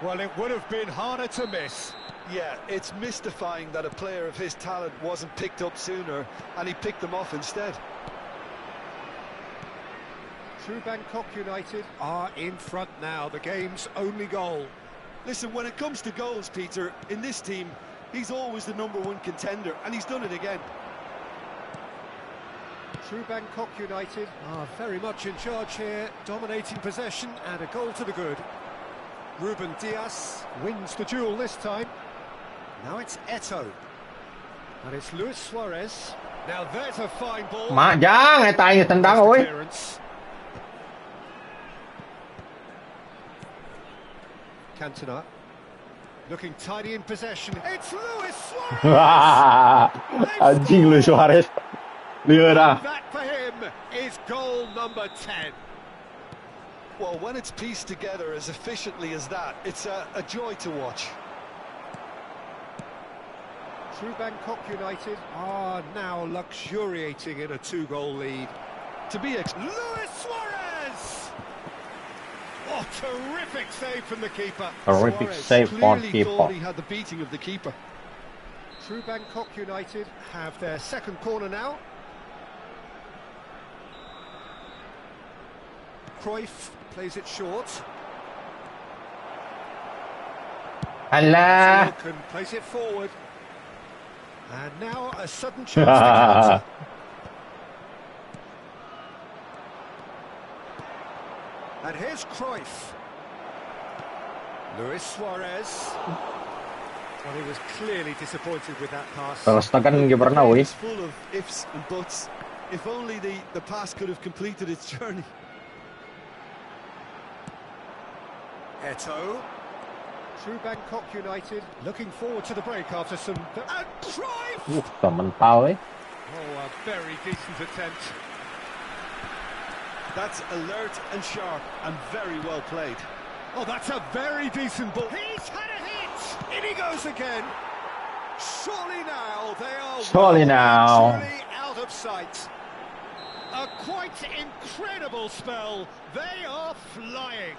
Well, it would have been harder to miss. Yeah, it's mystifying that a player of his talent wasn't picked up sooner, and he picked them off instead. True Bangkok United are in front now, the game's only goal. Listen, when it comes to goals, Peter, in this team, he's always the #1 contender, and he's done it again. True Bangkok United are very much in charge here, dominating possession and a goal to the good. Ruben Diaz wins the duel this time. Now it's Eto'o. And it's Luis Suarez. Now there's a fine ball. Majang, tay tendang oi. Cantona. Looking tidy in possession. It's Luis Suarez! Anjing Luis Suarez. Lihat dah. That for him is goal number 10. Well, when it's pieced together as efficiently as that, it's a joy to watch. True Bangkok United are now luxuriating in a 2-goal lead. To be Luis Suarez! Oh, terrific save from the keeper. Terrific Suarez save for clearly keeper. thought he had the beating of the keeper. True Bangkok United have their second corner now. Cruyff plays it short. Alah. Can place it forward. And now a sudden chance to counter. And here's Cruyff. Luis Suarez. Well, he was clearly disappointed with that pass. Terstakan kiperna wih. It's full of ifs and buts. If only the pass could have completed its journey. Eto'o. Through Bangkok United. Looking forward to the break after some... And Cruyff! Mental eh. Oh, a very decent attempt. That's alert and sharp and very well played. Oh, that's a very decent ball. He's had a hit! In he goes again. Surely now they are Surely now. truly out of sight. A quite incredible spell. They are flying.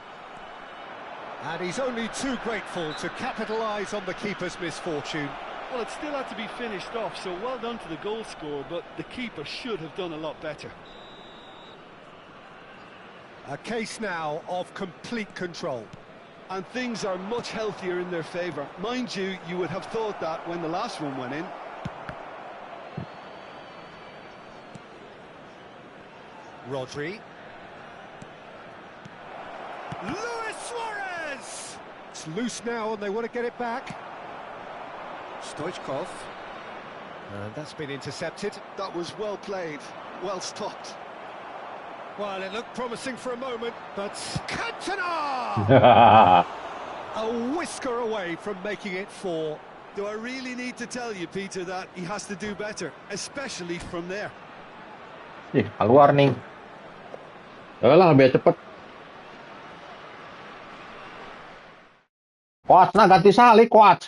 And he's only too grateful to capitalise on the keeper's misfortune. Well, it still had to be finished off, so well done to the goal scorer, but the keeper should have done a lot better. A case now of complete control. And things are much healthier in their favour. Mind you, you would have thought that when the last one went in. Rodri. Luis Suarez! It's loose now and they want to get it back. Stoichkov. And that's been intercepted. That was well played, well stopped. Well, it looked promising for a moment, but Cantona! A whisker away from making it 4. Do I really need to tell you, Peter, that he has to do better, especially from there? Ih, keluar nih. Yalah, biar cepet. Coach, nah ganti Sali, coach.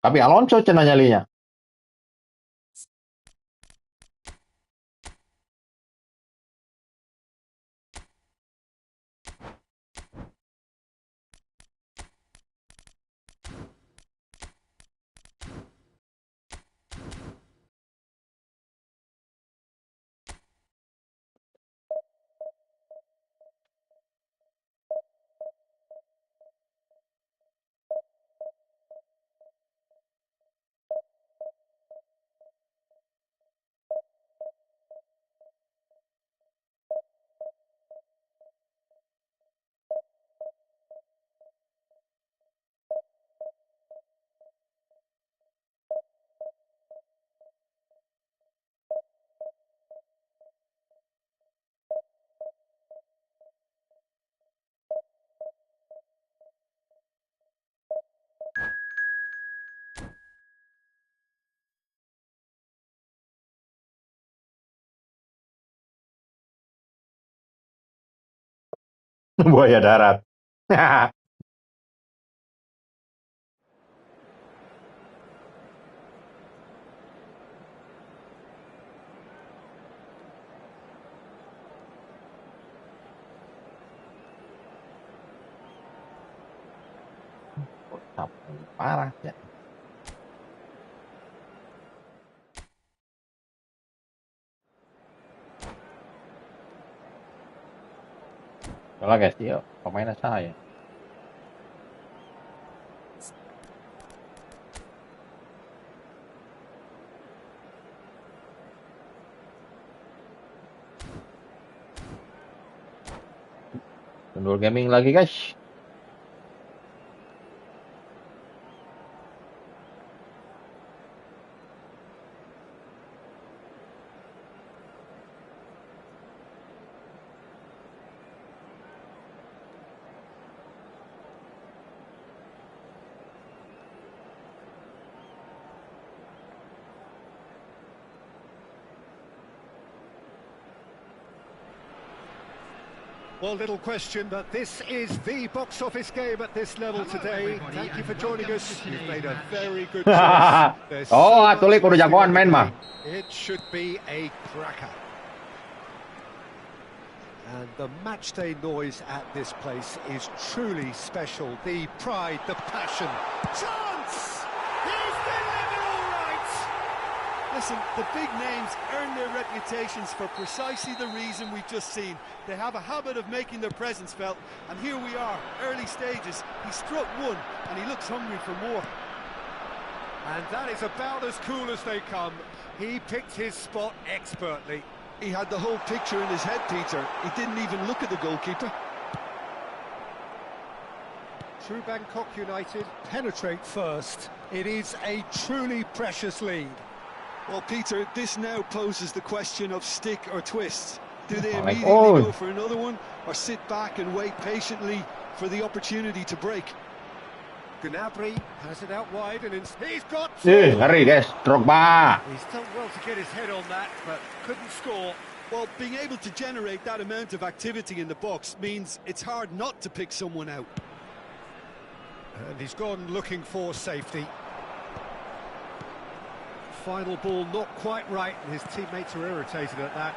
Tapi Alonso cenah nyalinya. Buaya darat. Parah ya. Coba guys, yuk pemainnya saya. Tundul gaming lagi guys. Well, little question, but this is the box office game at this level today. Thank you for joining us. You've made a very good choice. There's Oh, so Atulik much udah jagoan main mah. It should be a cracker. And the matchday noise at this place is truly special. The pride, the passion. Chance! He's delivered all right! Listen, the big names earn their reputations for precisely the reason we've just seen. They have a habit of making their presence felt, and here we are, early stages. He struck one, and he looks hungry for more. And that is about as cool as they come. He picked his spot expertly. He had the whole picture in his head, Peter. He didn't even look at the goalkeeper. True Bangkok United penetrate first. It is a truly precious lead. Well, Peter, this now poses the question of stick or twist. Do they Like, immediately oh. go for another one, or sit back and wait patiently for the opportunity to break? Gnabry has it out wide and he's got Ngeri guys, Drogba. He's done well to get his head on that, but couldn't score. Well, being able to generate that amount of activity in the box means it's hard not to pick someone out. And he's gone looking for safety. Final ball not quite right, and his teammates are irritated at that.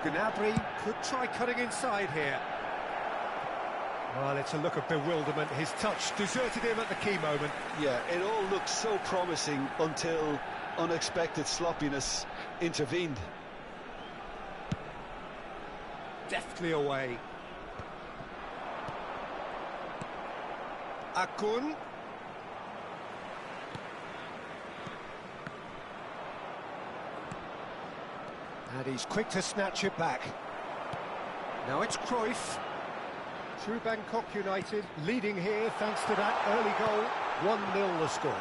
Gnabry could try cutting inside here. Well, it's a look of bewilderment. His touch deserted him at the key moment. Yeah, it all looked so promising until unexpected sloppiness intervened. Deftly away. Akun. And he's quick to snatch it back. Now it's Cruyff. True Bangkok United leading here thanks to that early goal. 1-0 the score.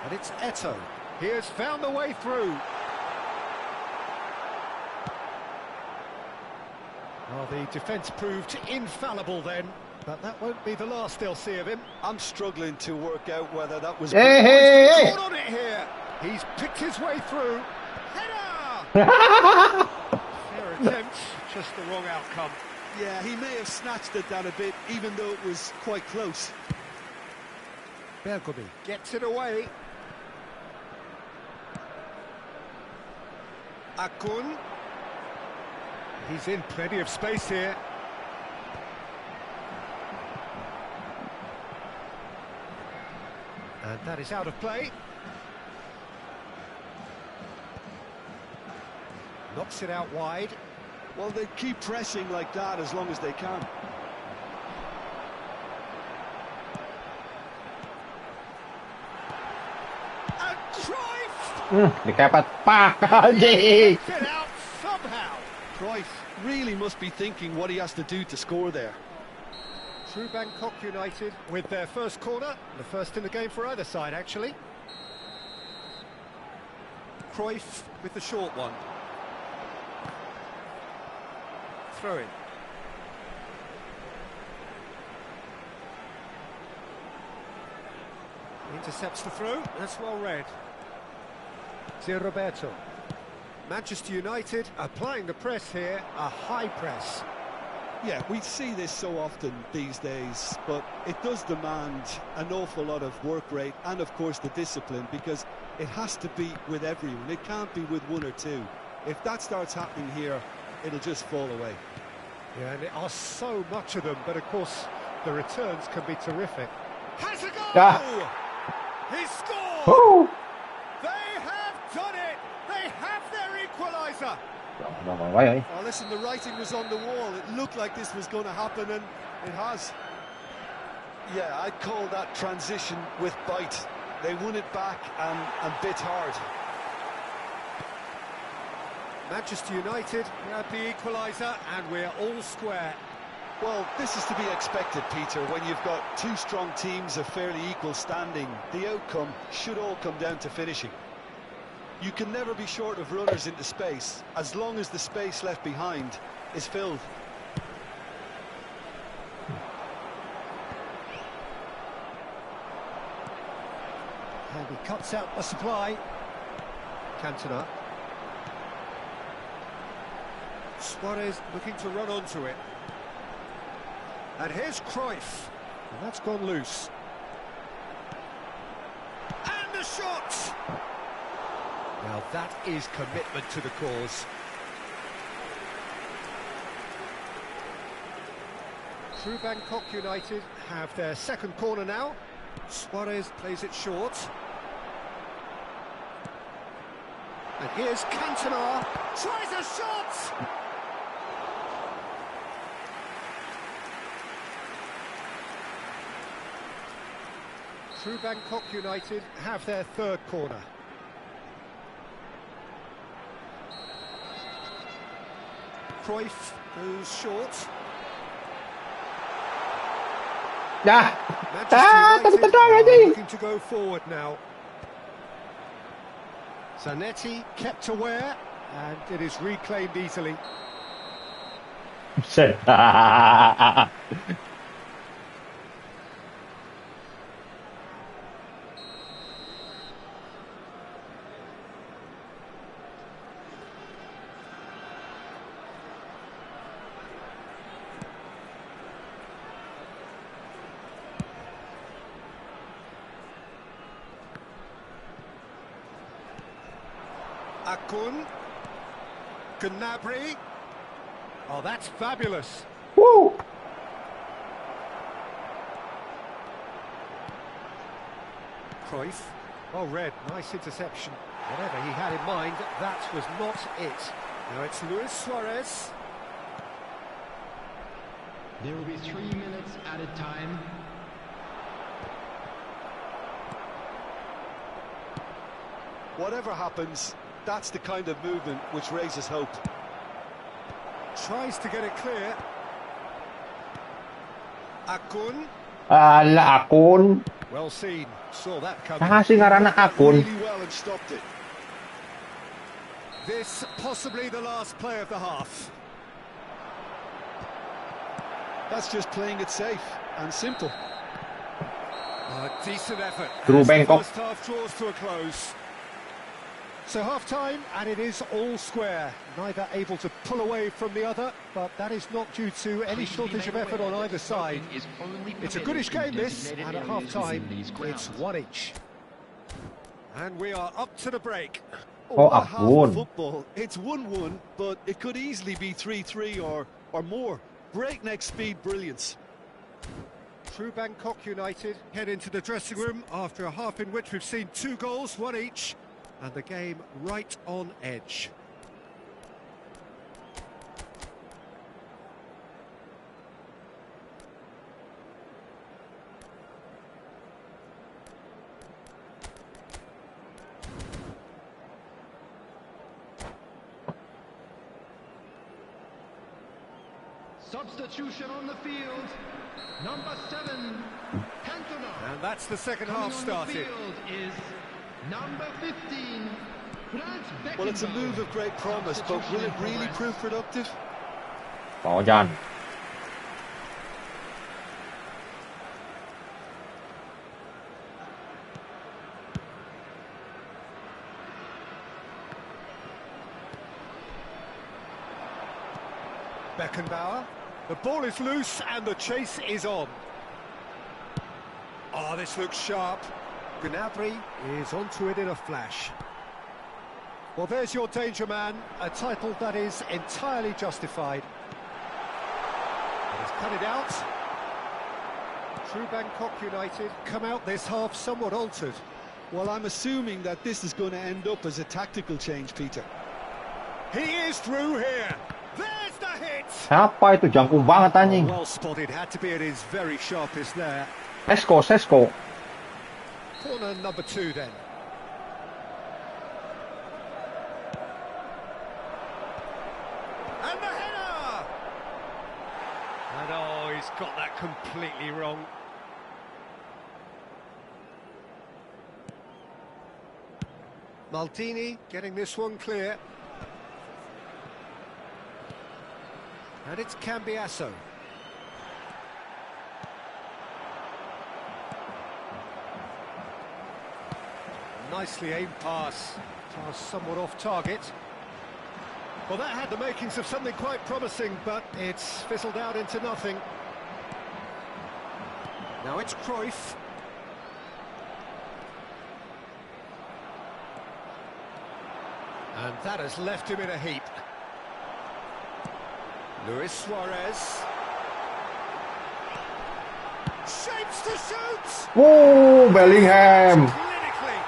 And it's Eto. He has found the way through. Well, the defence proved infallible then, but that won't be the last they'll see of him. I'm struggling to work out whether that was... Hey. Caught on it here. He's picked his way through. Header! Fair attempt, just the wrong outcome. Yeah, he may have snatched at that a bit, even though it was quite close. Bergomi gets it away. Akun. He's in plenty of space here. And that is out of play. Knocks it out wide. Well, they keep pressing like that as long as they can. And Cruyff! Dikepet pak anjing. Gets it out somehow. Cruyff really must be thinking what he has to do to score there. True Bangkok United with their first corner. The first in the game for either side, actually. Cruyff with the short one. Throw in. Intercepts the throw. That's well read. Zé Roberto. Manchester United applying the press here, a high press. Yeah, we see this so often these days, but it does demand an awful lot of work rate and, of course, the discipline, because it has to be with everyone. It can't be with one or two. If that starts happening here, it'll just fall away. Yeah, and there are so much of them, but of course the returns can be terrific. Has a goal! Yeah. He scored! Woo. They have done it! They have their equaliser! Oh, listen, the writing was on the wall. It looked like this was going to happen, and it has. Yeah, I'd call that transition with bite. They won it back and bit hard. Manchester United grab the equaliser, and we're all square. Well, this is to be expected, Peter, when you've got two strong teams of fairly equal standing. The outcome should all come down to finishing. You can never be short of runners into space, as long as the space left behind is filled. And he cuts out the supply. Cantona. Suarez looking to run onto it. And here's Cruyff. And that's gone loose. And the shot! Now that is commitment to the cause. True Bangkok United have their second corner now. Suarez plays it short. And here's Cantona. Tries a shot! True Bangkok United have their third corner. Cruyff goes short. Dah. Manchester Tendang United aja. are looking to go forward now. Zanetti kept aware, and it is reclaimed easily. Buset. Akun. Gnabry. Oh, that's fabulous. Woo. Cruyff. Oh, Red, nice interception. Whatever he had in mind, that was not it. Now it's Luis Suarez. There will be 3 minutes added time. Whatever happens, that's the kind of movement which raises hope. Tries to get it clear. Akun. Ala akun. Well seen. Saw that coming. Kasih ngaranna akun. Really well and stopped it. This possibly the last play of the half. That's just playing it safe and simple. A decent effort. True As the Bangkok. first half draws to a close. So half-time, and it is all square. Neither able to pull away from the other, but that is not due to any shortage of effort on either side. It's a goodish game, this, and at half-time, it's one each. And we are up to the break. Oh, What a half of akun. football. It's 1-1, but it could easily be 3-3 or more. Breakneck speed brilliance. True Bangkok United head into the dressing room after a half in which we've seen 2 goals, one each, and the game right on edge. Substitution on the field. Number 7, Cantona. And that's the second Coming half on started. the field is number 15, Franz Well, it's a Beckenbauer. move of great promise, but will it really prove productive? Bojan. Beckenbauer. The ball is loose and the chase is on. Oh, this looks sharp. Gnabry is onto it in a flash. Well, there's your danger man, a title that is entirely justified. But he's cut it out. True Bangkok United come out this half somewhat altered. Well, I'm assuming that this is going to end up as a tactical change, Peter. He is through here. There's the hit. Siapa itu jangkung banget Oh, anjing. well spotted, had to be at his very sharpest there. Sesko. Corner number 2 then. And the header! And oh, he's got that completely wrong. Maldini getting this one clear. And it's Cambiasso. Nicely aimed pass. Pass somewhat off target. Well, that had the makings of something quite promising, but it's fizzled out into nothing. Now it's Cruyff. And that has left him in a heap. Luis Suarez. Shapes to shoot. Bellingham. Clinically.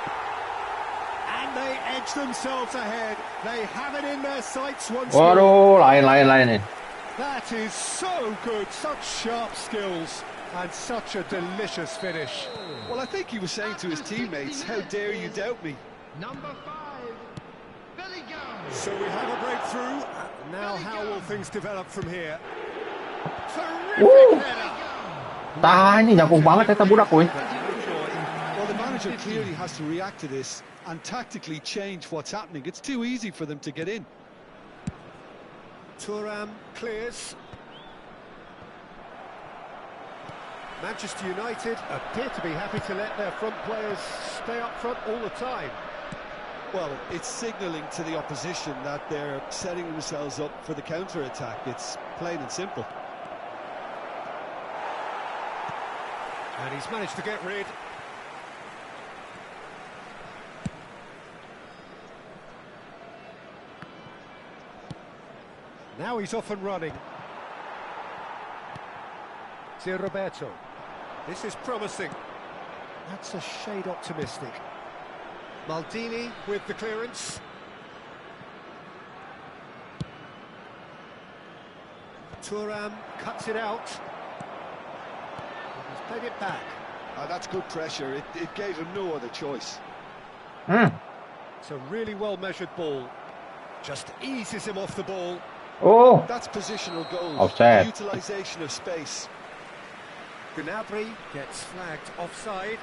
And they edge themselves ahead. They have it in their sights once more. Waduh, lain nih. That is so good. Such sharp skills. And such a delicious finish. Well, I think he was saying to his teammates, how dare you doubt me? Number 5, Bellingham. So we have a breakthrough. Now how will things develop from here? Terrific header. Tahan, jago banget eta budak weh. Well, the manager clearly has to react to this and tactically change what's happening. It's too easy for them to get in. Thuram clears. Manchester United appear to be happy to let their front players stay up front all the time. Well, it's signalling to the opposition that they're setting themselves up for the counter-attack. It's plain and simple. And he's managed to get rid. Now he's off and running. Zé Roberto. This is promising. That's a shade optimistic. Maldini with the clearance. Thuram cuts it out. He's played it back. That's good pressure. It gave him no other choice. It's a really well-measured ball. Just eases him off the ball. Oh, That's positional goal. Offside. Utilisation of space. Gnabry gets flagged offside.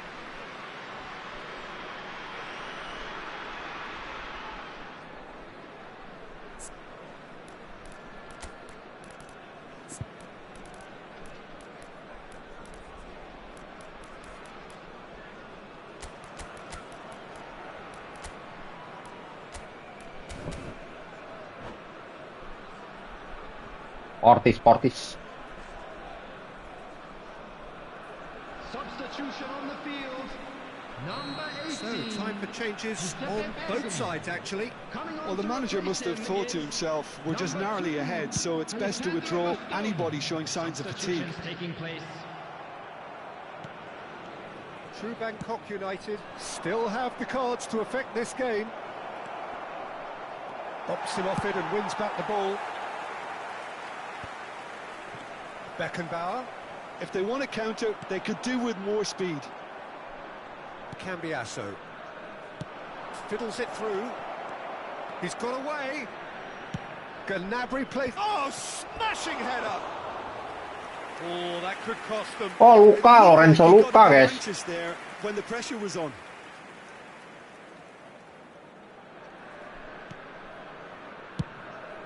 Portis. Substitution on the field. Number 18. So, time for changes on both sides, actually. Well, the manager must have thought to himself, we're just narrowly ahead, so it's best to withdraw anybody showing signs of fatigue. Taking place. True Bangkok United still have the cards to affect this game. Bops him off it and wins back the ball. Beckenbauer. If they want to counter, they could do with more speed. Cambiasso. Fiddles it through. He's got away. Gnabry plays. Oh, smashing header! Oh, that could cost them. Oh, Lorenzo He got guys. anxious there when the pressure was on.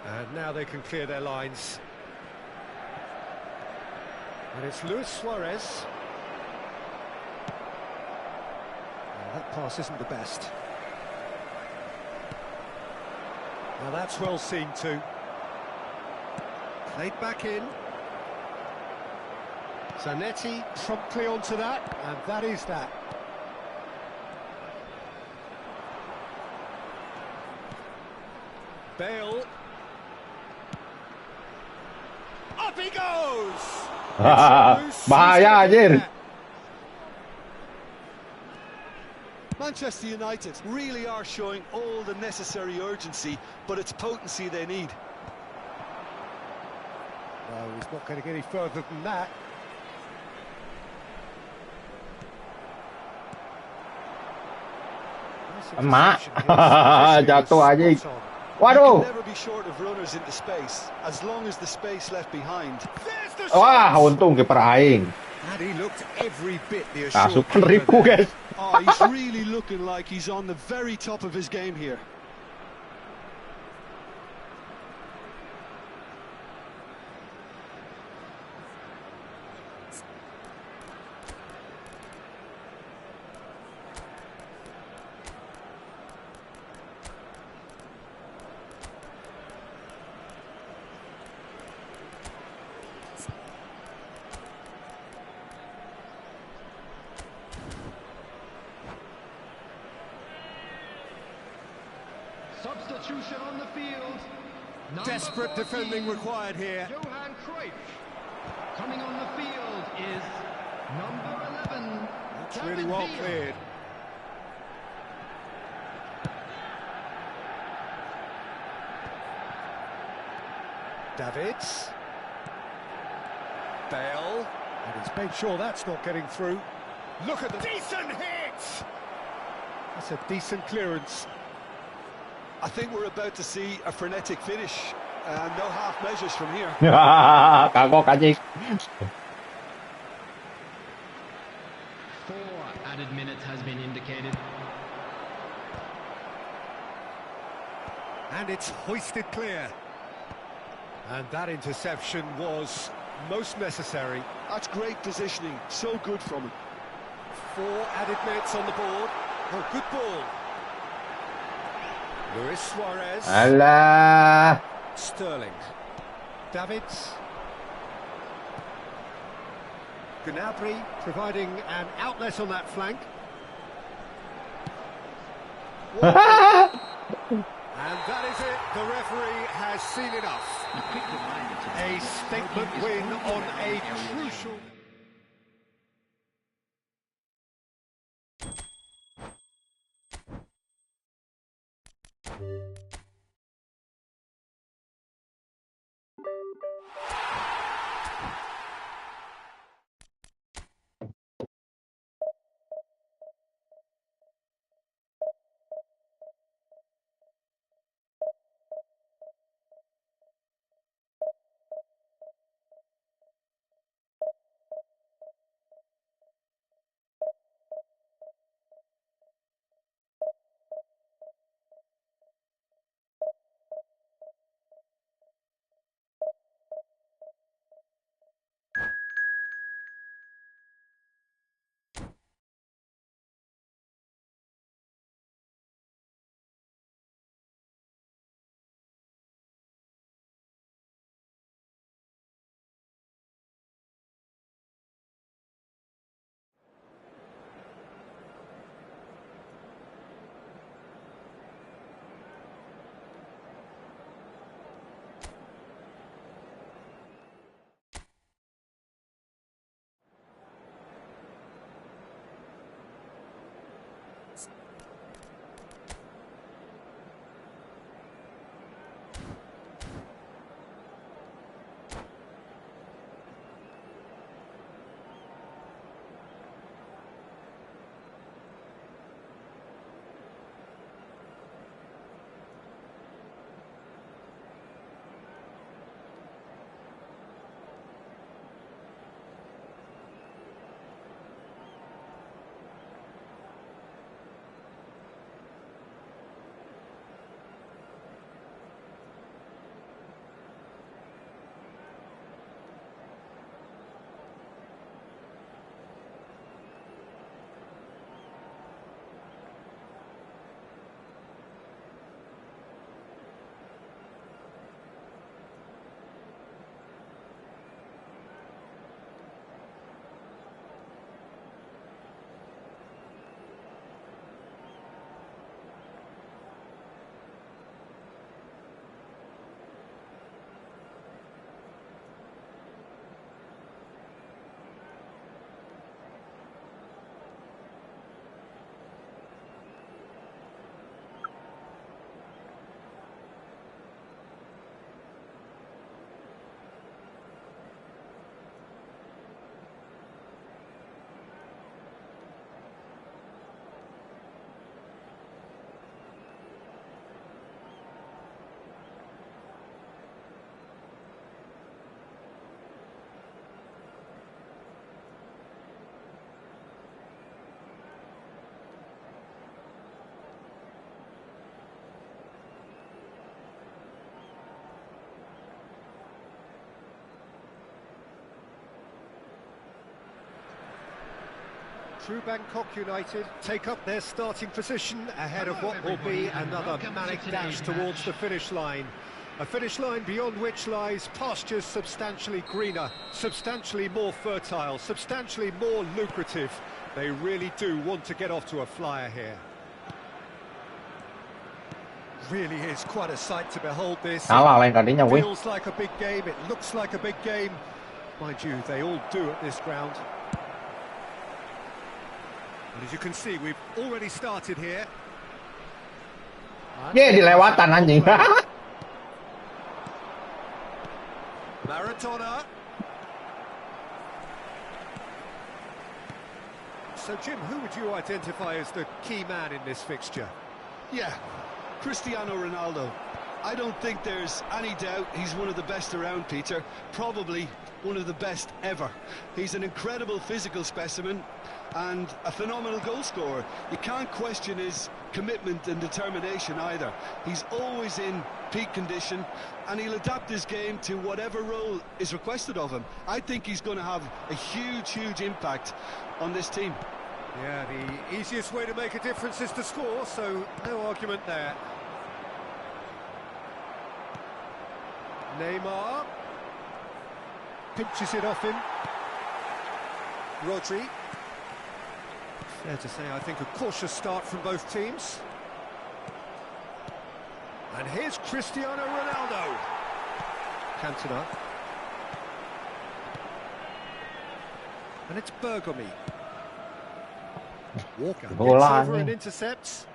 And now they can clear their lines. And it's Luis Suarez. Oh, that pass isn't the best. Now that's well seen too. Played back in. Zanetti promptly onto that, and that is that. Bale. Up he goes! Bahaya anjir. Manchester United really are showing all the necessary urgency, but it's potency they need. No, he's not going to get any further than that. Emak. Jatuh anjing. Waduh. Never be short of runners into space, as long as the space left behind. Wah, untung kiper aing. And he looked every bit the assured Asupan keeper Riku there. guys. Oh, he's really looking like he's on the very top of his game here. Substitution on the field. Desperate defending required here. Johan Cruyff. Coming on the field is It's really well cleared. Davids. Bale. And he's made sure that's not getting through. Look at the decent hit! That's a decent clearance. I think we're about to see a frenetic finish. No half measures from here. Kagok anjing. 4 added minutes has been indicated. And it's hoisted clear. And that interception was most necessary. That's great positioning. So good from him. 4 added minutes on the board. Oh, good ball. Luis Suarez. Alah. Sterling. Davids. Gnabry providing an outlet on that flank. And that is it. The referee has seen enough. A statement win on a crucial... True Bangkok United take up their starting position ahead of what will be another manic dash towards the finish line. A finish line beyond which lies pastures substantially greener, substantially more fertile, substantially more lucrative. They really do want to get off to a flyer here. Really is quite a sight to behold this. Kalah lain kalinya, wih. Feels like a big game, it looks like a big game. Mind you, they all do at this ground. And as you can see, we've already started here. Dia dilewatan anjing. Maradona. So, Jim, who would you identify as the key man in this fixture? Yeah, Cristiano Ronaldo. I don't think there's any doubt he's one of the best around, Peter. Probably one of the best ever. He's an incredible physical specimen and a phenomenal goal scorer. You can't question his commitment and determination either. He's always in peak condition and he'll adapt his game to whatever role is requested of him. I think he's going to have a huge impact on this team. Yeah, the easiest way to make a difference is to score, so no argument there. Neymar pinches it off him. Rodri. Fair to say, I think, a cautious start from both teams. And here's Cristiano Ronaldo. Cantona. And it's Bergomi. Walker gets over and intercepts.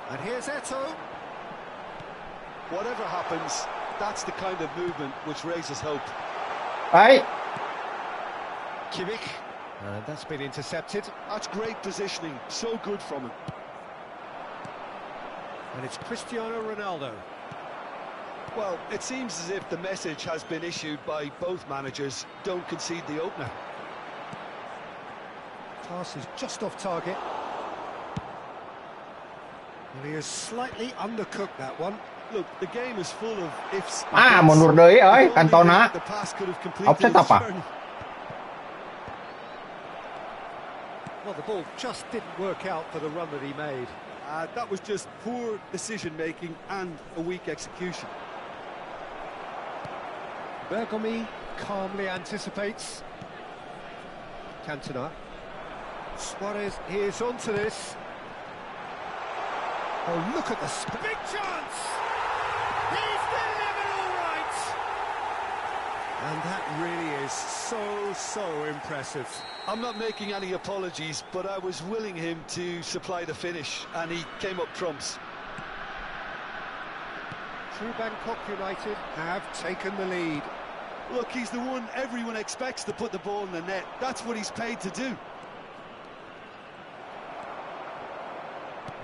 And here's Eto'o. Whatever happens, that's the kind of movement which raises hope. Hey. Kimmich. And that's been intercepted. That's great positioning, so good from him. And it's Cristiano Ronaldo. Well, it seems as if the message has been issued by both managers. Don't concede the opener. Pass is just off target. And he has slightly undercooked that one. Look, the game is full of ifs. Mundur deui euy, Cantona. The pass could have completed Offset its apa? journey. Well, the ball just didn't work out for the run that he made. That was just poor decision-making and a weak execution. Bergomi calmly anticipates. Cantona. Suarez is onto this. Oh, look at the big chance! He's delivered all right! And that really is so impressive. I'm not making any apologies, but I was willing him to supply the finish, and he came up trumps. True Bangkok United have taken the lead. Look, he's the one everyone expects to put the ball in the net. That's what he's paid to do.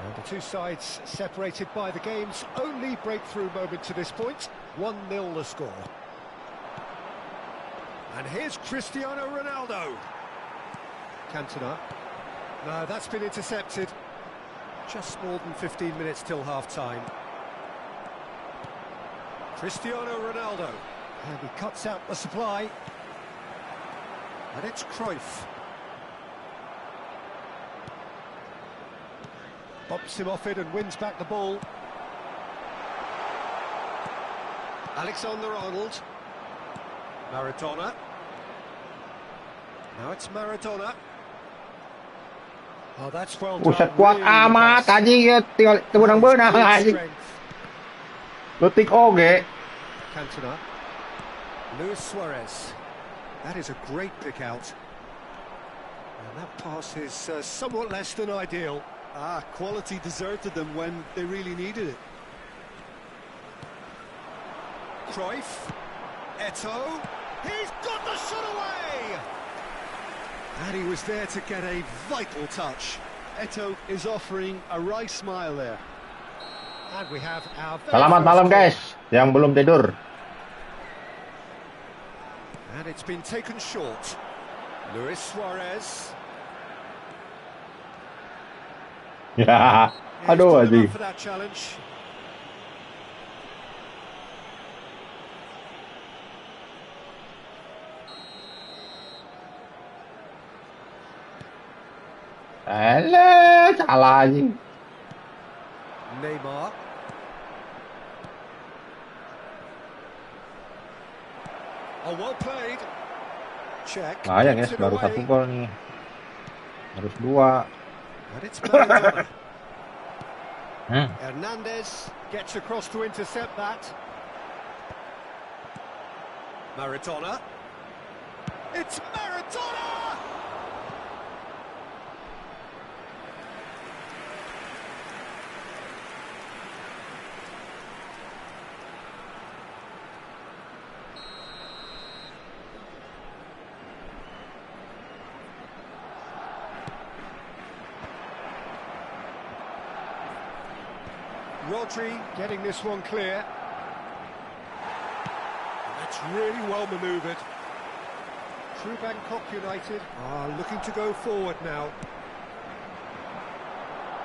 And the two sides separated by the game's only breakthrough moment to this point. 1-0 the score. And here's Cristiano Ronaldo. Cantona. No, that's been intercepted. Just more than 15 minutes till half-time. Cristiano Ronaldo. And he cuts out the supply. And it's Cruyff. Bumps him off it and wins back the ball. Alexander-Arnold. Maradona. Now it's Maradona. Oh, that's well done. Buset kuat amat anjing tinggal tunggu beunang anjing. Leutik oge. Cantona. Luis Suarez. That is a great pick out. And that pass is somewhat less than ideal. Quality deserted them when they really needed it. Cruyff. Eto'o. He's got the shot away! And he was there to get a vital touch. Eto'o is offering a wry smile there. And we have our Selamat malam guys, yang belum tidur. And it's been taken short. Luis Suarez. Ya, aduh anjing. For that challenge. Alah, salah anjing. Neymar. Oh, well played. Check. Bahaya guys, baru satu gol nih. Harus dua. And it's Maradona. Hernandez gets across to intercept that. Maradona. It's Maradona! Rodri getting this one clear. That's really well manoeuvred. True Bangkok United are looking to go forward now.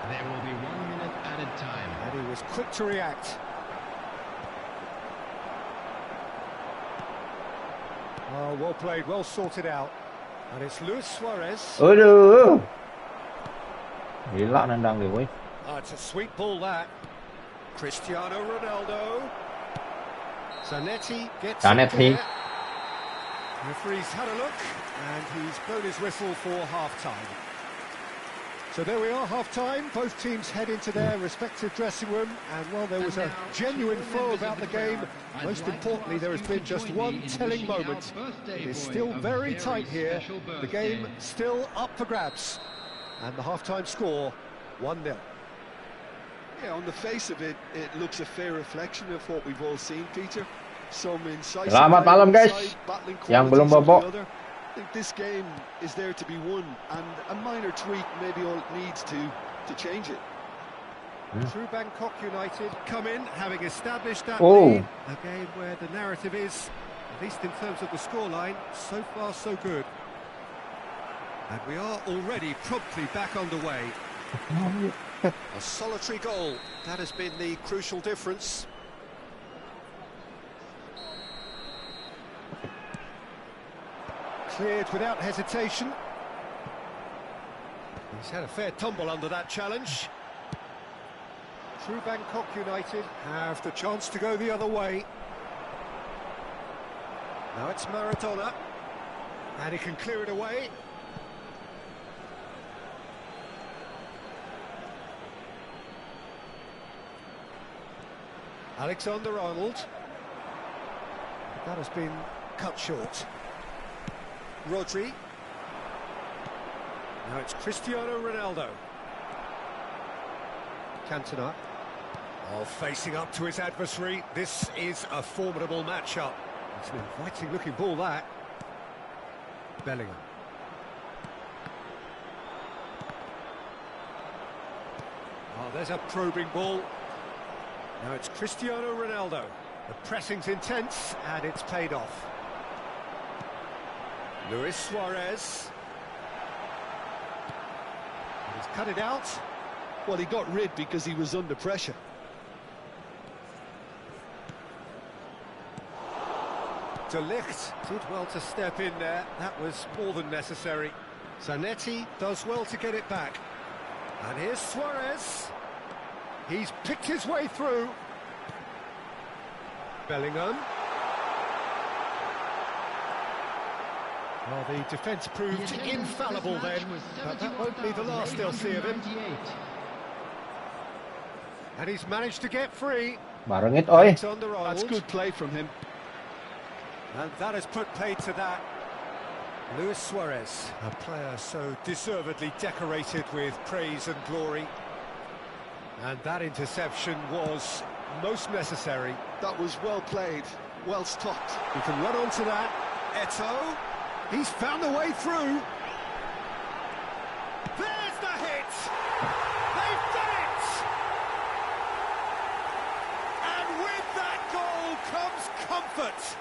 There will be 1 minute added time. And he was quick to react. Oh, well played, well sorted out. And it's Luis Suarez. Aduh. Gila nendang dia, boy. It's a sweet ball, that. Cristiano Ronaldo. Zanetti gets Zanetti. it there. Referee's had a look, and he's blown his whistle for half-time. So there we are, half-time. Both teams head into their respective dressing room, and while there was a genuine flow about the game, most importantly, there has been just one telling moment. It is still very tight here. The game still up for grabs. And the half-time score, 1-0. Yeah, on the face of it, it looks a fair reflection of what we've all seen, Peter. Some incisive Selamat malam, guys. battling Yang belum qualities of bobok. the other. I think this game is there to be won, and a minor tweak maybe all it needs to change it. True Bangkok United come in, having established that Oh. lead. A game where the narrative is, at least in terms of the scoreline, so far so good. And we are already promptly back underway. A solitary goal, that has been the crucial difference. Cleared without hesitation. He's had a fair tumble under that challenge. True Bangkok United have the chance to go the other way. Now it's Maradona. And he can clear it away. Alexander-Arnold. That has been cut short. Rodri. Now it's Cristiano Ronaldo. Cantona. Oh, facing up to his adversary. This is a formidable matchup. It's an inviting looking ball, that. Bellingham. Oh, there's a probing ball. Now it's Cristiano Ronaldo. The pressing's intense, and it's paid off. Luis Suarez. He's cut it out. Well, he got rid because he was under pressure. De Ligt did well to step in there. That was more than necessary. Zanetti does well to get it back. And here's Suarez. He's picked his way through. Bellingham. Well, the defence proved infallible then, but that won't be the last they'll see of him. And he's managed to get free. Bareng it, oi. That's good play from him. And that has put paid to that. Luis Suarez, a player so deservedly decorated with praise and glory. And that interception was most necessary. That was well played, well stopped. He can run onto that. Eto'o, he's found a way through. There's the hit! They've done it! And with that goal comes comfort.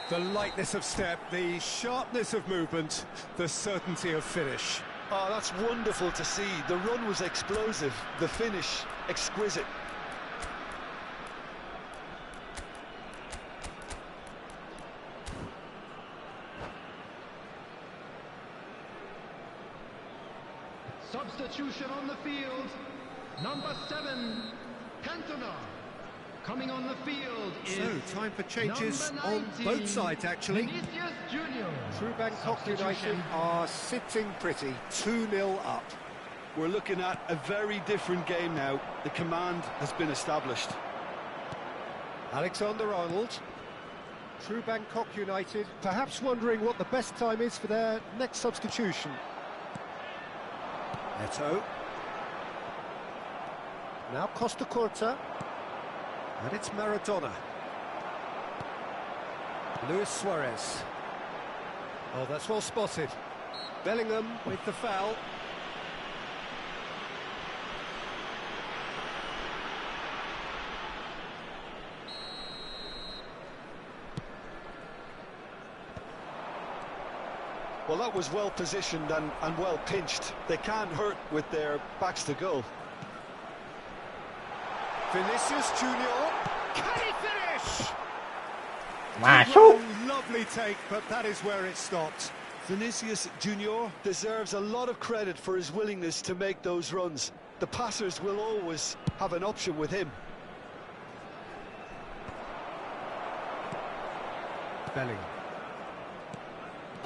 The lightness of step, the sharpness of movement, the certainty of finish. Oh, that's wonderful to see. The run was explosive, the finish exquisite. Substitution on the field. Number 7, Cantona. Coming on the field is So, time for changes number on 19, both sides, actually. Vinicius Junior. True Bangkok United are sitting pretty, 2-0 up. We're looking at a very different game now. The command has been established. Alexander-Arnold. True Bangkok United, perhaps wondering what the best time is for their next substitution. Neto. Now Costa Corta. And it's Maradona. Luis Suarez. Oh, that's well spotted. Bellingham with the foul. Well, that was well positioned and well pinched. They can't hurt with their backs to goal. Vinicius Junior. Can he finish? Masuk. Lovely take, but that is where it stopped. Vinicius Junior deserves a lot of credit for his willingness to make those runs. The passers will always have an option with him. Bellingham.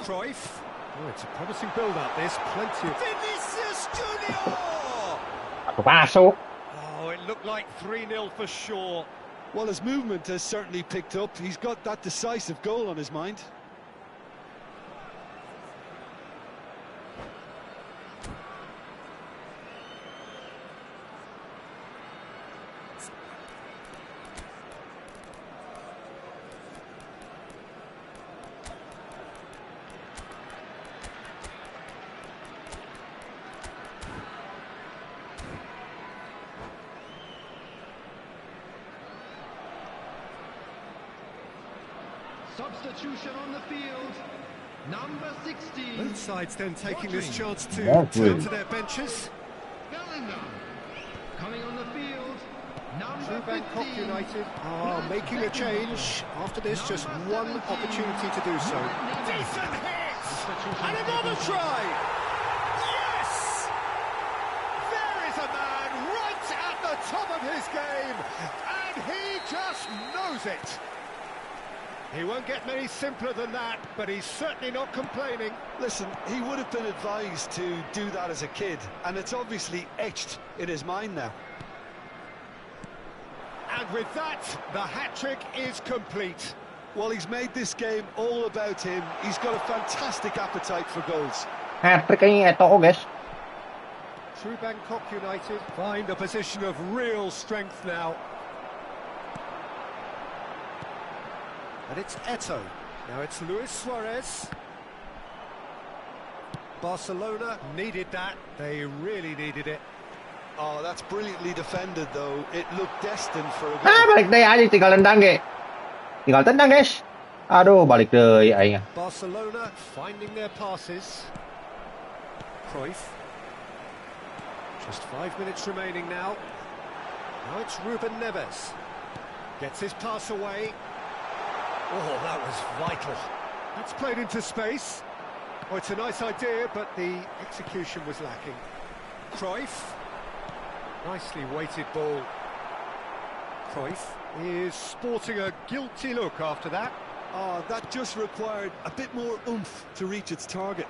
Cruyff. Oh, it's a promising build-up, this. Plenty of... Vinicius Junior! Masuk. Oh, it looked like 3-0 for sure. Well, his movement has certainly picked up. He's got that decisive goal on his mind. Substitution on the field, number 16. Both sides then taking this chance to Lovely. turn to their benches. Bellingham. Coming on the field, number True 15. Bangkok United are making a change. After this, just one opportunity to do so. Decent hit! And another try! Yes! There is a man right at the top of his game, and he just knows it. He won't get many simpler than that, but he's certainly not complaining. Listen, he would have been advised to do that as a kid, and it's obviously etched in his mind now. And with that, the hat-trick is complete. Well, he's made this game all about him. He's got a fantastic appetite for goals. Hat-trick ini Eto'o, guys. True Bangkok United find a position of real strength now. And it's Eto. Now it's Luis Suarez. Barcelona needed that. They really needed it. Oh, that's brilliantly defended, though. It looked destined for a Ah, goal. balik deh aja tinggal tendang, ge. Tinggal tendang, guys. Aduh, balik deh aing. Barcelona finding their passes. Cruyff. Just 5 minutes remaining now. Now it's Ruben Neves. Gets his pass away. Oh, that was vital. That's played into space. Oh, it's a nice idea, but the execution was lacking. Cruyff. Nicely weighted ball. Cruyff is sporting a guilty look after that. Oh, that just required a bit more oomph to reach its target.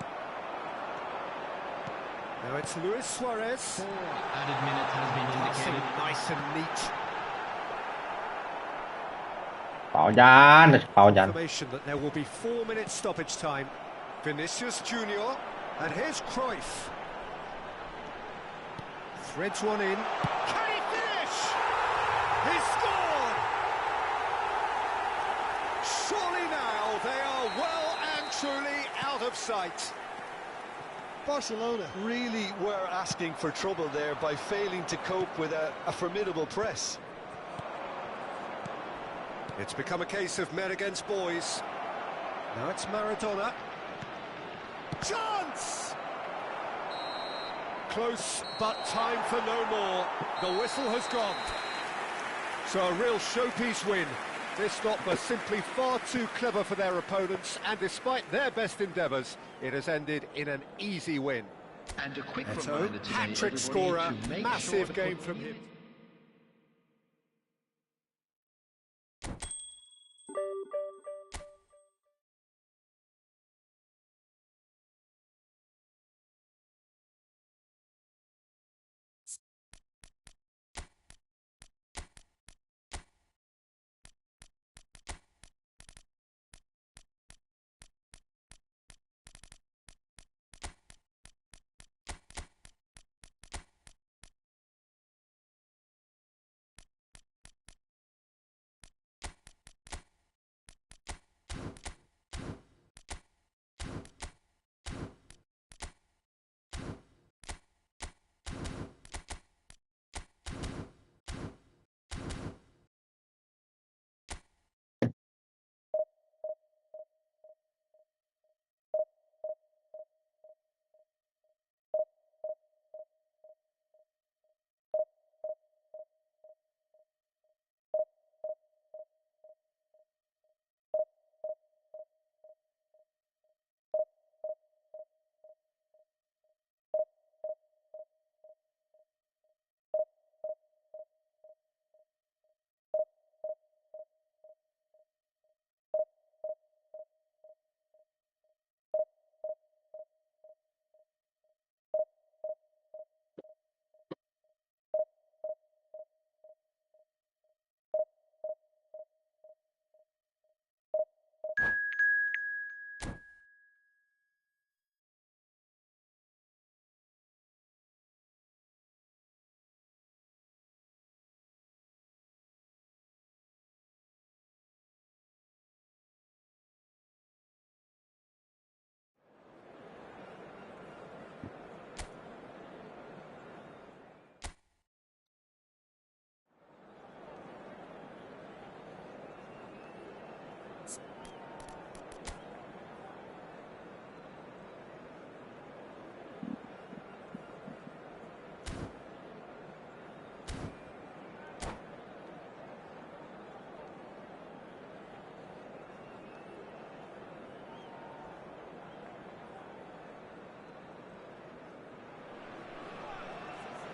Now it's Luis Suarez. Added minutes has been Passing indicated. nice and neat. Phao Jan, phao Jan. Information that there will be 4 minutes stoppage time. Vinicius Junior, and here's Cruyff. Threads one in. Can he finish? He scored! Surely now they are well and truly out of sight. Barcelona really were asking for trouble there by failing to cope with a formidable press. It's become a case of men against boys. Now it's Maradona. Chance! Close, but time for no more. The whistle has gone. So a real showpiece win. This stop was simply far too clever for their opponents, and despite their best endeavours, it has ended in an easy win. And a quick Eto, reminder today, hat-trick everybody, scorer, to make massive sure to game put from in him.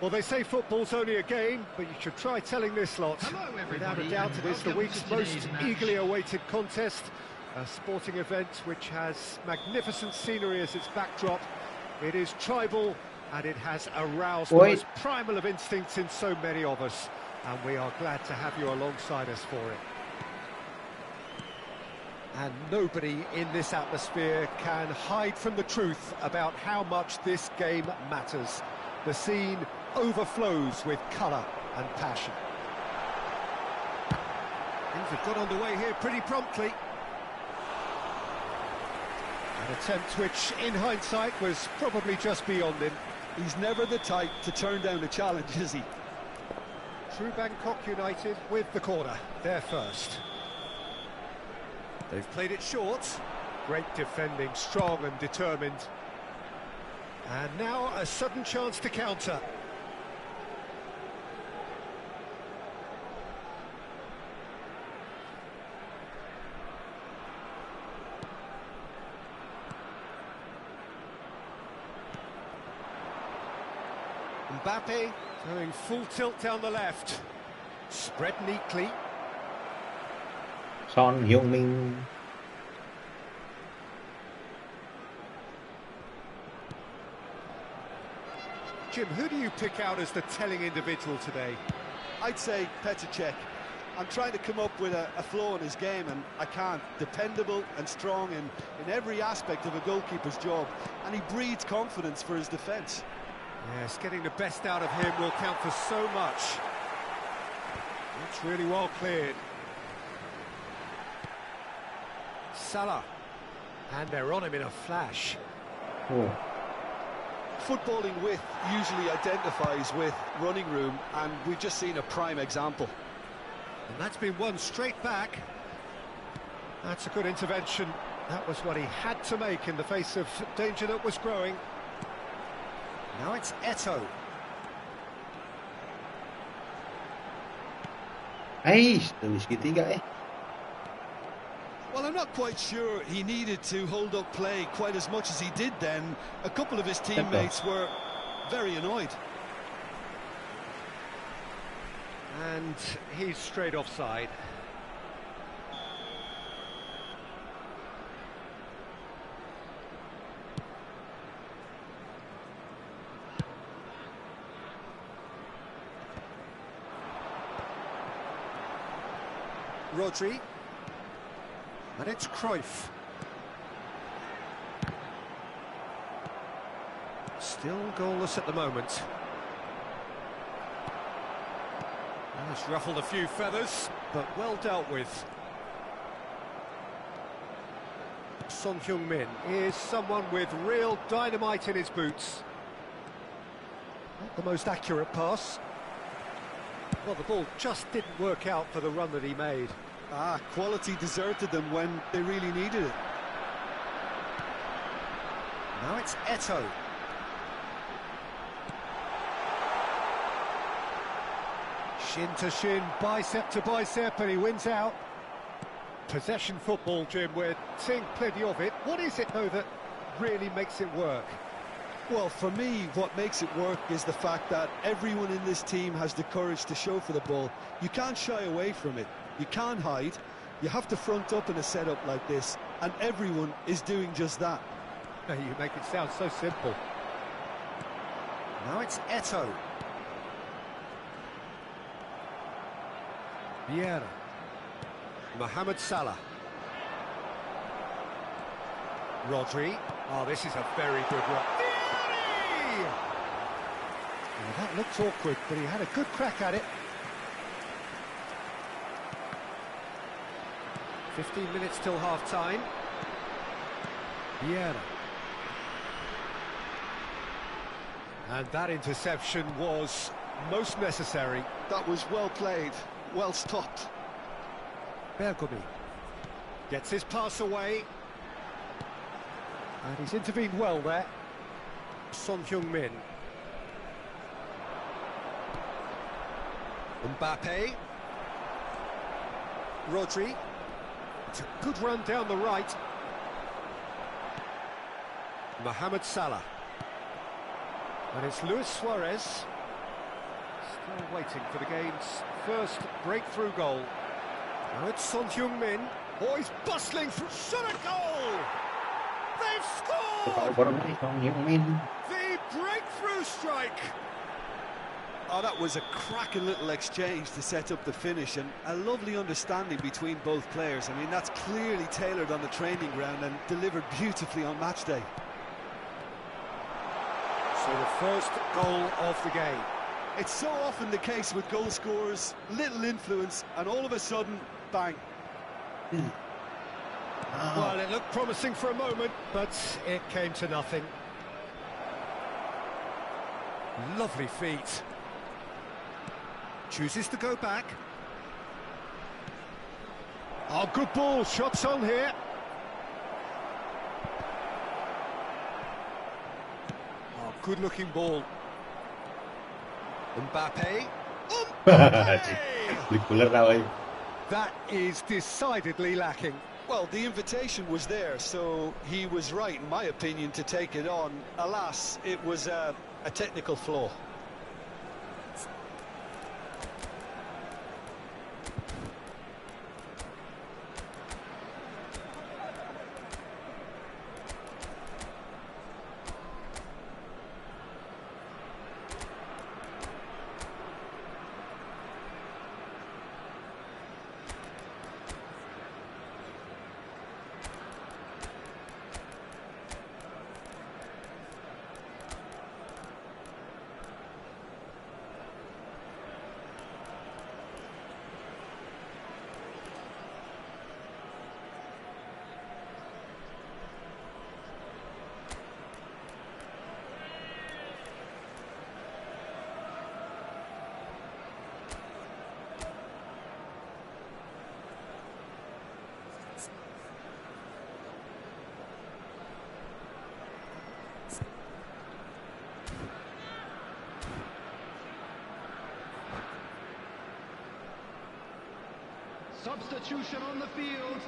Well, they say football's only a game, but you should try telling this lot. Hello, Without everybody, a doubt, and it is the welcome week's to most today's match. eagerly awaited contest. A sporting event which has magnificent scenery as its backdrop. It is tribal, and it has aroused the Oi. most primal of instincts in so many of us. And we are glad to have you alongside us for it. And nobody in this atmosphere can hide from the truth about how much this game matters. The scene overflows with colour and passion. Things have got underway here pretty promptly. An attempt which, in hindsight, was probably just beyond him. He's never the type to turn down a challenge, is he? True Bangkok United with the corner, there first. They've played it short. Great defending, strong and determined. And now a sudden chance to counter. Mbappe going full tilt down the left. Spread neatly. Son Heung-min. Jim, who do you pick out as the telling individual today? I'd say Petr Cech. I'm trying to come up with a flaw in his game, and I can't. Dependable and strong in every aspect of a goalkeeper's job, and he breeds confidence for his defence. Yes, getting the best out of him will count for so much. It's really well cleared. Salah. And they're on him in a flash. Oh. Footballing width usually identifies with running room, and we've just seen a prime example. And that's been won straight back. That's a good intervention. That was what he had to make in the face of danger that was growing. Now it's Eto'o. Dari segitiga Well, I'm not quite sure he needed to hold up play quite as much as he did then. A couple of his teammates were very annoyed. And he's straight offside. Rodri. And it's Cruyff. Still goalless at the moment. And it's ruffled a few feathers, but well dealt with. Son Heung-min is someone with real dynamite in his boots. Not the most accurate pass. Well, the ball just didn't work out for the run that he made. Quality deserted them when they really needed it. Now it's Eto'o. Shin to shin, bicep to bicep, and he wins out. Possession football, Jim, we're seeing plenty of it. What is it, though, that really makes it work? Well, for me, what makes it work is the fact that everyone in this team has the courage to show for the ball. You can't shy away from it. You can't hide. You have to front up in a setup like this, and everyone is doing just that. You make it sound so simple. Now it's Eto'o. Vieira. Mohamed Salah. Rodri. Oh, this is a very good run. Well, that looked awkward, but he had a good crack at it. 15 minutes till half-time. Vieira. And that interception was most necessary. That was well played, well stopped. Bergomi gets his pass away. And he's intervened well there. Son Heung-min. Mbappe. Rodri. It's a good run down the right. Mohamed Salah. And it's Luis Suarez. Still waiting for the game's first breakthrough goal. Now it's Son Heung-min. Oh, he's bustling through. Shot a goal! They've scored! The breakthrough strike! Oh, that was a cracking little exchange to set up the finish, and a lovely understanding between both players. I mean, that's clearly tailored on the training ground and delivered beautifully on match day. So the first goal of the game. It's so often the case with goal scorers, little influence, and all of a sudden, bang. Well, it looked promising for a moment, but it came to nothing. Lovely feet. Chooses to go back. Oh, good ball. Shots on here. Oh, good-looking ball. Mbappe. That is decidedly lacking. Well, the invitation was there, so he was right, in my opinion, to take it on. Alas, it was a technical flaw. Substitution on the field.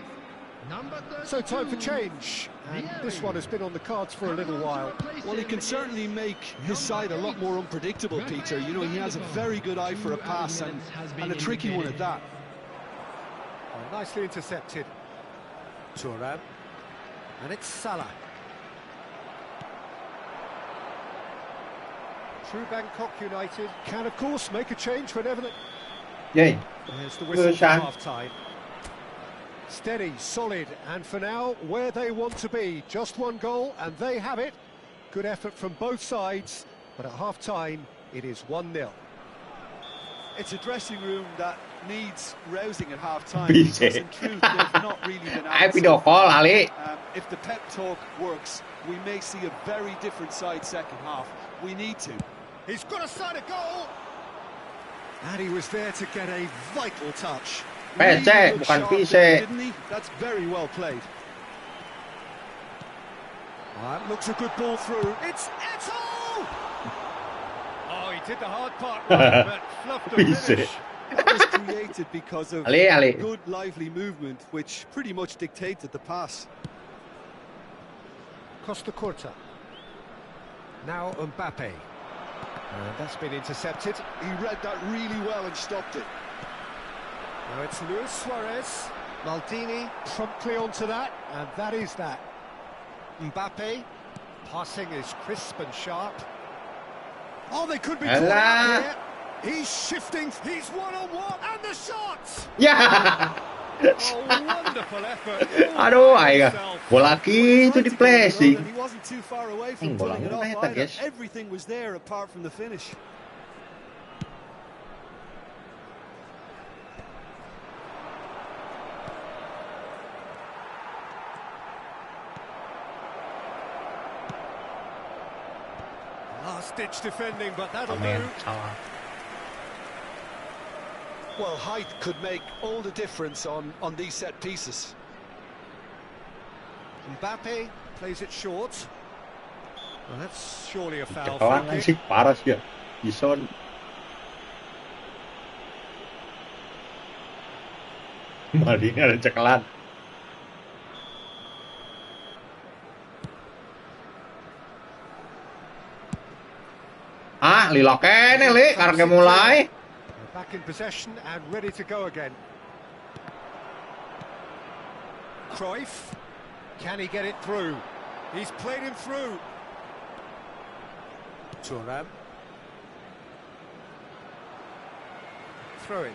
Number 32. So time for change. And this one has been on the cards for a little while. Well, he can certainly make his side a lot more unpredictable, Peter. You know, he has a very good eye for a pass and a tricky one at that. Oh, nicely intercepted. Thuram. And it's Salah. True Bangkok United can, of course, make a change whenever they... Gì? There's the whistle for half-time. Steady, solid, and for now, where they want to be. Just one goal, and they have it. Good effort from both sides, but at half-time, it is 1-0. It's a dressing room that needs rousing at half-time, Busy. because in truth, they've not really been Ai out. video call Ali. If the pep talk works, we may see a very different side second half. We need to. He's got a side of goal! And he was there to get a vital touch. PC, good bukan shot PC. there, didn't he? That's very well played. That looks a good ball through. It's Eto'o! Oh, he did the hard part right, but fluffed the PC. finish. That was created because of Ali. good, lively movement, which pretty much dictated the pass. Costa Curta. Now Mbappe. And that's been intercepted. He read that really well and stopped it. Now it's Luis Suarez. Maldini promptly onto that, and that is that. Mbappe. Passing is crisp and sharp. Oh, they could be caught out here. He's shifting. He's one-on-one, and the shot! Ya. Oh, wonderful effort. Aduh, aing. Bola gitu di flashing. He wasn't too far away from Bola pulling it off meta, either. guys. Everything was there apart from the finish. Last-ditch defending, but that'll Amin. do. Salah. Well, height could make all the difference on these set pieces. Mbappe plays it short. Well, that's surely a foul. Kawan free sih kick. parah sih ya. Bison. Mari ini ada cekelan. Ah, lilok kene li karena mulai. Back in possession and ready to go again. Cruyff, can he get it through? He's played him through. Thuram. Throw it.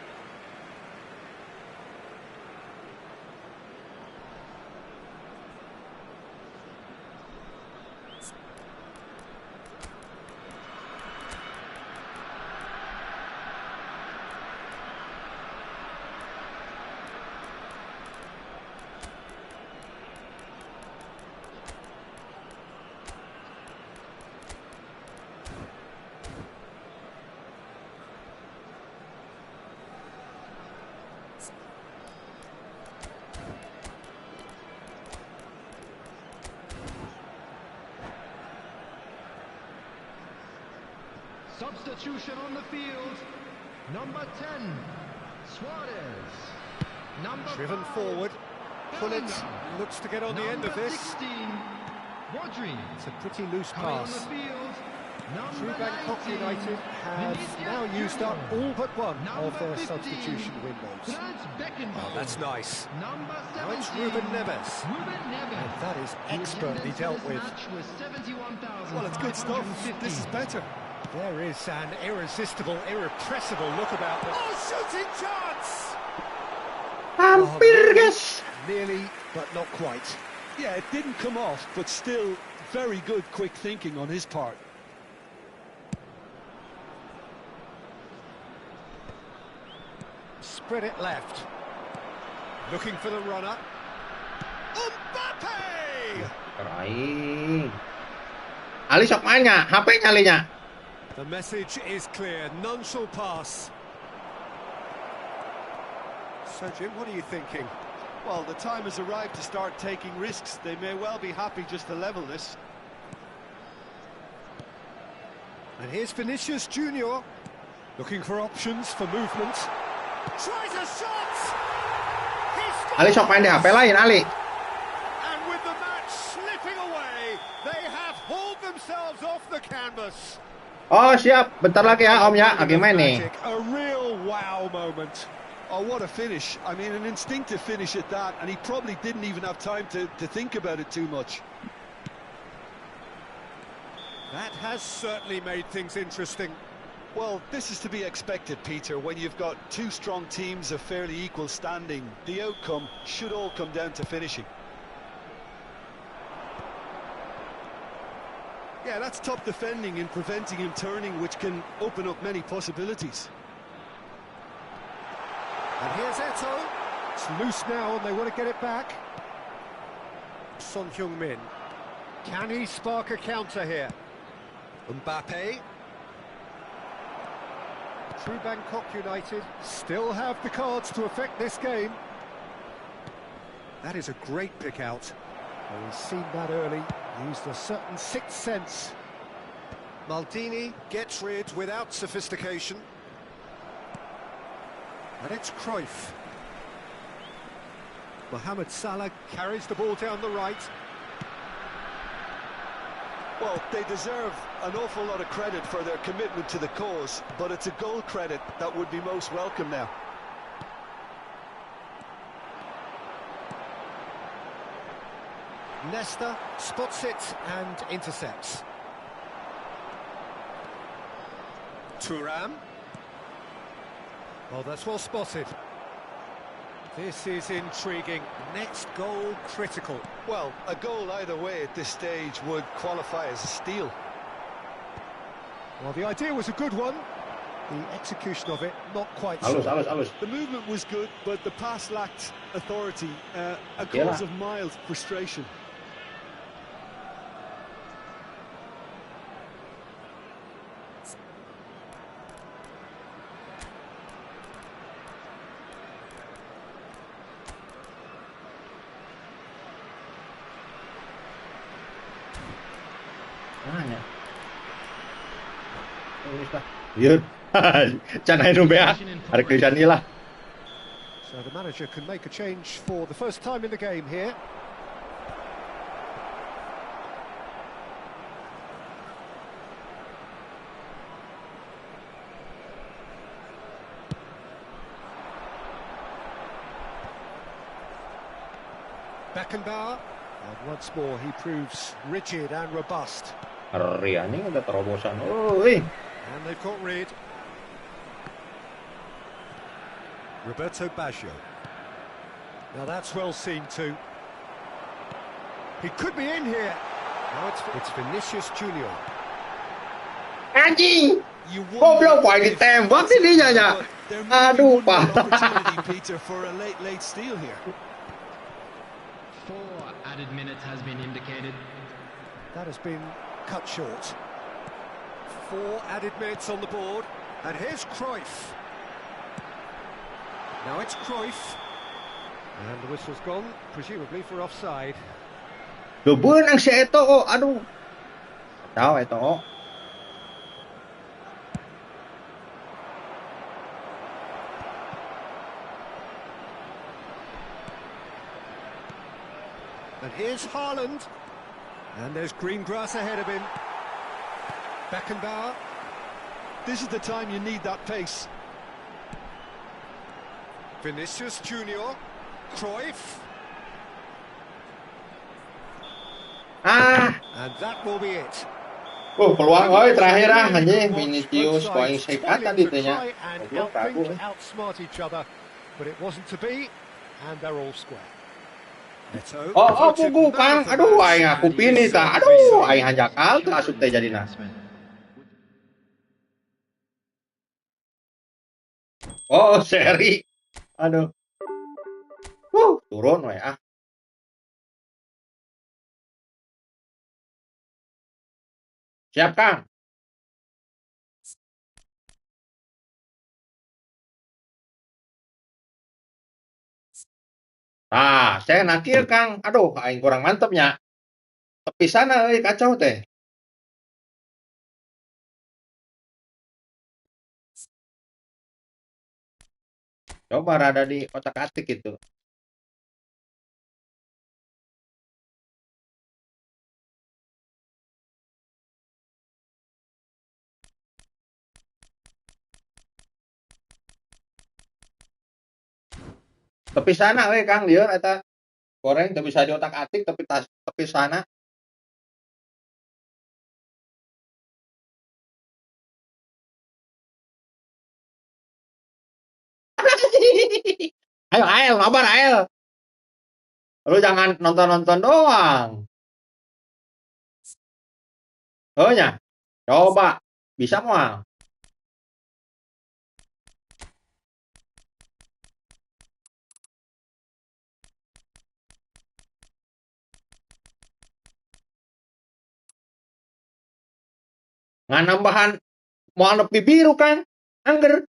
Substitution on the field. Number 10, Suarez. Number Driven 5, forward. Pull it. Bellingham. Looks to get on the end of Number this. 16, Rodri. It's a pretty loose Coming on the pass. field. True Number Bangkok 19, United have Vinicius now used up Junior. all but one of Number their 15, substitution windows. Franz Beckenbauer. Oh, that's nice. Number Now it's 17, Ruben Neves. Ruben Neves. And that is The expertly attendance for dealt this with. match was 71,550. Well, it's good stuff. This is better. There is an irresistible, irrepressible look about them. Oh, shooting chance! Hampir guys. Nearly, but not quite. Yeah, it didn't come off, but still very good quick thinking on his part. Spread it left. Looking for the runner. Mbappe! Keren. Ali sok main nggak? HP nyalinya. The message is clear. None shall pass. So, Jim, what are you thinking? Well, the time has arrived to start taking risks. They may well be happy just to level this. And here's Vinicius Junior, looking for options for movement. Tries a shot! He scores! Ali sok main di HP lain, Ali. And with the match slipping away, they have hauled themselves off the canvas. Oh, siap. Bentar lagi ya, Om ya. Lagi main nih. A real wow moment. Oh, what a finish. I mean, an instinctive finish at that, and he probably didn't even have time to think about it too much. That has certainly made things interesting. Well, this is to be expected, Peter, when you've got two strong teams of fairly equal standing. The outcome should all come down to finishing. Yeah, that's top defending and preventing him turning, which can open up many possibilities. And here's Eto. It's loose now and they want to get it back. Son Heung-min. Can he spark a counter here? Mbappe. True Bangkok United still have the cards to affect this game. That is a great pick out. Well, he's seen that early, used a certain sixth sense. Maldini gets rid without sophistication. And it's Cruyff. Mohamed Salah carries the ball down the right. Well, they deserve an awful lot of credit for their commitment to the cause, but it's a goal credit that would be most welcome now. Nesta spots it and intercepts. Thuram. Well, that's well spotted. This is intriguing. Next goal critical. Well, a goal either way at this stage would qualify as a steal. Well, the idea was a good one. The execution of it, not quite Halus, so. halus, halus. The movement was good, but the pass lacked authority, a cause of mild frustration. Mana? Yun. Canai nu bea. Ada kerjaan ni lah. So the manager can make a change for the first time in the game here. Beckenbauer, and once more he proves rigid and robust. Ngeri anjing udah terobosan. Oi. And they've got rid. Roberto Baggio. Now that's well seen too. He could be in here. Now it's Vinicius Junior. Anjing. You Goblok wae ditembak sih dia ya. Aduh, Pak. Peter, for a late steal here. 4 added minutes has been indicated. That has been cut short. 4 added minutes on the board. And here's Cruyff. Now it's Cruyff. And the whistle's gone, presumably for offside. Beun ang si Eto, aduh. Tahu Eto. And here's Haaland. And there's green grass ahead of him. Beckenbauer. This is the time you need that pace. Vinicius Junior. Cruyff. And that will be it. Peluang terakhir anjing Vinicius poin sekat tadi teh nya. And Goblok aku. outsmart each other, but it wasn't to be, and they're all square. Pugu Kang. Aduh aing aku pilih tah. Aduh aing hanjakal teu asup teh jadina. Seri. Aduh. Turun we ah. Siap, Kang. Saya nakir, Kang. Aduh, aing kurang mantepnya. Tepi sana kacau teh. Coba rada di otak-atik gitu. Tepi sana Kang lieur eta goreng teu bisa di otak-atik tepi sana. Ayo, mabar ayo. Lu jangan nonton-nonton doang. Nya. Coba. Bisa moal. Ngan nambahan moal nepi biru kan? Angger.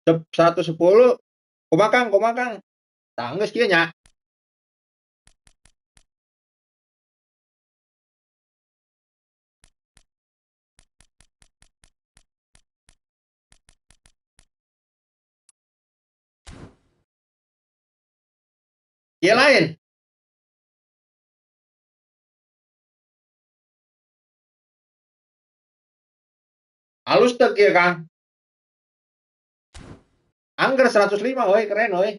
Cep 110. Kumaha Kang. Tah geus kieu nya. Kieu lain. Halus teu kieu Kang. Angger 105 keren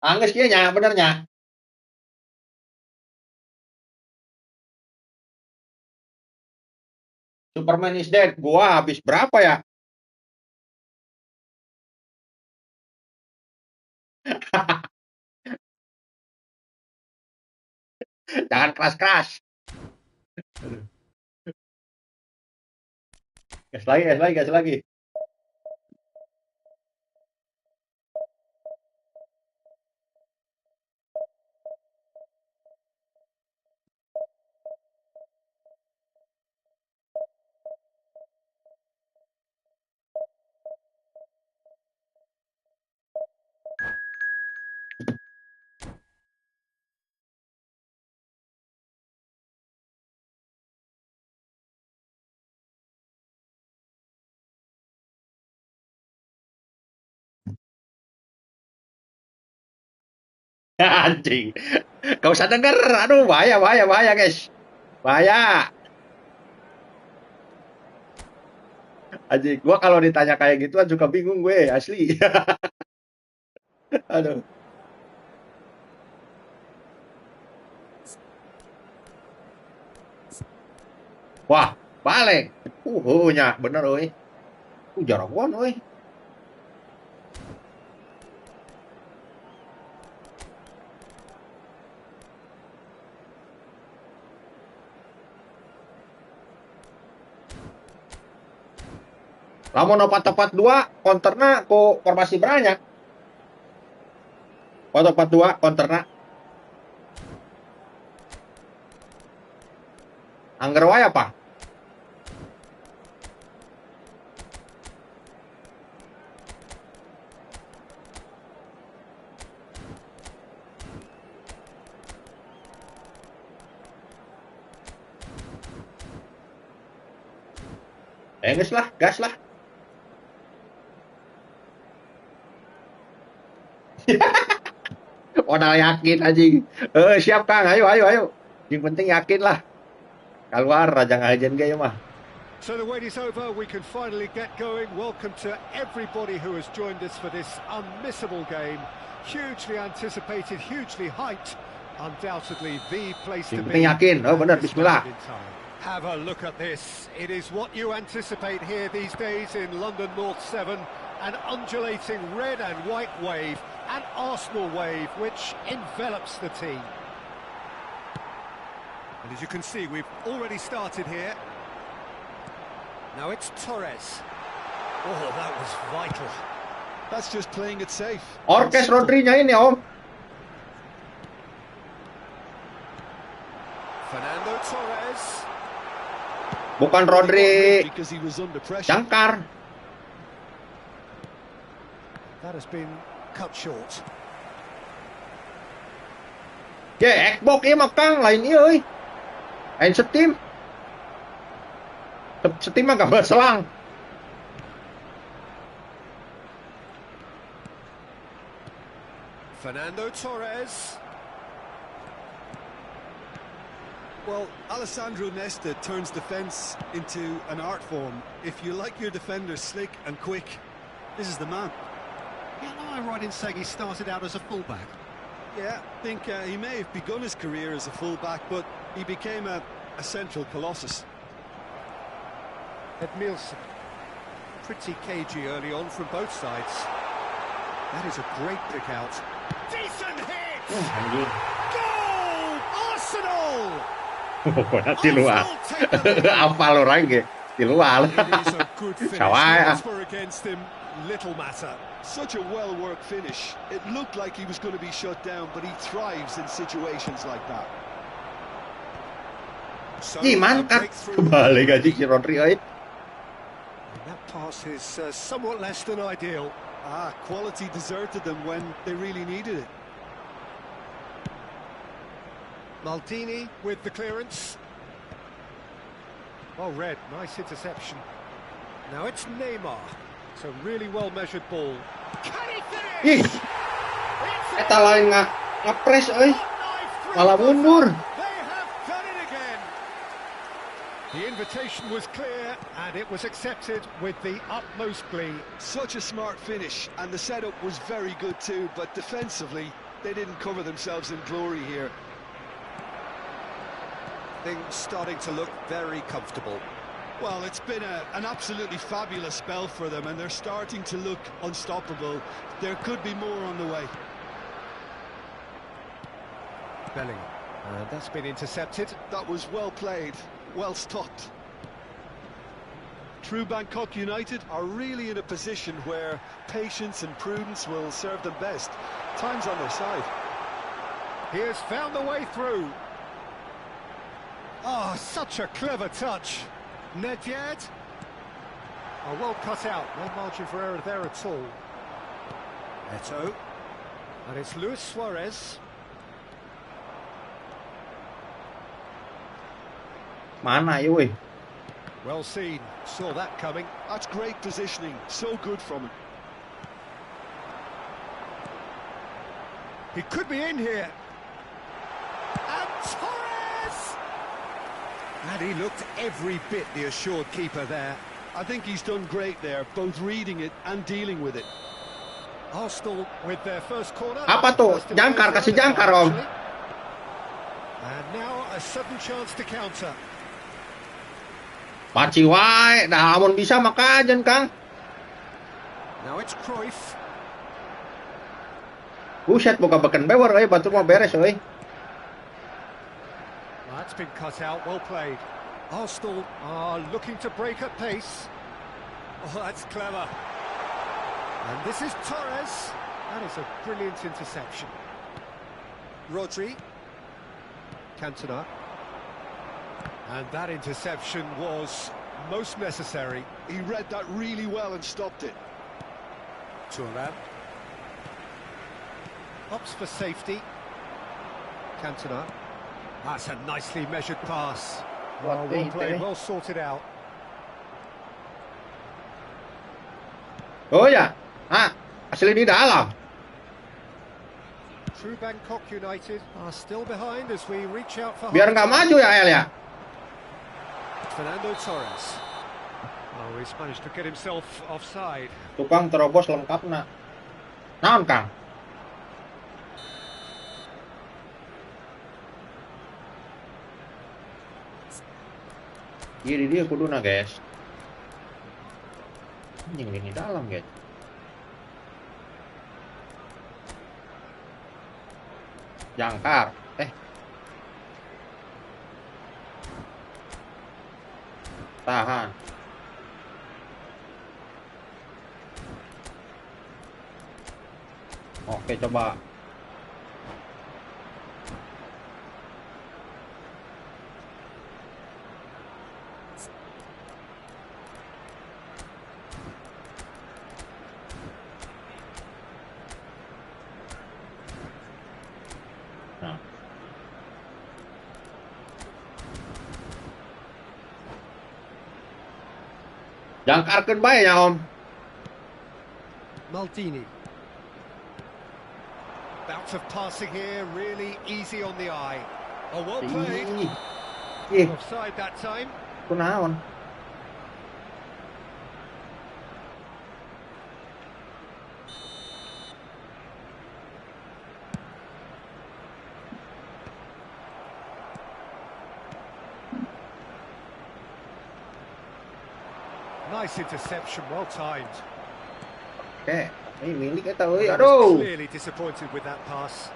Angges kieu nya bener nya. Superman is dead. Gua habis berapa ya? Jangan keras-keras. Gas lagi. Anjing. Gak usah denger. Aduh, bahaya guys. Bahaya. Anjing, gua kalau ditanya kayak gituan suka bingung gue, asli. Aduh. Wah, balik. Nya bener euy. Jarawan euy. Lamun opat-opat dua, counterna ku formasi beranyak. Opat-opat dua, counterna. Angger wae apa? Geus lah, gas lah. Modal yakin anjing. Siap Kang, ayo. Yang penting yakin lah. Keluar raja ngajen ge mah. So the wait is over, we can finally get going. Welcome to everybody who has joined us for this unmissable game. Hugely anticipated, hugely hyped. Undoubtedly the place to be. Yakin, oh benar, bismillah. Have a look at this. It is what you anticipate here these days in London North 7. An undulating red and white wave, an Arsenal wave which envelops the team. And as you can see, we've already started here. Now it's Torres. Oh, that was vital. That's just playing it safe. Orkes Rodri-nya ini, Om. Fernando Torres. Bukan Rodri jangkar. That has been cut short. Xbox ieu mah Kang, lain ieu euy. Lain Steam. Steam mah gambar selang. Fernando Torres. Well, Alessandro Nesta turns defence into an art form. If you like your defenders slick and quick, this is the man. Yeah, am I right in saying he started out as a fullback? Yeah, I think he may have begun his career as a fullback, but he became a central colossus. Edmilson. Pretty cagey early on from both sides. That is a great pick out. Decent hit! Goal! Arsenal! Pokoknya di luar. Apal orang ge di luar. Sawaya. Little matter. Such a well-worked finish. It looked like he was going to be shut down, but he thrives in situations like that. Mantap. Balik aja si Rodri euy. That pass is somewhat less than ideal. Quality deserted them when they really needed it. Maldini with the clearance. Well read, nice interception. Now it's Neymar. It's a really well-measured ball. Can he finish? Eta lain ngapres euy. Malah mundur. They have done it again. The invitation was clear and it was accepted with the utmost glee. Such a smart finish, and the setup was very good too, but defensively they didn't cover themselves in glory here. Things starting to look very comfortable. Well, it's been an absolutely fabulous spell for them, and they're starting to look unstoppable. There could be more on the way. Bellingham. That's been intercepted. That was well played, well stopped. True Bangkok United are really in a position where patience and prudence will serve them best. Time's on their side. He has found the way through. Oh, such a clever touch. Nedved. Oh, well cut out. No margin for error there at all. Eto. And it's Luis Suarez. Mana ya weh? Well seen. Saw that coming. That's great positioning. So good from him. He could be in here. And Torres! And he looked every bit the assured keeper there. I think he's done great there, both reading it and dealing with it. Arsenal with their first corner. Apa tuh? Jangkar, kasih jangkar, Om. And now a sudden chance to counter. Paci wae, dah amun bisa maka ajan, Kang. Now it's Cruyff. Buset, buka beken bewer, batur mau beres, euy. That's been cut out, well played. Arsenal are looking to break at pace. Oh, that's clever. And this is Torres. That is a brilliant interception. Rodri. Cantona. And that interception was most necessary. He read that really well and stopped it. Thuram. Opts for safety. Cantona. That's a nicely measured pass. Well played, well sorted out. Oh ya, asli di dalam. True Bangkok United are still behind as we reach out for. Biar nggak maju ya El ya. Fernando Torres. Oh, he's managed to get himself offside. Tukang terobos lengkap nak. Naon Kang? Iya di dia kuduna guys. Ini dalam guys. Jangkar. Tahan. Oke, coba. Nah. Jangkarkeun bae ya, Om. Maldini. Bout of passing here, really easy on the eye. Oh, well played. Offside that time. Kunaon? Nice interception, well timed. Oke, ini milik kita, euy. Aduh. Clearly disappointed with that pass.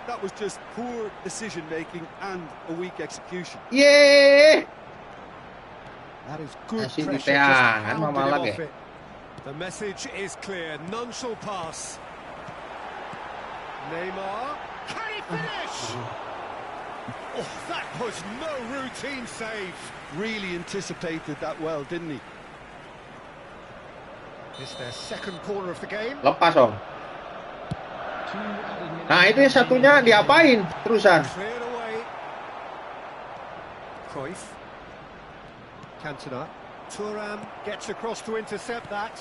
That was just poor decision-making and a weak execution. Yeay. That is good Masih di pressure, just teangan, hounded mama him lagi. off it. The message is clear, none shall pass. Neymar, can he finish? Oh, that was no routine save. Really anticipated that well, didn't he? It's their second corner of the game. Lepas, Om. Nah, itu yang satunya diapain terusan? Cleared away. Cruyff. Cantona. Thuram gets across to intercept that.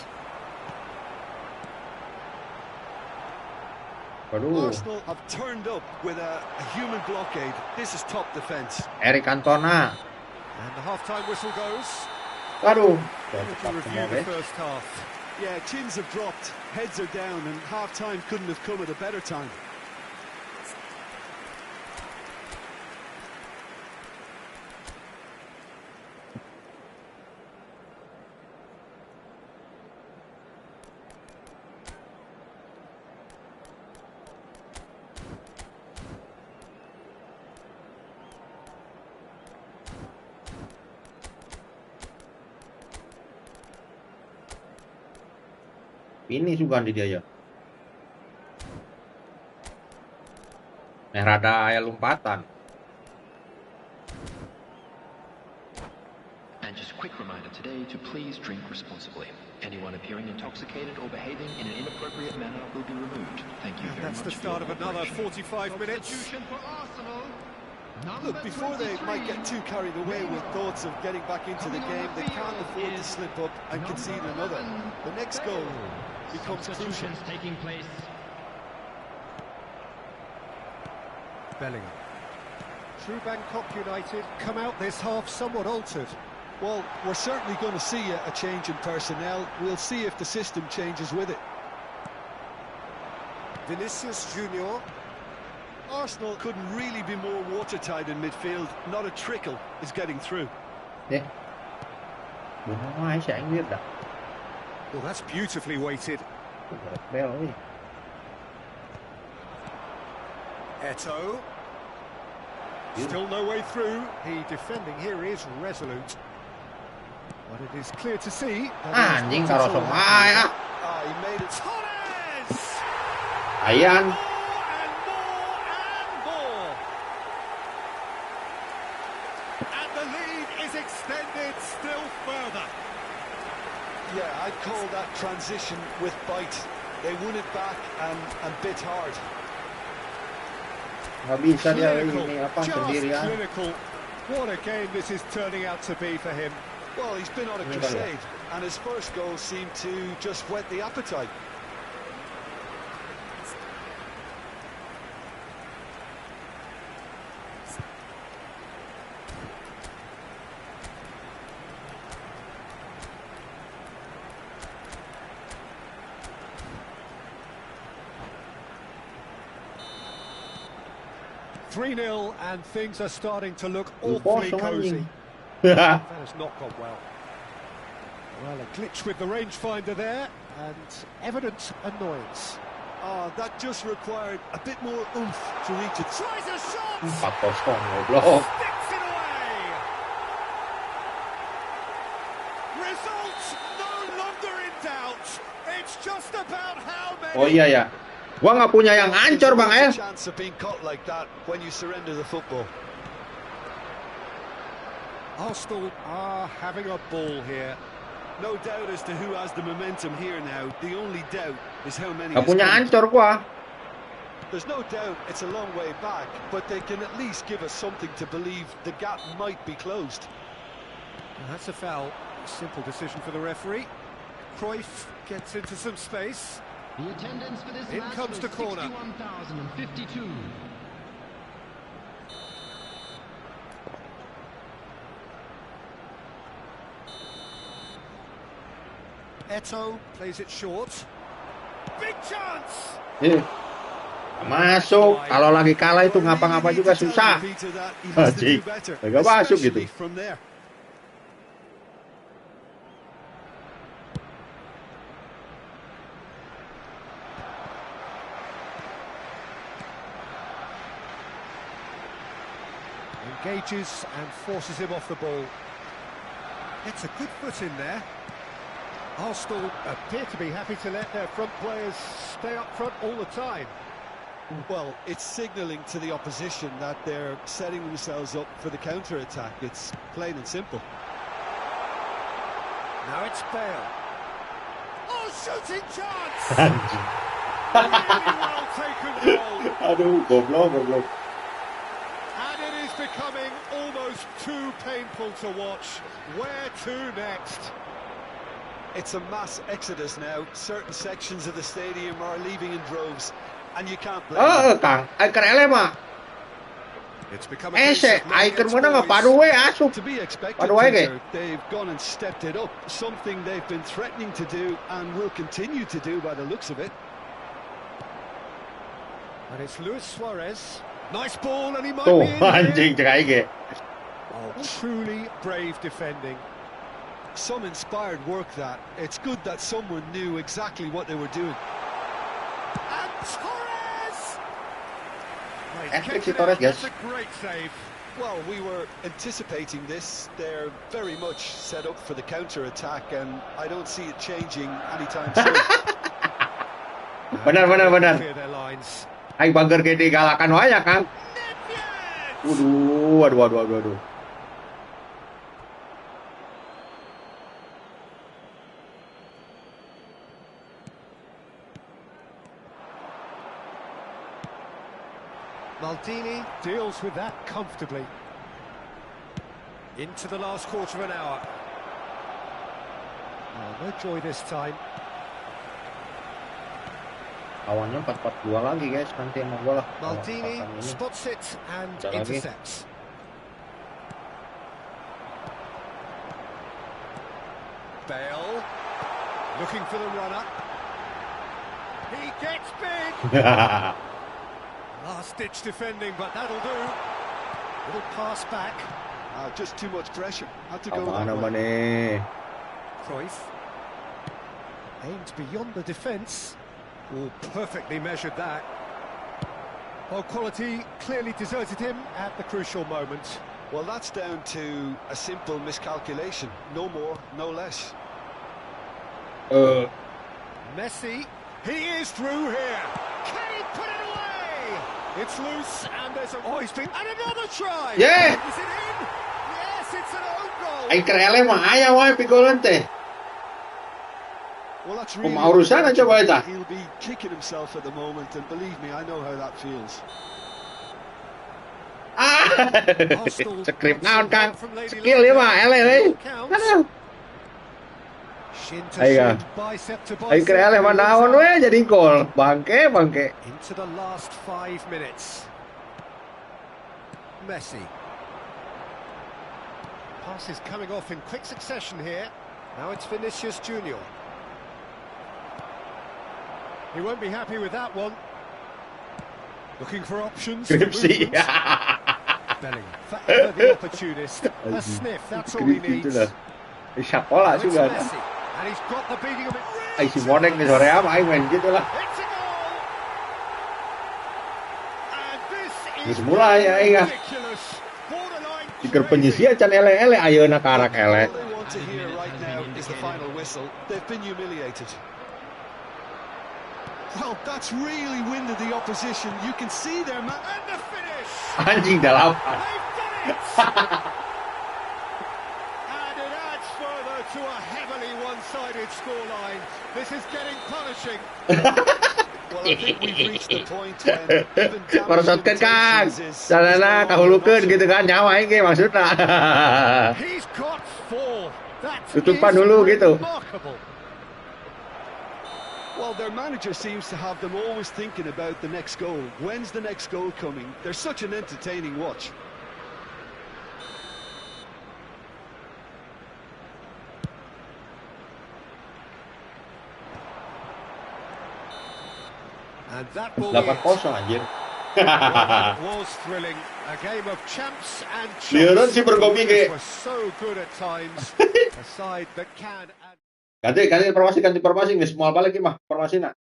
Waduh. Arsenal have turned up with a human blockade. This is top defense. Eric Cantona. And the half-time whistle goes. Waduh. To review the first half. Yeah, chins have dropped, heads are down, and half-time couldn't have come at a better time. Ini juga di dia ya. Rada aya lompatan. And just a quick reminder today to please drink responsibly. Anyone appearing intoxicated or behaving in an inappropriate manner will be removed. Thank you very That's much. the start of another 45 minutes. Substitution for Arsenal. Look, before they might get too carried away with thoughts of getting back into the game, they can't afford to slip up and concede another. The next goal becomes crucial. Substitutions taking place. Bellingham. True Bangkok United come out this half somewhat altered. Well, we're certainly going to see a change in personnel. We'll see if the system changes with it. Vinicius Junior. Arsenal couldn't really be more watertight in midfield. Not a trickle is getting through. Đấy. Đừng có ai sẽ anh biết đâu. Well, that's beautifully weighted. Béo ấy. Eto. Still no way through. The defending here is resolute. But it is clear to see. Anjing taruh semua ya. He made it. Torres! Ayan. And more. And the lead is extended still further. Yeah, I'd call that transition with bite. They won it back and bit hard. Nggak bisa dia Clinical, ini apa just sendirian. clinical. What a game this is turning out to be for him. Well, he's been on a crusade, and his first goal seemed to just whet the appetite. (3-0) and things are starting to look awfully cosy. Hahaha. That has not gone well. Well, a glitch with the rangefinder there, and evident annoyance. That just required a bit more oomph to reach it. Tries a shot! 4-0 goblok. Sticks it away! Results no longer in doubt. It's just about how many... Oh iya ya. Gua nggak punya yang ancur Bang El. Chance of being caught like that when you surrender the football. Arsenal are having a ball here. No doubt as to who has the momentum here now. The only doubt is how many. Nggak punya ancur gua. There's no doubt it's a long way back, but they can at least give us something to believe the gap might be closed. Well, that's a foul. Simple decision for the referee. Cruyff gets into some space. The attendance for this In match comes was the corner. 61,052. Eto plays it short. Big chance! Masuk. Kalau lagi kalah itu ngapa-ngapa juga susah. Anjing. Gak masuk gitu. From there. Engages and forces him off the ball. It's a good foot in there. Arsenal appear to be happy to let their front players stay up front all the time. Well, it's signalling to the opposition that they're setting themselves up for the counter-attack. It's plain and simple. Now it's Bale. Oh, shooting chance! Anjing. Really well taken goal. Aduh, goblok. And it is becoming almost too painful to watch. Where to next? It's a mass exodus now. Certain sections of the stadium are leaving in droves, and you can't blame them. Kang, akhir ele mah. It's become a case of Akhir making mana nggak boys. padu we asup. To be expected, Padu wae ge. Peter, they've gone and stepped it up. Something they've been threatening to do and will continue to do by the looks of it. And it's Luis Suarez. Nice ball, and he might Tuh, be in here. anjing cek aja. Oh, truly brave defending. Some inspired work that. It's good that someone knew exactly what they were doing. And Torres! Si Torres, guys. That's a great save. Well, we were anticipating this. They're very much set up for the counter-attack, and I don't see it changing anytime soon. Benar. Clear their lines. Aing bager ge digalakan wae ya, Kang. Waduh. Maldini deals with that comfortably. Into the last quarter of an hour. Oh, no joy this time. Lawannya 4-4-2 lagi guys, nanti sama gue lah. Maldini Kalau ini. spots it and Ada lagi. intercepts. Bale looking for the runner. He gets big. Last-ditch defending, but that'll do. Little pass back. Just too much pressure. Had to go Aman that aman way. nih. Cruyff aimed beyond the defence. Oh, perfectly measured that. Well, quality clearly deserted him at the crucial moment. Well, that's down to a simple miscalculation. No more, no less. Messi, he is through here. Can he put it away? It's loose and there's a... Oh, he's been... And another try! Yeah! Is it in? Yes, it's an own goal. Ay krele mah aya wae pikuleun teh. Well, that's really Kumaha urusan coba eta? he'll be kicking himself at the moment, and believe me, I know how that feels. Skrip naon Kang? Skill ya mah ele euy. Aduh. Shin to Ayo. shin, bicep to bicep. Ay krele mah naon we jadi gol. Bangke. Into the last 5 minutes. Messi. Pass is coming off in quick succession here. Now it's Vinicius Junior. He won't be happy with that one. Looking for options. Skripsi. Belling, forever the opportunist. A sniff, that's all he needs. Siapa lah It's juga. Messi, and he's got the beating of it. Ay si Bonek nih sore apa aing main gitu lah. It's a goal! And this is Geus mulai aing ah. ridiculous. Borderline Jika crazy. penyisian can ele-ele ayeuna karak ele. All they want to hear right now is the final whistle. They've been humiliated. Well, that's really winded the opposition. You can see their man. And the finish! Anjing dalapan. They've done it! And it adds further to a heavily one-sided scoreline. This is getting punishing. Well, I think we've reached the point when even damage Merosotkeun Kang. limitations is Carana no longer kahulukeun an gitu kan nyawa aing ge maksudna. He's got 4. That Tutupan is dulu gitu. remarkable. Well, their manager seems to have them always thinking about the next goal. When's the next goal coming? They're such an entertaining watch. And that ball 8-0 anjir. was thrilling. A game of champs and Lieuran chumps. si bergobi ge. Was so good at times. A side that can add. Ganti informasi nih semua balik mah informasina.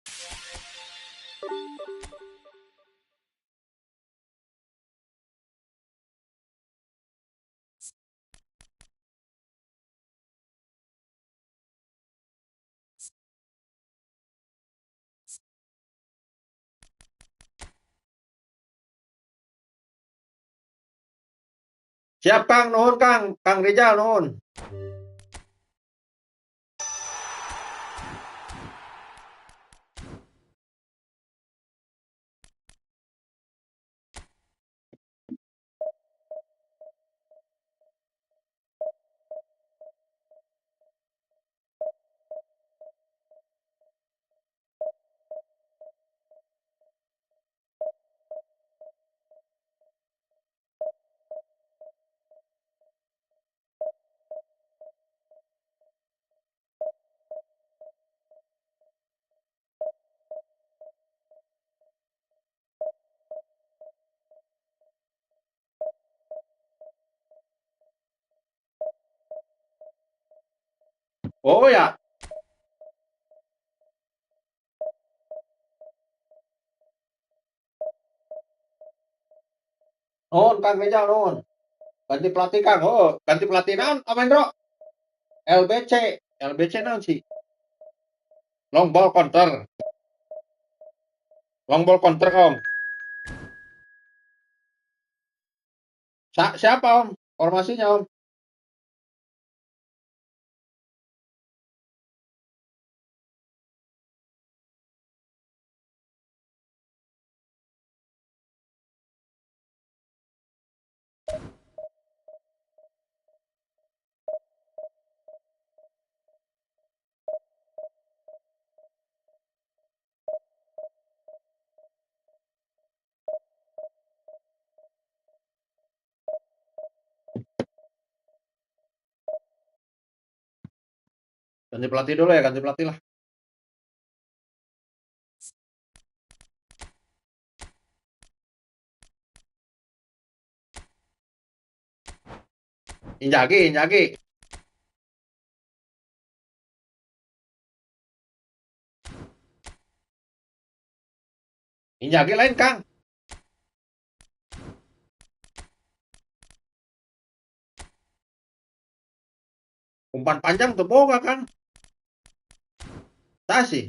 Siap Kang, nuhun Kang Rizal nuhun. Oh ya. Nuhun Kang Rizal nuhun. Ganti pelatih Kang. Oh, ganti pelatih naon Amendro? LBC. LBC naon sih? Long ball counter. Long ball counter Om. Siapa Om? Formasinya Om. Ganti pelatih dulu ya, ganti pelatih lah. Injagi, Injagi. Injagi lain, Kang. Umpan panjang tuh boga, Kang. Tasi.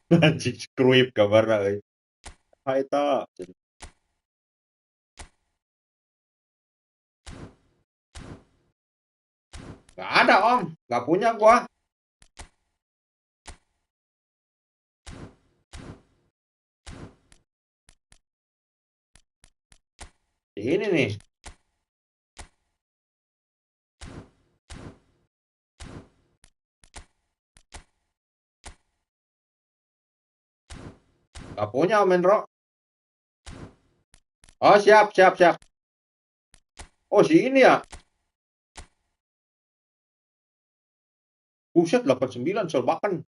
Anjing skruip kabarna euy. Eta. Gak ada om, gak punya gua. Ini nih. Gak punya om Endro. Oh siap, siap, siap. Oh si ini ya. Buset 89 solbakan.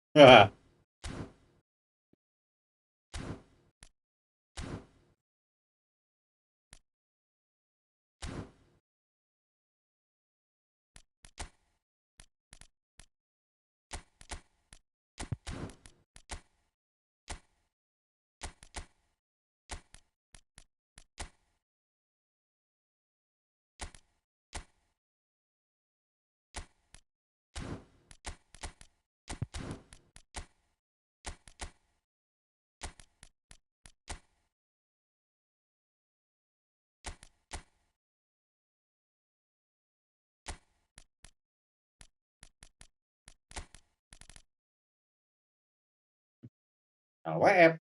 Nah, WF.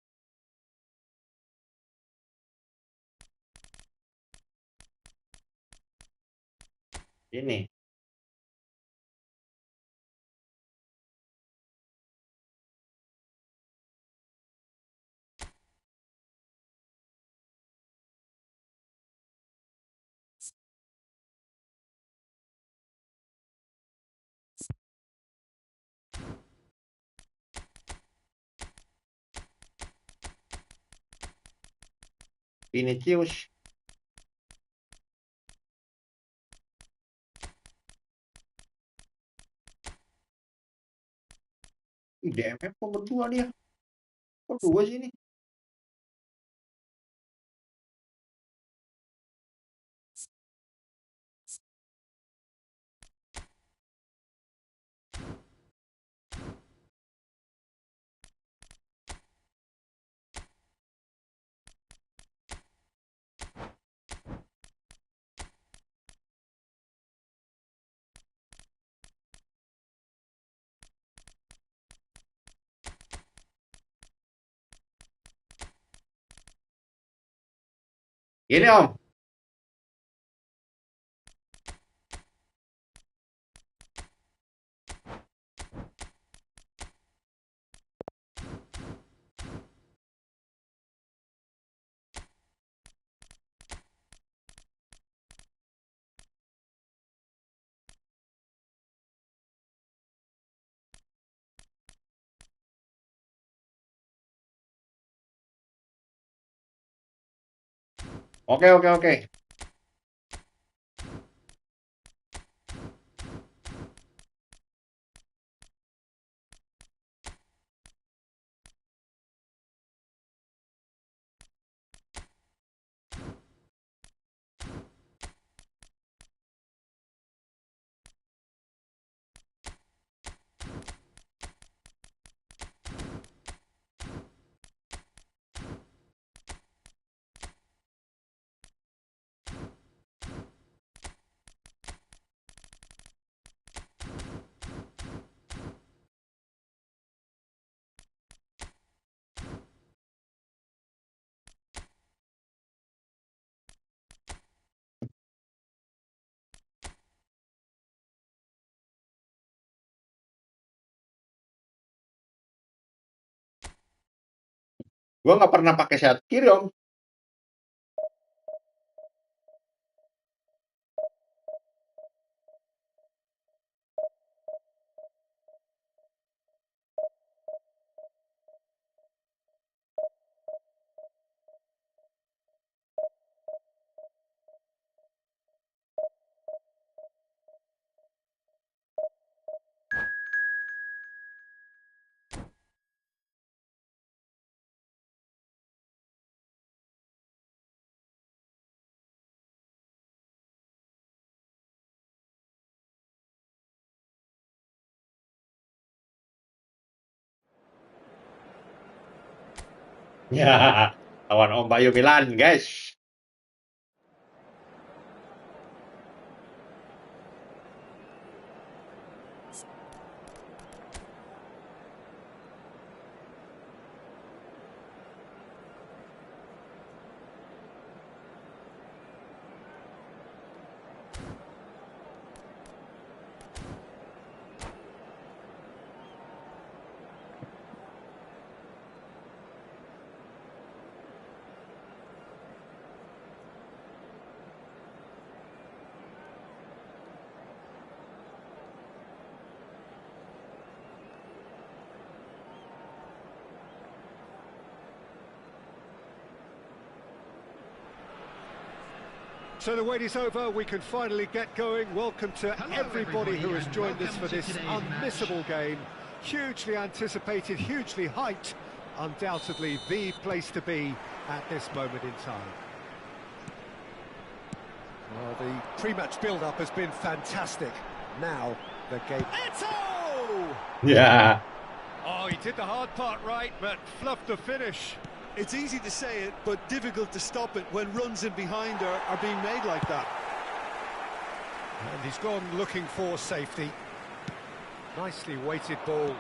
Ini. Vinicius. Ih, DMF kok berdua dia? Kok dua sih ini? Ini om. Oke, oke, oke. Gua nggak pernah pakai sayap kiri, Om. Ya, lawan Om Bayu Milan, guys. So the wait is over, we can finally get going. Welcome to everybody who has joined us for this unmissable game. Hugely anticipated, hugely hyped. Undoubtedly the place to be at this moment in time. Well, the pre-match build-up has been fantastic. Now, the game... Eto! Yeah. Oh, he did the hard part right, but fluffed the finish. It's easy to say it, but difficult to stop it when runs in behind are being made like that. And he's gone looking for safety. Nicely weighted ball.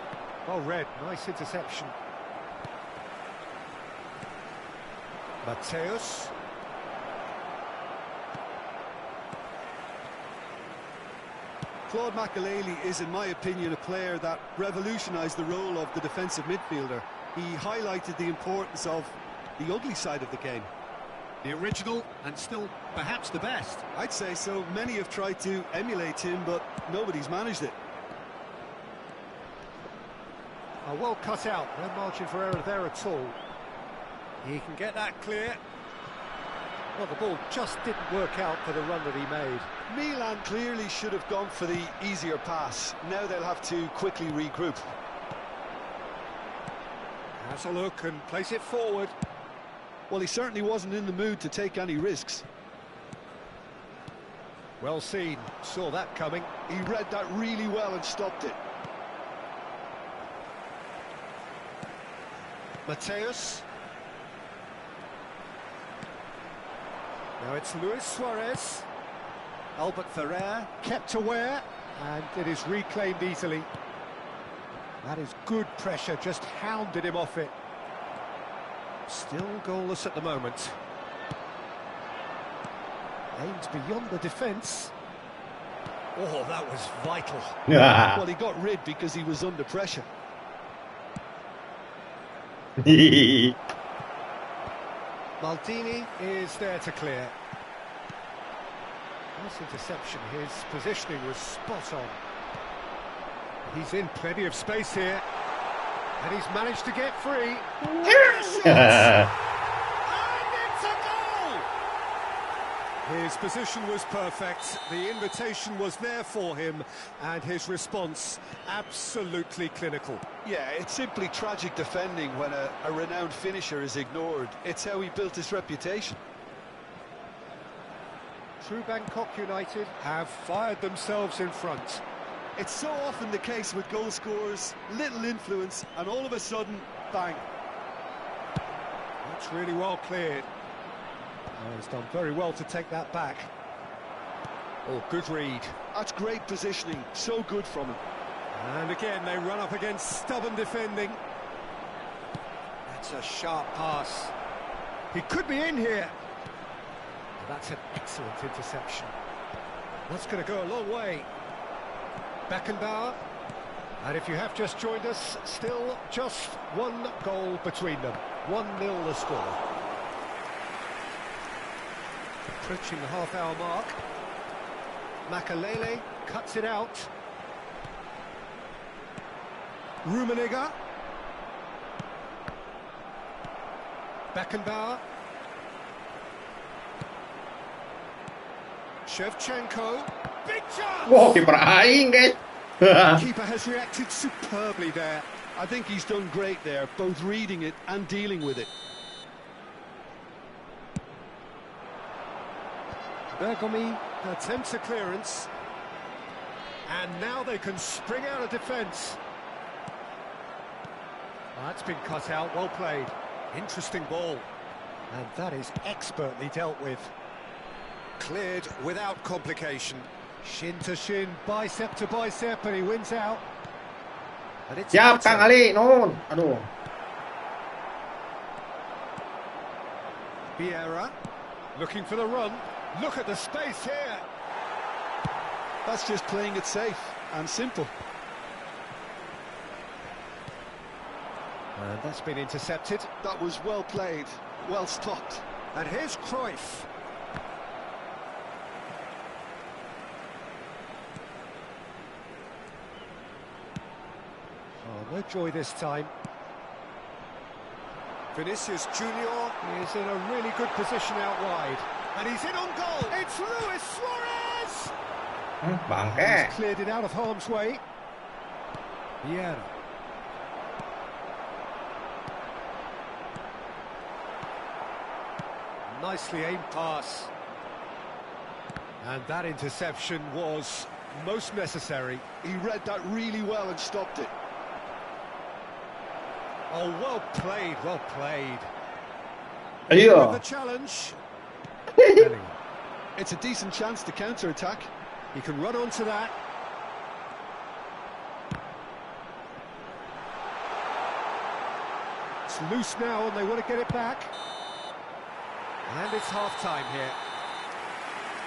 Well read, nice interception. Mateus. Claude Makelele is, in my opinion, a player that revolutionised the role of the defensive midfielder. He highlighted the importance of the ugly side of the game. The original, and still perhaps the best. I'd say so. Many have tried to emulate him, but nobody's managed it. Oh, well cut out, no margin for error there at all. He can get that clear. Well, the ball just didn't work out for the run that he made. Milan clearly should have gone for the easier pass. Now they'll have to quickly regroup. Has a look and place it forward. Well, he certainly wasn't in the mood to take any risks. Well seen, saw that coming. He read that really well and stopped it. Mateus. Now it's Luis Suarez. Albert Ferrer kept aware, and it is reclaimed easily. That is good pressure, just hounded him off it. Still goalless at the moment. Aimed beyond the defence. Oh, that was vital. Well, he got rid because he was under pressure. Maldini is there to clear. Nice interception, his positioning was spot on. He's in plenty of space here, and he's managed to get free. And it's a goal! His position was perfect, the invitation was there for him, and his response absolutely clinical. Yeah, it's simply tragic defending when a renowned finisher is ignored. It's how he built his reputation. True Bangkok United have fired themselves in front. It's so often the case with goal scorers, little influence, and all of a sudden, bang. That's really well cleared. Oh, he's done very well to take that back. Oh, good read. That's great positioning, so good from him. And again, they run up against stubborn defending. That's a sharp pass. He could be in here. That's an excellent interception. That's going to go a long way. Beckenbauer. And if you have just joined us, still just one goal between them. 1-0 the score. Approaching the half-hour mark. Makalele cuts it out. Rummenigge. Beckenbauer. Shevchenko. Big chance! Wow, kiper aing, guys. Keeper has reacted superbly there. I think he's done great there, both reading it and dealing with it. Bergomi attempts a clearance. And now they can spring out of defence. That's been cut out, well played. Interesting ball. And that is expertly dealt with. Cleared without complication. Shin to shin, bicep to bicep, and he wins out. And it's Siap, Kang Ali, nun. Aduh. Vieira looking for the run. Look at the space here. That's just playing it safe and simple. And that's been intercepted. That was well played, well stopped. And here's Cruyff. Oh, no joy this time. Vinicius Junior is in a really good position out wide. And he's in on goal. It's Luis Suarez! Bangke. He's cleared it out of harm's way. Vieira. Nicely aimed pass. And that interception was most necessary. He read that really well and stopped it. Oh, well played, well played. Ayo. With the challenge. It's a decent chance to counter-attack. He can run onto that. It's loose now and they want to get it back. And it's half-time here.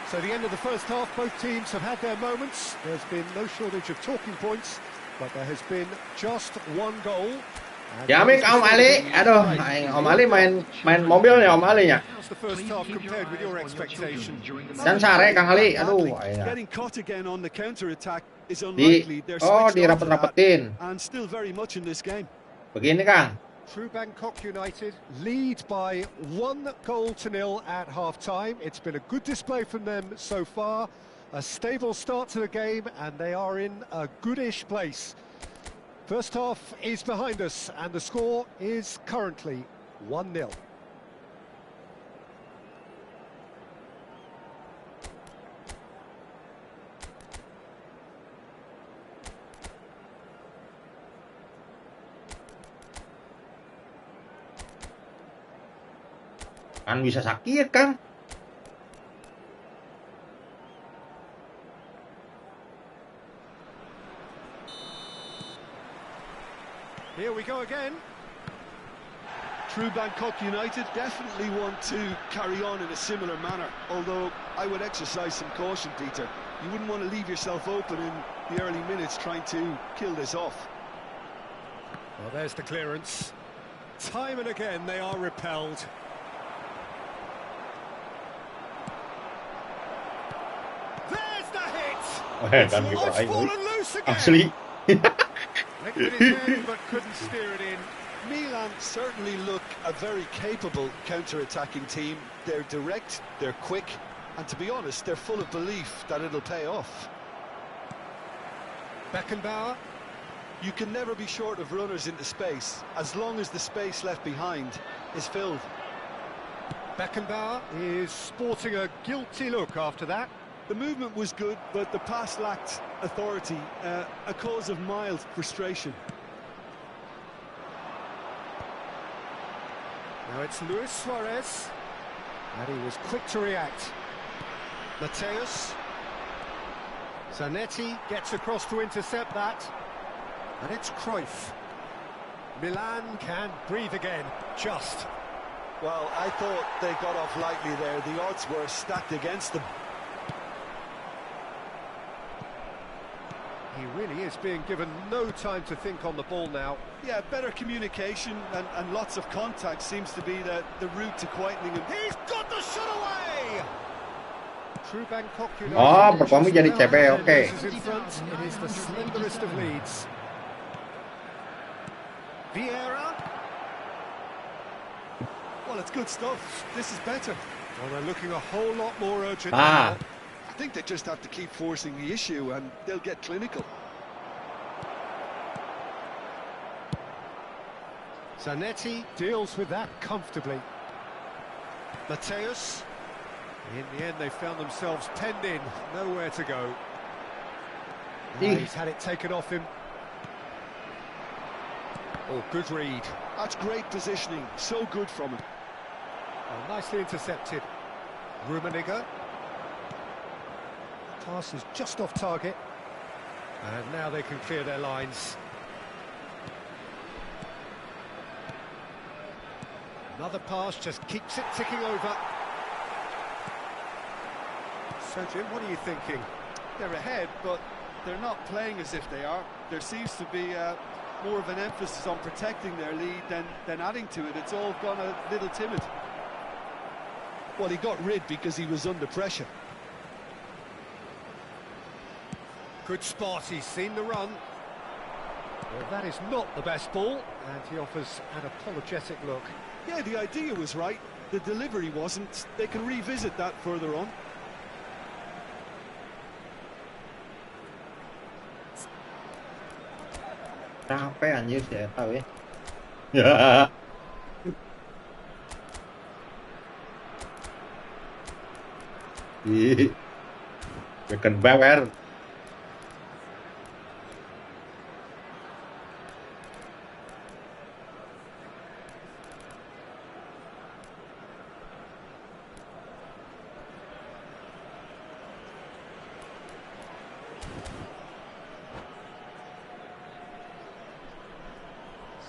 So the end of the first half, both teams have had their moments. There's been no shortage of talking points, but there has been just one goal. Jamik Om Ali. Aduh, Om Ali main mobil ya Om Ali ya. How's the first half compared with your expectation? Dan sare Kang Ali. Aduh, Getting caught again on the counter-attack is di unlikely. They're switched di on to that, rapet-rapetin. and still very much in this game. Begini Kang. True Bangkok United lead by 1-0 at half-time. It's been a good display from them so far. A stable start to the game, and they are in a goodish place. First half is behind us, and the score is currently 1-0. Kan bisa sakit, Kang. Here we go again. True Bangkok United definitely want to carry on in a similar manner, although I would exercise some caution, Peter. You wouldn't want to leave yourself open in the early minutes trying to kill this off. Well, there's the clearance. Time and again they are repelled. There's the hit! Dan kiper It's aing. fallen loose again! Asli. Lifted his head but couldn't steer it in. Milan certainly look a very capable counter-attacking team. They're direct, they're quick, and to be honest, they're full of belief that it'll pay off. Beckenbauer. You can never be short of runners into space, as long as the space left behind is filled. Beckenbauer is sporting a guilty look after that. The movement was good, but the pass lacked authority, a cause of mild frustration. Now it's Luis Suarez, and he was quick to react. Mateus. Zanetti gets across to intercept that, and it's Cruyff. Milan can breathe again, just. Well, I thought they got off lightly there. The odds were stacked against them. He really is being given no time to think on the ball now. Yeah, better communication and lots of contact seems to be the route to quietening him. He's got the shot away! True Bangkok United. Oh, bapakmu jadi CP, oke. In front, it is the slenderest of leads. Vieira. Well, it's good stuff. This is better. Well, they're looking a whole lot more urgent Ah. now. I think they just have to keep forcing the issue and they'll get clinical. Zanetti deals with that comfortably. Mateus. In the end, they found themselves penned in, nowhere to go. Now he's had it taken off him. Oh, good read. That's great positioning. So good from him. Oh, nicely intercepted. Rummenigge. Pass is just off target. And now they can clear their lines. Another pass just keeps it ticking over. So, Jim, what are you thinking? They're ahead, but they're not playing as if they are. There seems to be more of an emphasis on protecting their lead than adding to it. It's all gone a little timid. Well, he got rid because he was under pressure. Good spot, he's seen the run. Well, that is not the best ball, and he offers an apologetic look. Yeah, the idea was right. The delivery wasn't. They can revisit that further on. Capek anjir si Eta weh. Ya. Ih. Ketebak kan.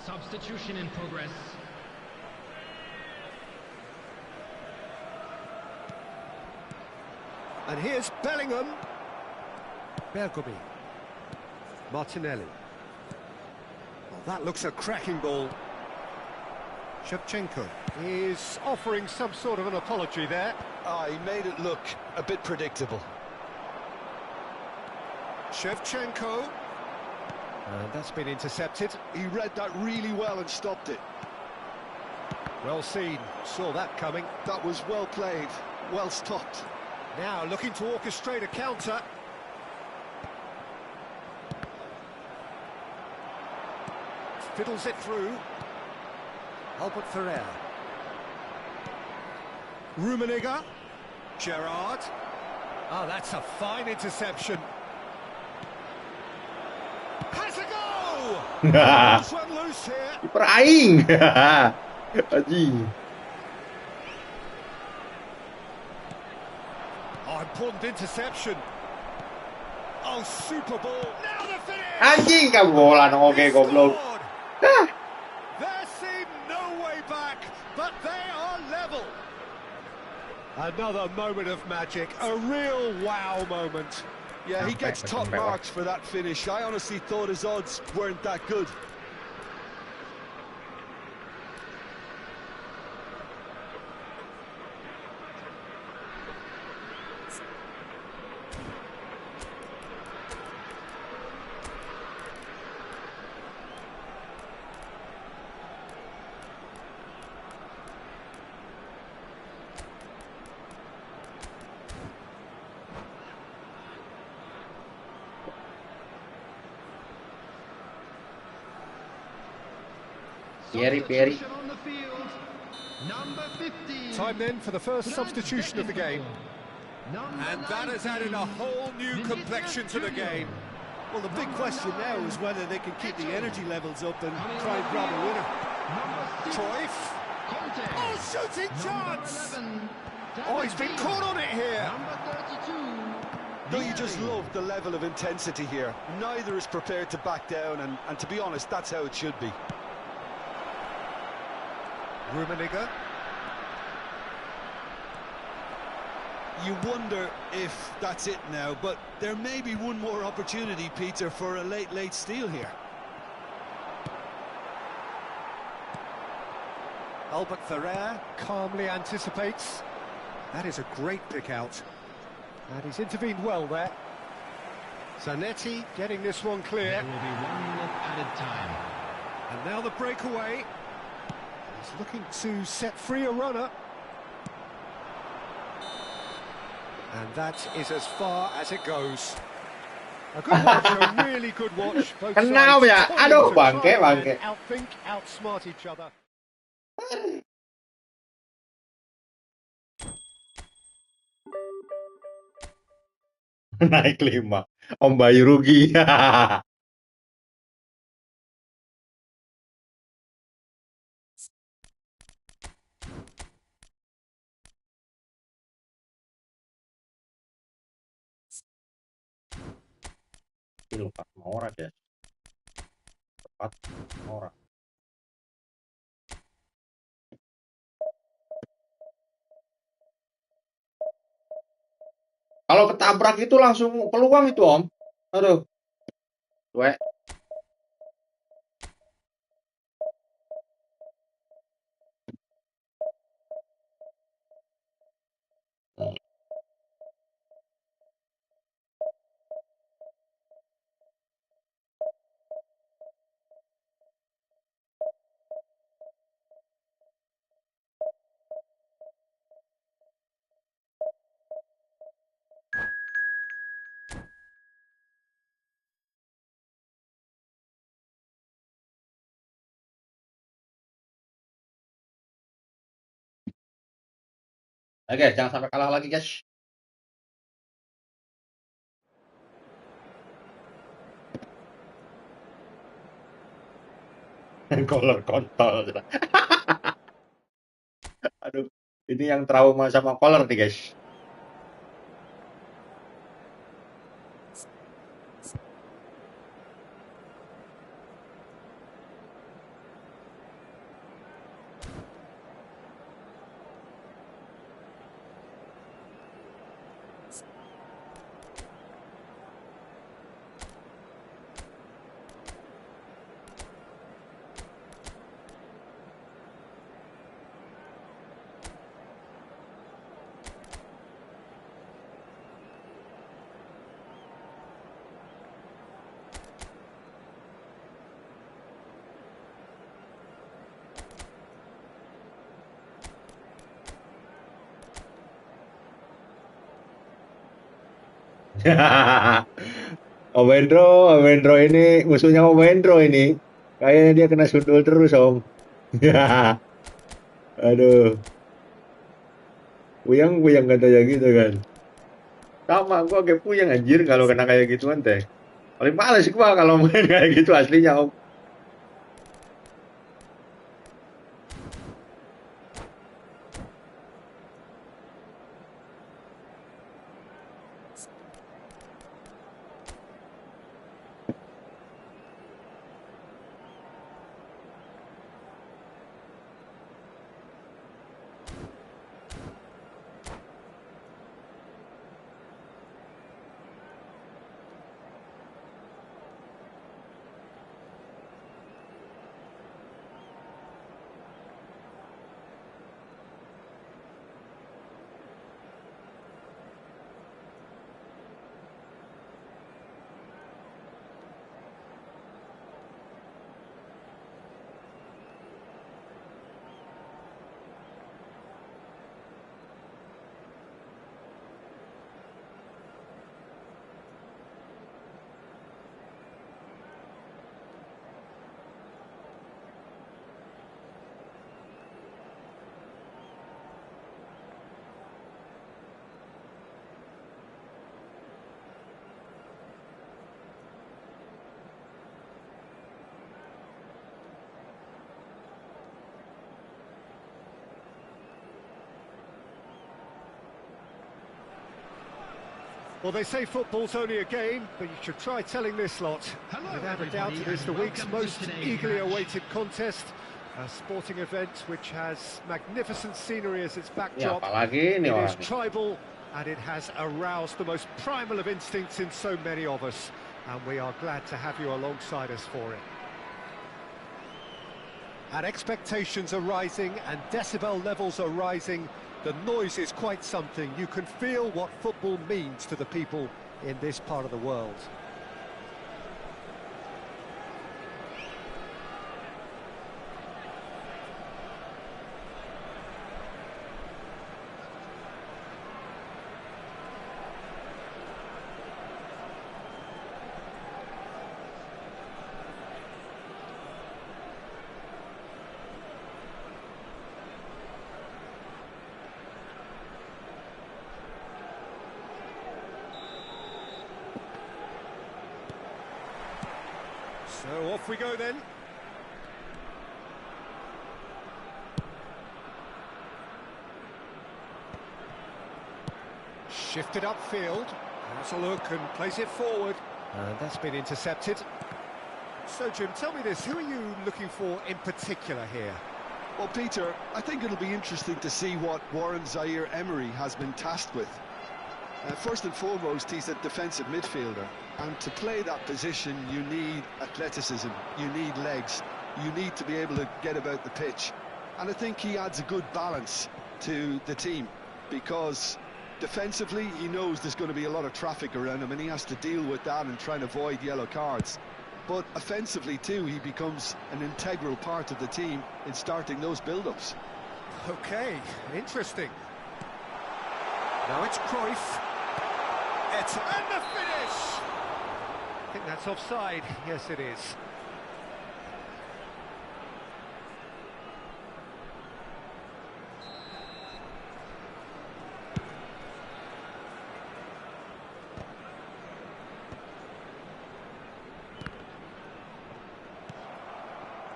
Substitution in progress. And here's Bellingham. Bergomi. Martinelli. Well, that looks a cracking ball. Shevchenko is offering some sort of an apology there. Ah, he made it look a bit predictable. Shevchenko. And that's been intercepted. He read that really well and stopped it. Well seen. Saw that coming. That was well played, well stopped. Now looking to orchestrate a counter. Fiddles it through. Albert Ferrer. Rummenigge. Gerrard. Oh, that's a fine interception. Has a go! Just run loose here. Kiper aing. Anjing. Oh, important interception. Oh, super ball. Now the finish! Anjing kebobolan oke goblok. Ah. There seemed no way back, but they are level. Another moment of magic, a real wow moment. Yeah, he gets top marks for that finish. I honestly thought his odds weren't that good. Pieri. On the field. Number 50. Time then for the first substitution of the game. And that has added a whole new complexion to the game. Well, the big question now is whether they can keep the energy levels up and try and grab a winner. Cruyff. Oh, shooting chance! Oh, he's been caught on it here. Don't you just love the level of intensity here? Neither is prepared to back down, and to be honest, that's how it should be. Rummenigge. you wonder if that's it now, but there may be one more opportunity, Peter, for a late steal here. Albert Ferrer calmly anticipates. That is a great pick out. And he's intervened well there. Zanetti getting this one clear. There will be 1 minute added time. And now the breakaway. He's looking to set free a runner. And that is as far as it goes. A good watch, a really good watch. Both Kenapa ya? sides Aduh, trying to try bangke. and outthink, outsmart each other. Naik 5. Om Bayu rugi. Lupa sama orang ya. Tepat sama orang. Kalau ketabrak itu langsung peluang itu, Om. Aduh. Weh. Oke, jangan sampai kalah lagi, guys. Kolor kontol. Aduh, ini yang trauma sama kolor nih, guys. Om Wendro ini musuhnya Om Wendro ini. Kayaknya dia kena sundul terus, Om. Aduh. Puyang katanya gitu kan. Sama, gua kayak puyang anjir kalau kena kayak gituan teh. Paling males gua kalau main kayak gitu aslinya, Om. Well, they say football's only a game, but you should try telling this lot. Hello, Without a doubt, everybody, it is the and week's welcome to most today's eagerly match. awaited contest. A sporting event which has magnificent scenery as its Ya, backdrop. apalagi ini It orang. is tribal, and it has aroused the most primal of instincts in so many of us, and we are glad to have you alongside us for it. And expectations are rising and decibel levels are rising. The noise is quite something. You can feel what football means to the people in this part of the world. So off we go then. Shifted upfield. Has a look and plays it forward. And that's been intercepted. So Jim, tell me this, who are you looking for in particular here? Well, Peter, I think it'll be interesting to see what Warren Zaire-Emery has been tasked with. First and foremost, he's a defensive midfielder, and to play that position you need athleticism, you need legs, you need to be able to get about the pitch. And I think he adds a good balance to the team, because defensively he knows there's going to be a lot of traffic around him and he has to deal with that and try and avoid yellow cards. But offensively too, he becomes an integral part of the team in starting those build-ups. Okay, interesting. Now it's Cruyff. And the finish! I think that's offside. Yes, it is.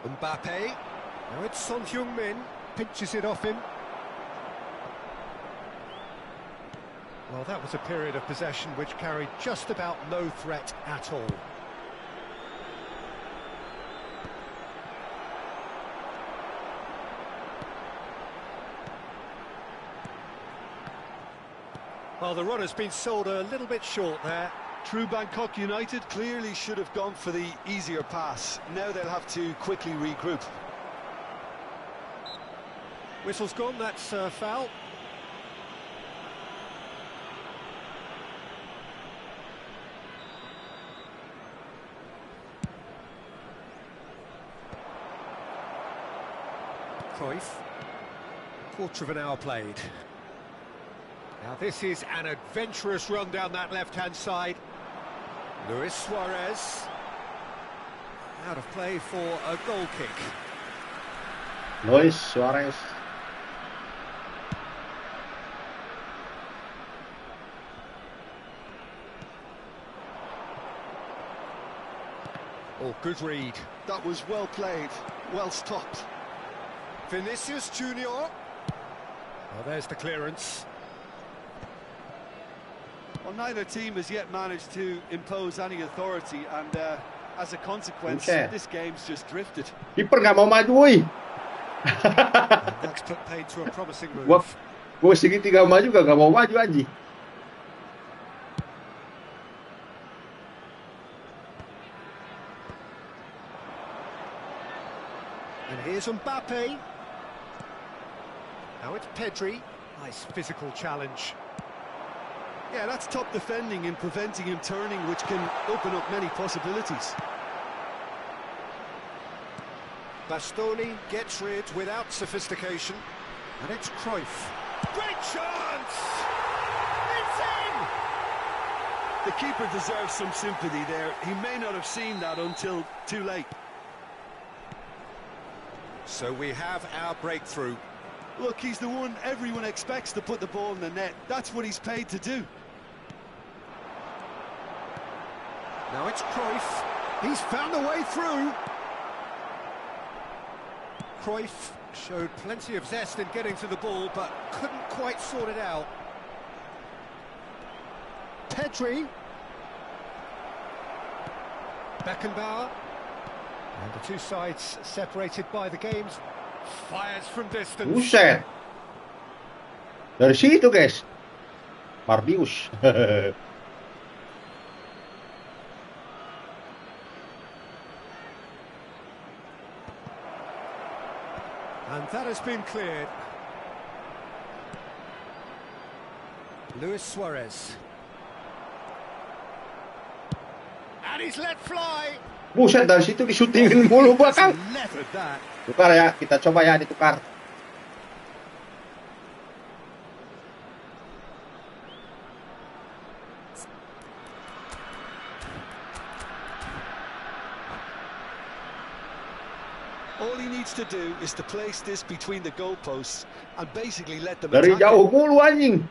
Mbappe. Now it's Son Heung-min. Pinches it off him. Well, that was a period of possession which carried just about no threat at all. Well, the run has been sold a little bit short there. True Bangkok United clearly should have gone for the easier pass. Now they'll have to quickly regroup. Whistle's gone, that's foul. Cruyff. Quarter of an hour played. Now this is an adventurous run down that left-hand side. Luis Suarez. Out of play for a goal kick. Luis Suarez. Oh, good read. That was well played, well stopped. Vinicius Junior. Well, there's the clearance. Well, neither team has yet managed to impose any authority, and as a consequence, this game's just drifted. Kiper nggak mau maju, woi. That's put paid to a promising move. Gua segitiga maju gak mau maju aja. And here's Mbappe. Now it's Pedri. Nice physical challenge. Yeah, that's top defending and preventing him turning, which can open up many possibilities. Bastoni gets rid without sophistication. And it's Cruyff. Great chance! It's in! The keeper deserves some sympathy there. He may not have seen that until too late. So we have our breakthrough. Look, he's the one everyone expects to put the ball in the net. That's what he's paid to do. Now it's Cruyff. He's found a way through. Cruyff showed plenty of zest in getting to the ball, but couldn't quite sort it out. Pedri. Beckenbauer. And the two sides separated by the games. Fires from distance. Buset. Dari situ, guys. Marbius. And that has been cleared. Luis Suarez. And he's let fly. Buset, dari situ disutingin mulu bakal. Levered that. Tukar ya, kita coba ya ditukar. All he needs to do is to place this between the goalposts and basically let them Dari attack jauh it. mulu anjing.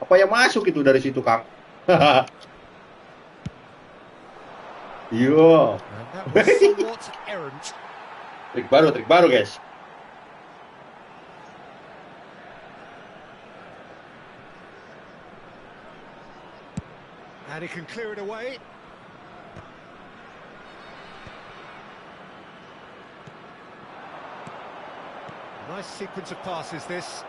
Apa yang masuk itu dari situ, Kang? Yo. And that was somewhat errant. Trik baru, guys. And he can clear it away. Nice sequence of passes, this.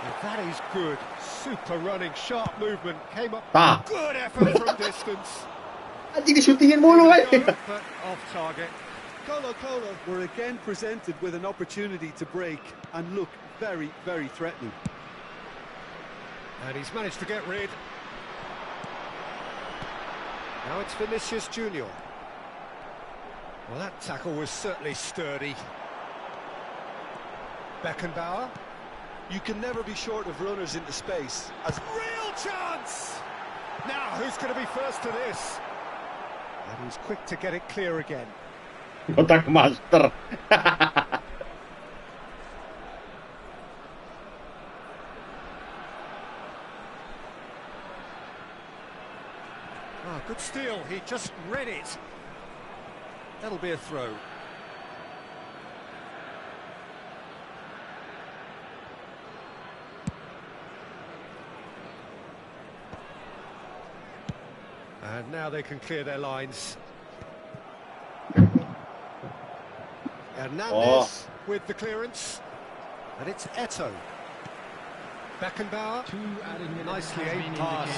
And that is good. Super running, sharp movement. Came up. Ah. Good effort from distance. Anjing disutingin mulu anjing. But off target. Colo were again presented with an opportunity to break and look very, very threatening. And he's managed to get rid. Now it's Vinicius Junior. Well, that tackle was certainly sturdy. Beckenbauer. You can never be short of runners into space. Real chance! Now, who's going to be first to this? And he's quick to get it clear again. Kotak master. Oh, good steal. He just read it. That'll be a throw. And now they can clear their lines. Hernandez with the clearance. And it's Eto'o. Beckenbauer. Nicely aimed pass.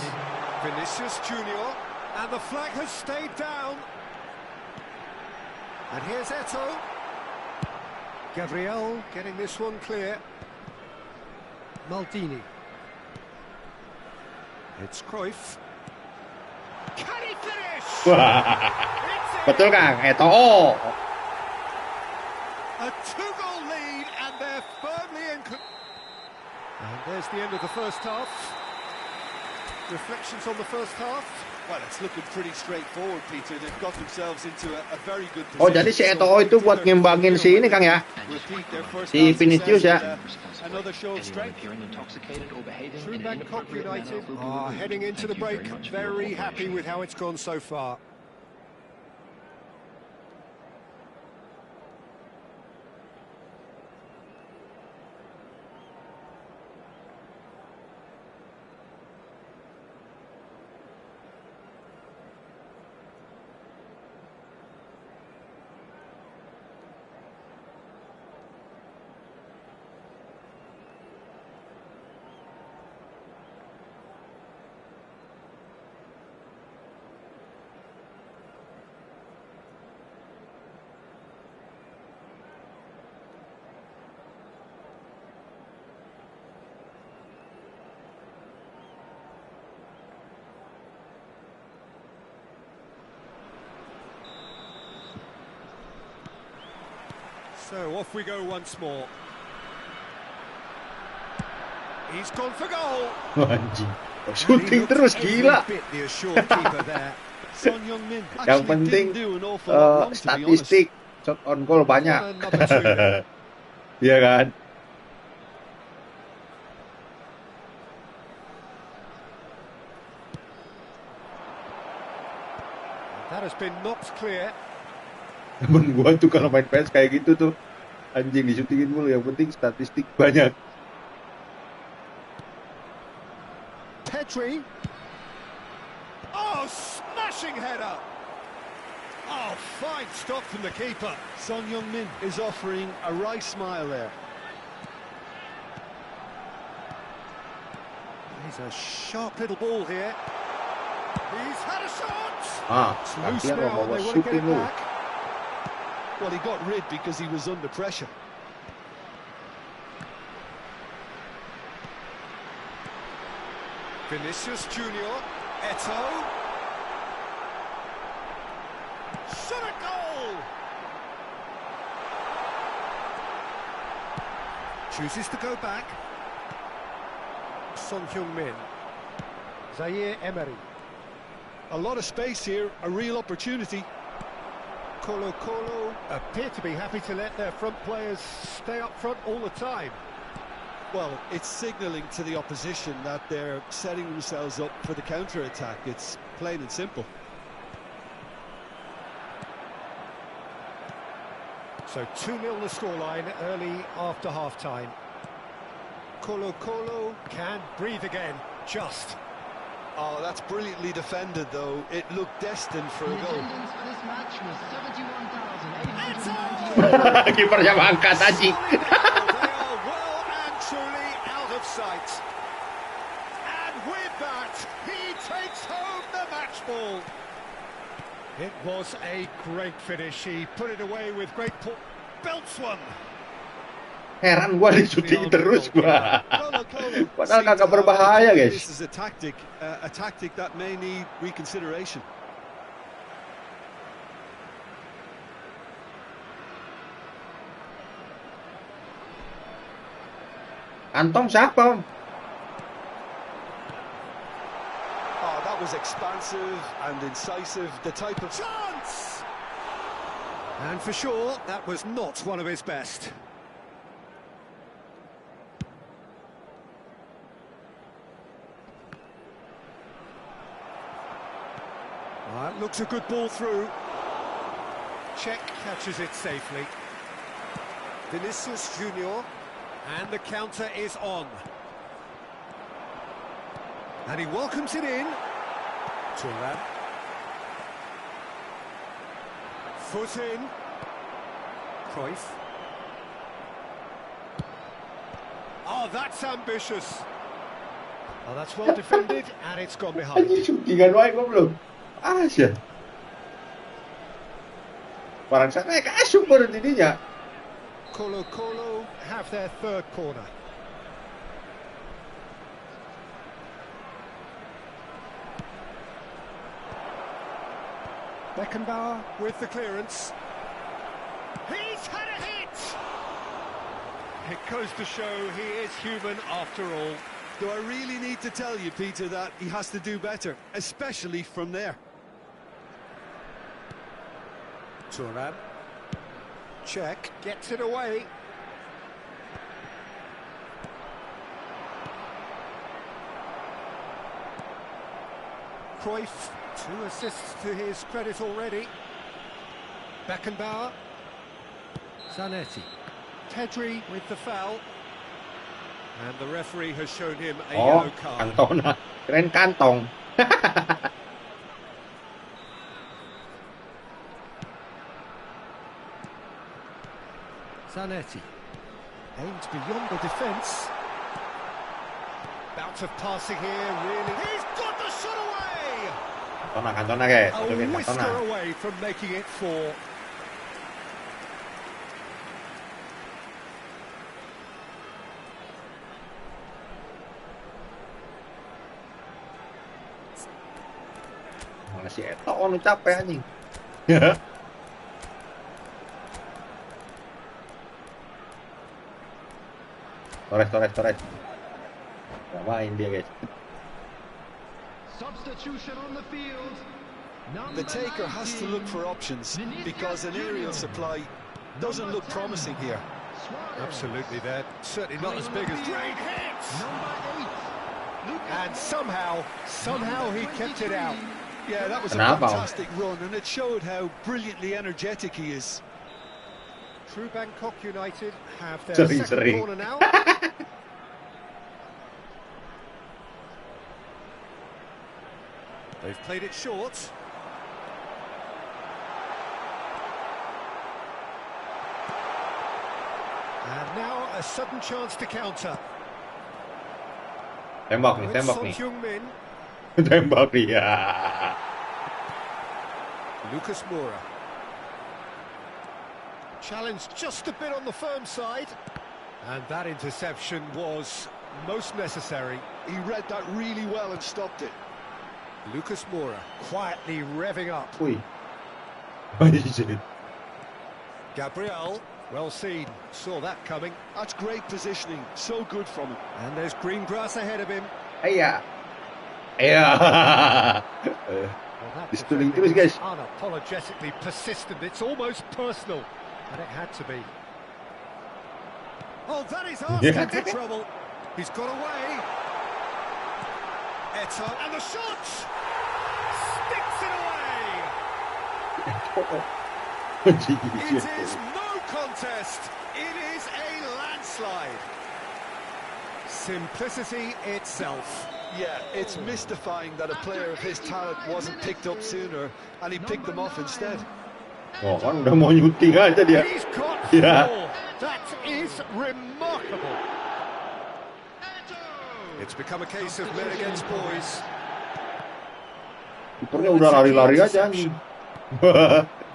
Vinicius Junior. And the flag has stayed down. And here's Eto'o. Gabriel getting this one clear. Maldini. It's Cruyff. Can he finish? Betul, Kang. Eto'o. A two-goal lead, and they're firmly in. And there's the end of the first half. Reflections on the first half. Well, it's looking pretty straightforward, Peter. They've got themselves into a very good position. Oh, jadi si Eto'o itu buat ngimbangin si ini, Kang ya? Si Vinicius ya? Another show of strength. Through Bangkok United are heading into the break. Very happy with how it's gone so far. So off we go once more. He's gone for goal. Anjing. Shooting terus gila. The assured keeper there. Son Heung-min Yang actually penting didn't do an awful lot wrong, to be honest. statistik shot on goal banyak. Another two there. Iya kan? That has been knocked clear. Temen gua tuh kalau main PS kayak gitu tuh anjing disutingin mulu, yang penting statistik banyak. Pedri. Oh, smashing header. Oh, fine stop from the keeper. Son Heung-min is offering a right smile there. He's a sharp little ball here. He's had a shot. It's loose Gantian now, mau they want to get shooting it lu. back. Well, he got rid because he was under pressure. Vinicius Junior, Eto'o. Shot a goal! Chooses to go back. Son Heung-min. Zaire Emery. A lot of space here, a real opportunity. Colo appear to be happy to let their front players stay up front all the time. Well, it's signalling to the opposition that they're setting themselves up for the counter-attack. It's plain and simple. So 2-0 the scoreline early after half-time. Colo can breathe again, just. Oh, that's brilliantly defended, though. It looked destined for a goal. Attendance for this match was 71,890. Kipernya mangkat anjing. They are well and truly out of sight. And with that, he takes home the match ball. It was a great finish. He put it away with great belts one. Heran gua di shooting terus gua. Padahal kagak berbahaya, guys. This is a tactic that may need reconsideration. Antong siapa? Oh, that was expansive and incisive. The type of Chance! And for sure, that was not one of his best. That looks a good ball through. Czech catches it safely. Vinicius Junior, and the counter is on. And he welcomes it in. Turan. Foot in. Cruyff. Oh, that's ambitious. Oh, that's well defended, and it's gone behind. Anjing shootingan wae goblok. Asyik. Barang sana kasuk baru didinya. Colo have their third corner. Beckenbauer with the clearance. He's had a hit! It goes to show he is human after all. Do I really need to tell you, Peter, that he has to do better, especially from there? Turan. Czech gets it away. Cruyff, 2 assists to his credit already. Beckenbauer. Zanetti. Tedri with the foul. And the referee has shown him a Oh, yellow card. Cantona. Keren kantong. Zanetti aimed beyond the defence. Bout of passing here, really. He's got the shot away! Cantona guys. A Masukin whisker Cantona. away from making it 4. Mana si Eto'o nu capek anjing. Torres. Gak main dia guys. Substitution on the field. The taker has to look for options because an aerial supply doesn't look promising here. Absolutely, they're certainly not as big as great hits. And somehow he kept it out. Yeah, that was a Kenapa? fantastic run, and it showed how brilliantly energetic he is. True Bangkok United have their Sering. second corner now. They've played it short. And now a sudden chance to counter. Tembak nih, tembak nih. Tembak nih ya. Lucas Moura. Challenged just a bit on the firm side. And that interception was most necessary. He read that really well and stopped it. Lucas Moura quietly revving up. Wih. Gabriel, well seen, saw that coming. That's great positioning, so good from him. And there's green grass ahead of him. Iya. Iya. Well, that Distuling defending terus, guys. is unapologetically persistent. It's almost personal, and it had to be. Oh, that is asking for trouble. He's got away. Eto, and the shot! Sticks it away! It is no contest. It is a landslide. Simplicity itself. Yeah, it's mystifying that a player of his talent wasn't picked up sooner, and he picked them off instead. Oh, kan udah mau nyuting aja dia. He's got Yeah. four. That is remarkable. It's become a case of men against boys. Kipernya udah lari-lari aja nih.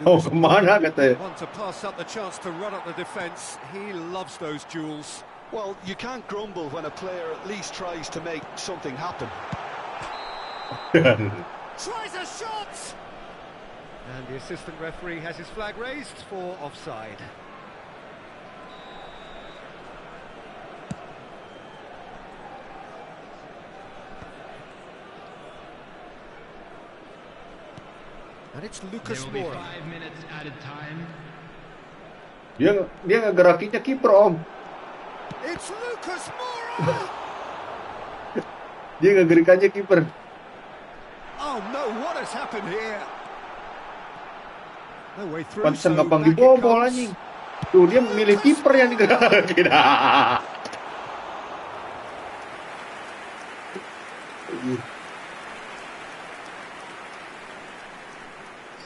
Oh, kemana katanya? Want to pass up the chance to run up the defence. He loves those duels. Well, you can't grumble when a player at least tries to make something happen. Tries a shot! And the assistant referee has his flag raised for offside. And it's Lucas Moura. 5 minutes added time. Dia ngegerakinnya kiper, Om. It's Lucas Moura! Dia ngegerakannya kiper. Oh no, what has happened here? No way through. Pantesan So gampang back it dibobol comes. anjing. Tuh dia memilih kiper yang digerakin.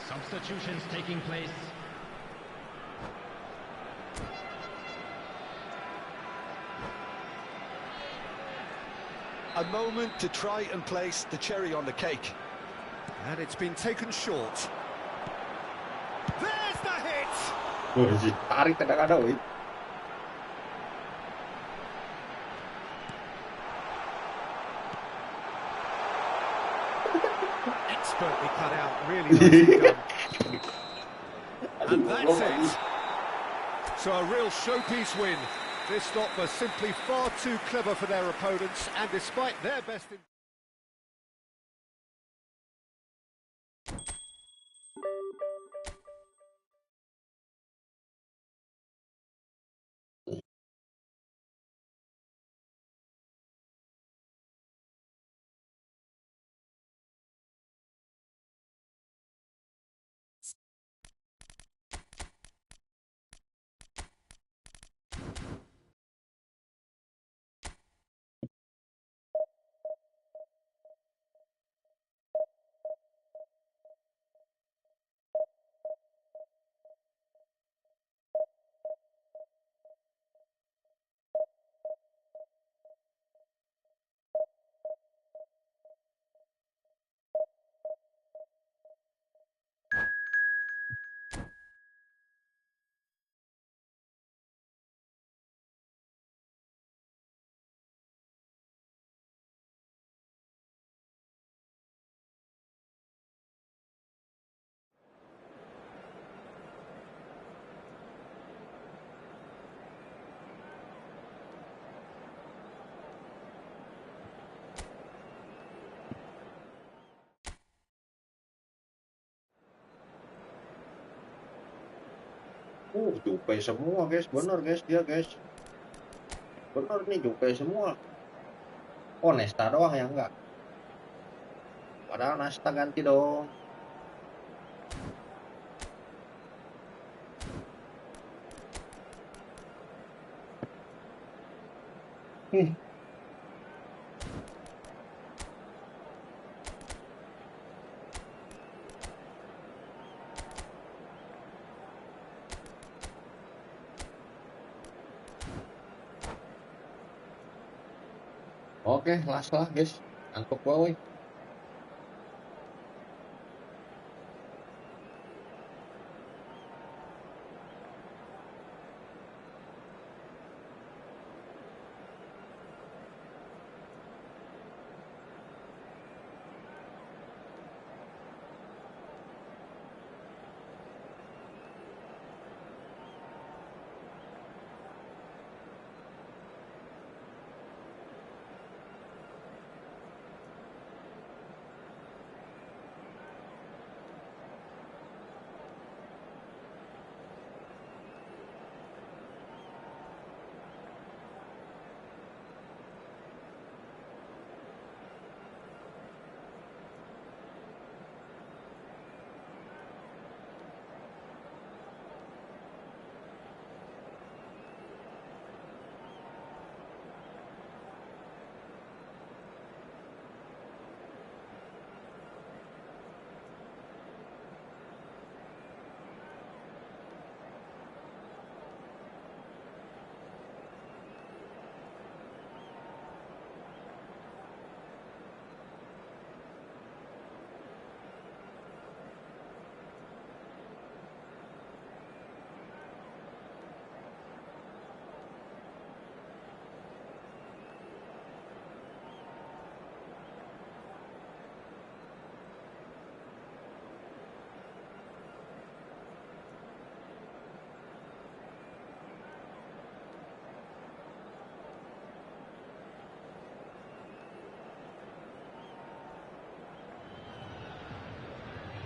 Substitutions taking place. A moment to try and place the cherry on the cake. And it's been taken short. There's the hit! Tarik kadang-kadang, wih. Expertly cut out, really nicely done. And that's it. So a real showpiece win. This lot were simply far too clever for their opponents, and despite their best... Jupe semua, guys. Bener, guys, dia, guys. Bener nih, Jupe semua. Oh, Nesta doang yang enggak. Padahal Nesta ganti dong. Oke, last lah guys. Ngantuk gua woi.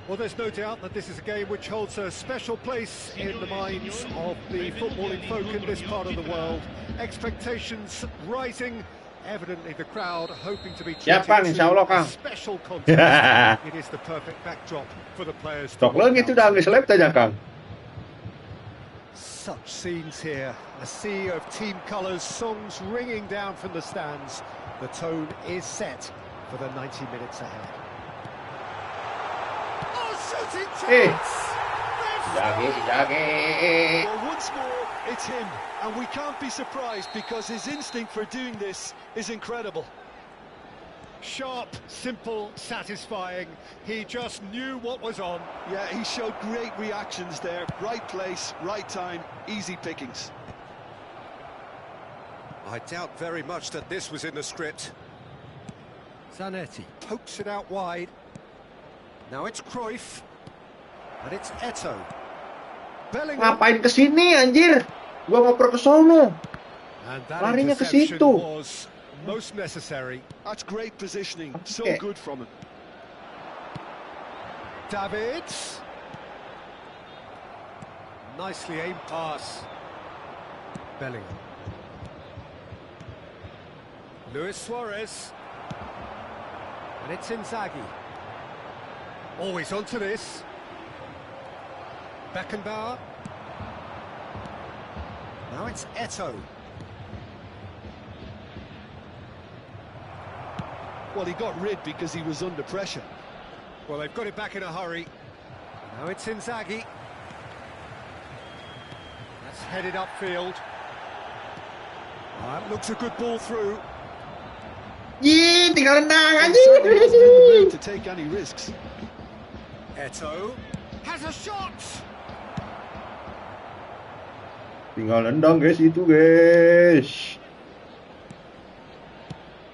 Well, there's no doubt that this is a game which holds a special place in the minds of the footballing folk in this part of the world. Expectations rising, evidently the crowd hoping to be treated Kang, insyaallah, to a Kang. special contest. It is the perfect backdrop for the players to Stok lagi itu udah nge-slap aja Kang. Such scenes here, a sea of team colours, songs ringing down from the stands. The tone is set for the 90 minutes ahead. Well, once more, it's him, and we can't be surprised because his instinct for doing this is incredible. Sharp, simple, satisfying. He just knew what was on. Yeah, he showed great reactions there. Right place, right time, easy pickings. I doubt very much that this was in the script. Zanetti pokes it out wide. Now it's Cruyff. And it's Eto'o. Bellingham. Ngapain kesini anjir? Gua ngoper ke sono. And that Larinya ke interception situ. was most necessary. That's great positioning. So Okay. good from him. Davids. Nicely aimed pass. Bellingham. Luis Suarez. And it's Inzaghi. Always onto this. Beckenbauer. Now it's Eto'o. Well, he got rid because he was under pressure. Well, they've got it back in a hurry. Now it's Inzaghi. That's headed upfield. That looks a good ball through. Ih, tinggal nendang He certainly wasn't in the mood anjir. to take any risks. Eto'o has a shot. Tinggal nendang guys itu guys.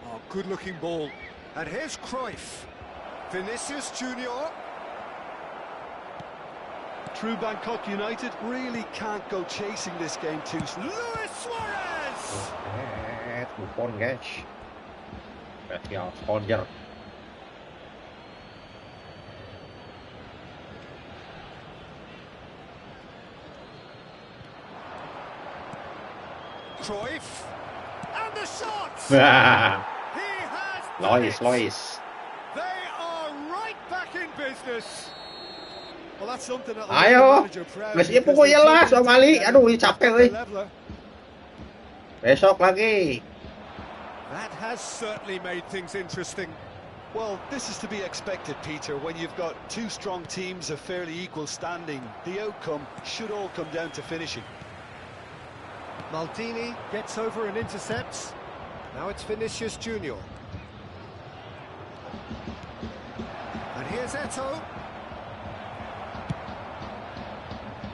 Oh, good-looking ball. And here's Cruyff. Vinicius Junior. True Bangkok United really can't go chasing this game too soon. Luis Suarez. Buffon guys. Special soldier. Cruyff. And the shot. Wah, He has done it. Lois. They are right back in business. Well, that's something that'll Ayo, make the manager proud. Mas because pokoknya they've lah, taken it Somali. together Aduh, and capek kept weh. the leveler. Besok lagi. That has certainly made things interesting. Well, this is to be expected, Peter. When you've got two strong teams of fairly equal standing, the outcome should all come down to finishing. Maldini gets over and intercepts. Now it's Vinicius Junior. And here's Eto'o.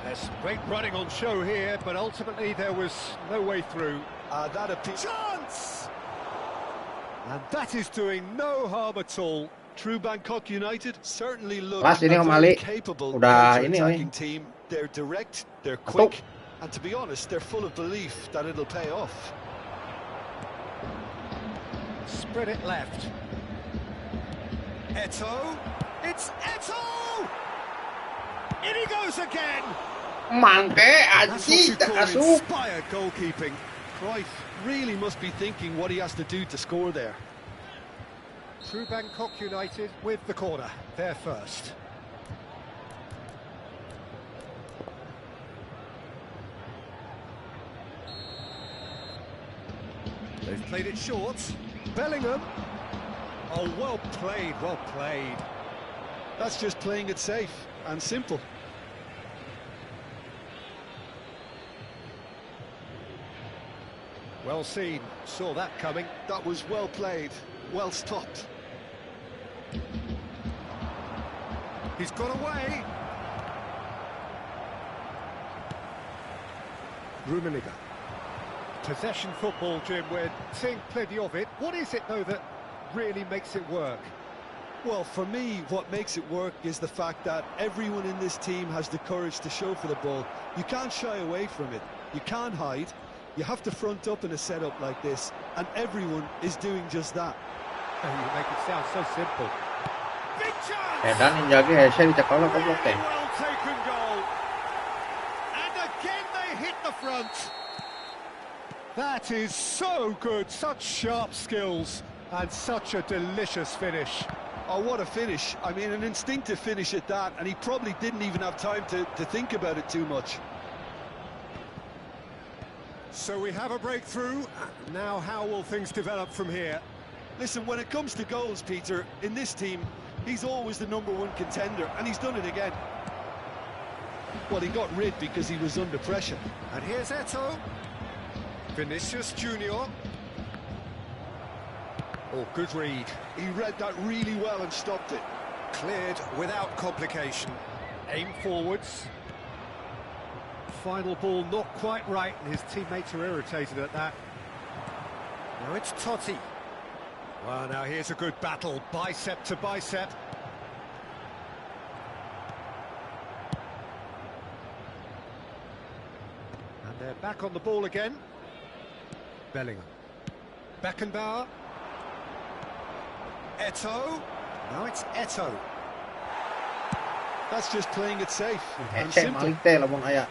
There's some great running on show here, but ultimately there was no way through. That appears. Chance! And that is doing no harm at all. True Bangkok United certainly look Kelas ini a Om very Ali. capable Udah ini, counter-attacking team. They're direct, they're quick, and to be honest, they're full of belief that it'll pay off. Spread it left. Eto'o. It's Eto'o! In he goes again! Mangke That's what aji you tak call asuh. inspired goalkeeping. Cruyff really must be thinking what he has to do to score there. True Bangkok United with the corner. They're first. They've played it short. Bellingham. Oh, well played, well played. That's just playing it safe and simple. Well seen. Saw that coming. That was well played, well stopped. He's got away. Rummenigge. Possession football, Jim, we're seeing plenty of it. What is it, though, that really makes it work? Well, for me, what makes it work is the fact that everyone in this team has the courage to show for the ball. You can't shy away from it. You can't hide. You have to front up in a setup like this, and everyone is doing just that. Oh, you make it sound so simple. Big chance! Edan yang jaga Hesha dicekolok goblok teh. Well taken goal. And again they hit the front. That is so good, such sharp skills, and such a delicious finish. Oh, what a finish. I mean, an instinctive finish at that, and he probably didn't even have time to think about it too much. So we have a breakthrough. Now how will things develop from here? Listen, when it comes to goals, Peter, in this team, he's always the #1 contender, and he's done it again. Well, he got rid because he was under pressure. And here's Eto'o. Vinicius Junior. Oh, good read. He read that really well and stopped it. Cleared without complication. Aim forwards. Final ball not quite right, and his teammates are irritated at that. Now it's Totti. Well, now here's a good battle, bicep to bicep. And they're back on the ball again. Bellingham. Beckenbauer. Eto'o. Now it's Eto'o. That's just playing it safe and Hesha simple. malik teh lamun aya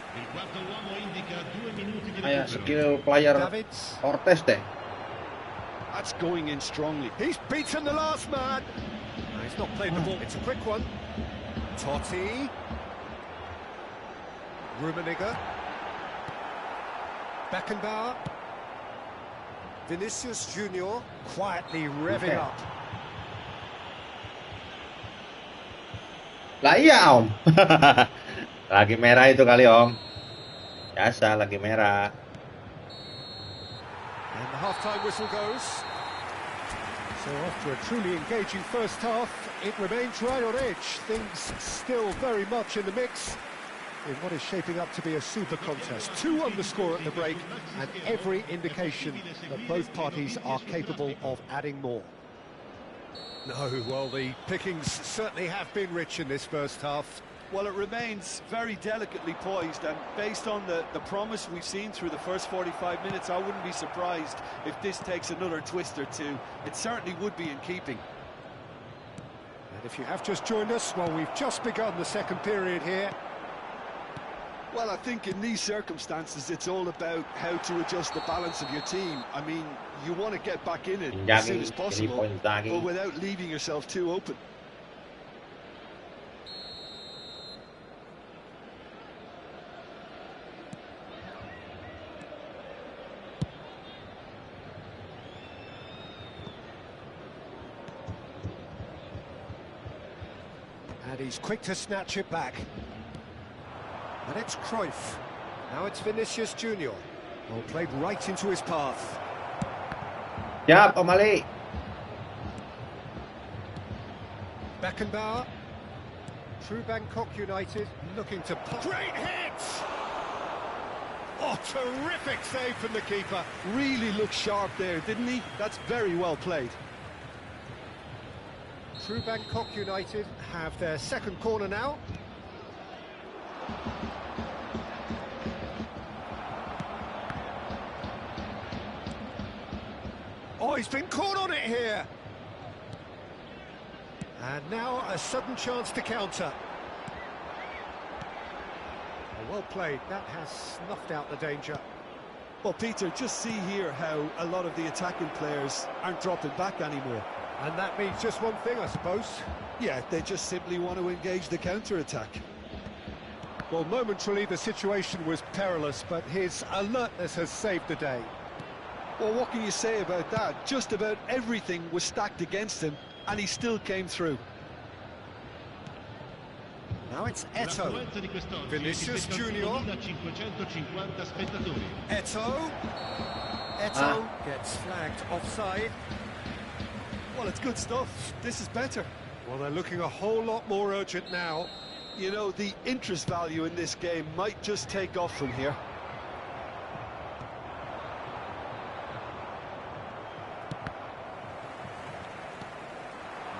skill player Davids. Ortes teh. That's going in strongly. He's beaten the last man. No, he's not played the ball. It's a quick one. Totti. Rummenigge. Beckenbauer. Vinicius Junior quietly revving up. Lah iya Om. Lagi merah itu kali Om. Biasa lagi merah. And the half-time whistle goes. So after a truly engaging first half, it remains right on edge. Things still very much in the mix in what is shaping up to be a super contest. 2 on the score at the break, and every indication that both parties are capable of adding more. No, well, the pickings certainly have been rich in this first half. Well, it remains very delicately poised, and based on the promise we've seen through the first 45 minutes, I wouldn't be surprised if this takes another twist or two. It certainly would be in keeping. And if you have just joined us, well, we've just begun the second period here. Well, I think in these circumstances, it's all about how to adjust the balance of your team. I mean, you want to get back in it as soon as possible, but without leaving yourself too open. And he's quick to snatch it back. And it's Cruyff. Now it's Vinicius Junior. Well, played right into his path. Siap, Om Ali. Beckenbauer. Through Bangkok United, looking to... Great hit! Oh, terrific save from the keeper. Really looked sharp there, didn't he? That's very well played. Through Bangkok United have their second corner now. Oh, he's been caught on it here. And now a sudden chance to counter. Oh, well played. That has snuffed out the danger. Well, Peter, just see here how a lot of the attacking players aren't dropping back anymore. And that means just one thing, I suppose. Yeah, they just simply want to engage the counter-attack. Well, momentarily the situation was perilous, but his alertness has saved the day. Well, what can you say about that? Just about everything was stacked against him, and he still came through. Now it's Eto. Vinicius Junior. Eto. Eto gets flagged offside. Well, it's good stuff. This is better. Well, they're looking a whole lot more urgent now. You know, the interest value in this game might just take off from here.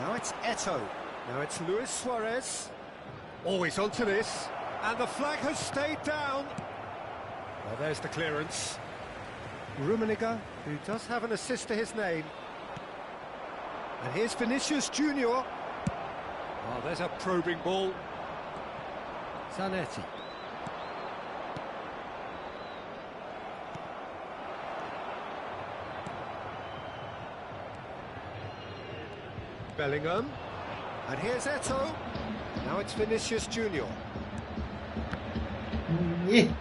Now it's Eto. Now it's Luis Suarez. Always onto this. And the flag has stayed down. Well, there's the clearance. Rummenigge, who does have an assist to his name. And here's Vinicius Junior. Oh, there's a probing ball. Zanetti. Bellingham. And here's Eto. Now it's Vinicius Junior. Here.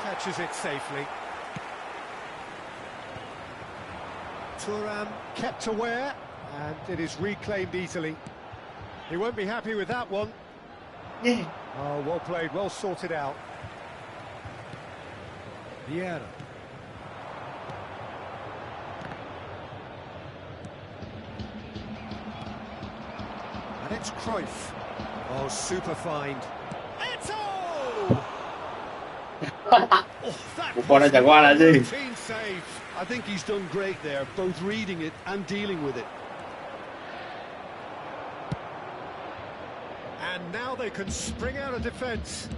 Catches it safely. Thuram kept aware, and it is reclaimed easily. He won't be happy with that one. Oh, well played, well sorted out. Vieira. And it's Cruyff. Oh, super find. Eto! Buffon jagoan aja. Clean save. I think he's done great there, both reading it and dealing with it. And now they can spring out of defence.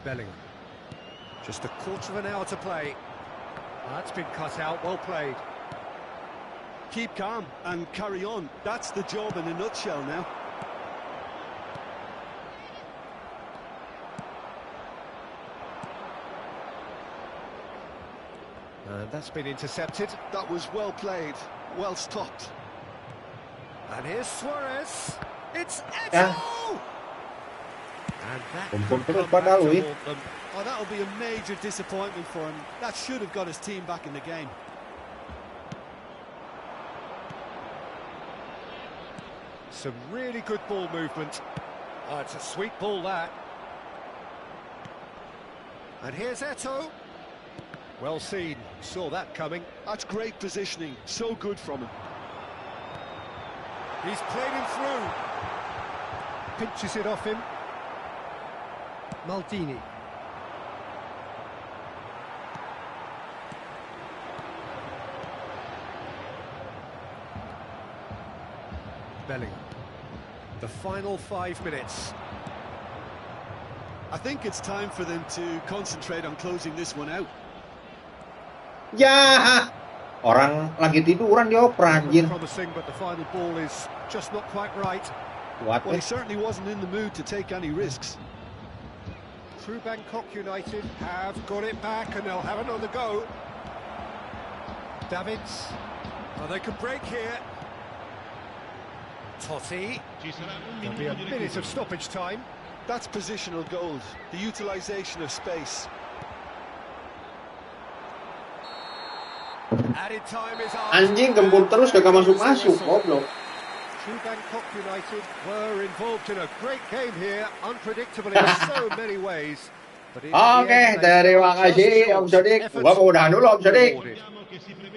Bellingham. Just a quarter of an hour to play. That's been cut out, well played. Keep calm and carry on. That's the job in a nutshell now. And that's been intercepted. That was well played, well stopped. And here's Suarez. It's Eto! And that could come back to haunt them. Oh, that'll be a major disappointment for him. That should have got his team back in the game. Some really good ball movement. Oh, it's a sweet ball, that. And here's Eto. Well seen, saw that coming. That's great positioning, so good from him. He's played him through. Pinches it off him. Maldini. Bellingham. The final 5 minutes. I think it's time for them to concentrate on closing this one out. Ya, orang lagi tiduran dioper anjir. Promising, but the final ball is just not quite right. What? Well, he certainly wasn't in the mood to take any risks. Through Bangkok United have got it back, and they'll have another go. Davids. Oh, they could break here. Totti. There'll be a minute of stoppage time. That's positional gold, the utilisation of space. Added time is Anjing gembul terus gak masuk-masuk, goblok. to Bangkok United were involved in a great game here, unpredictable in so many ways. But in the Oke, end, they terima fell just kasih short. Om Sodik. Efforts Gua mau udahan dulu Om Sodik. rewarded.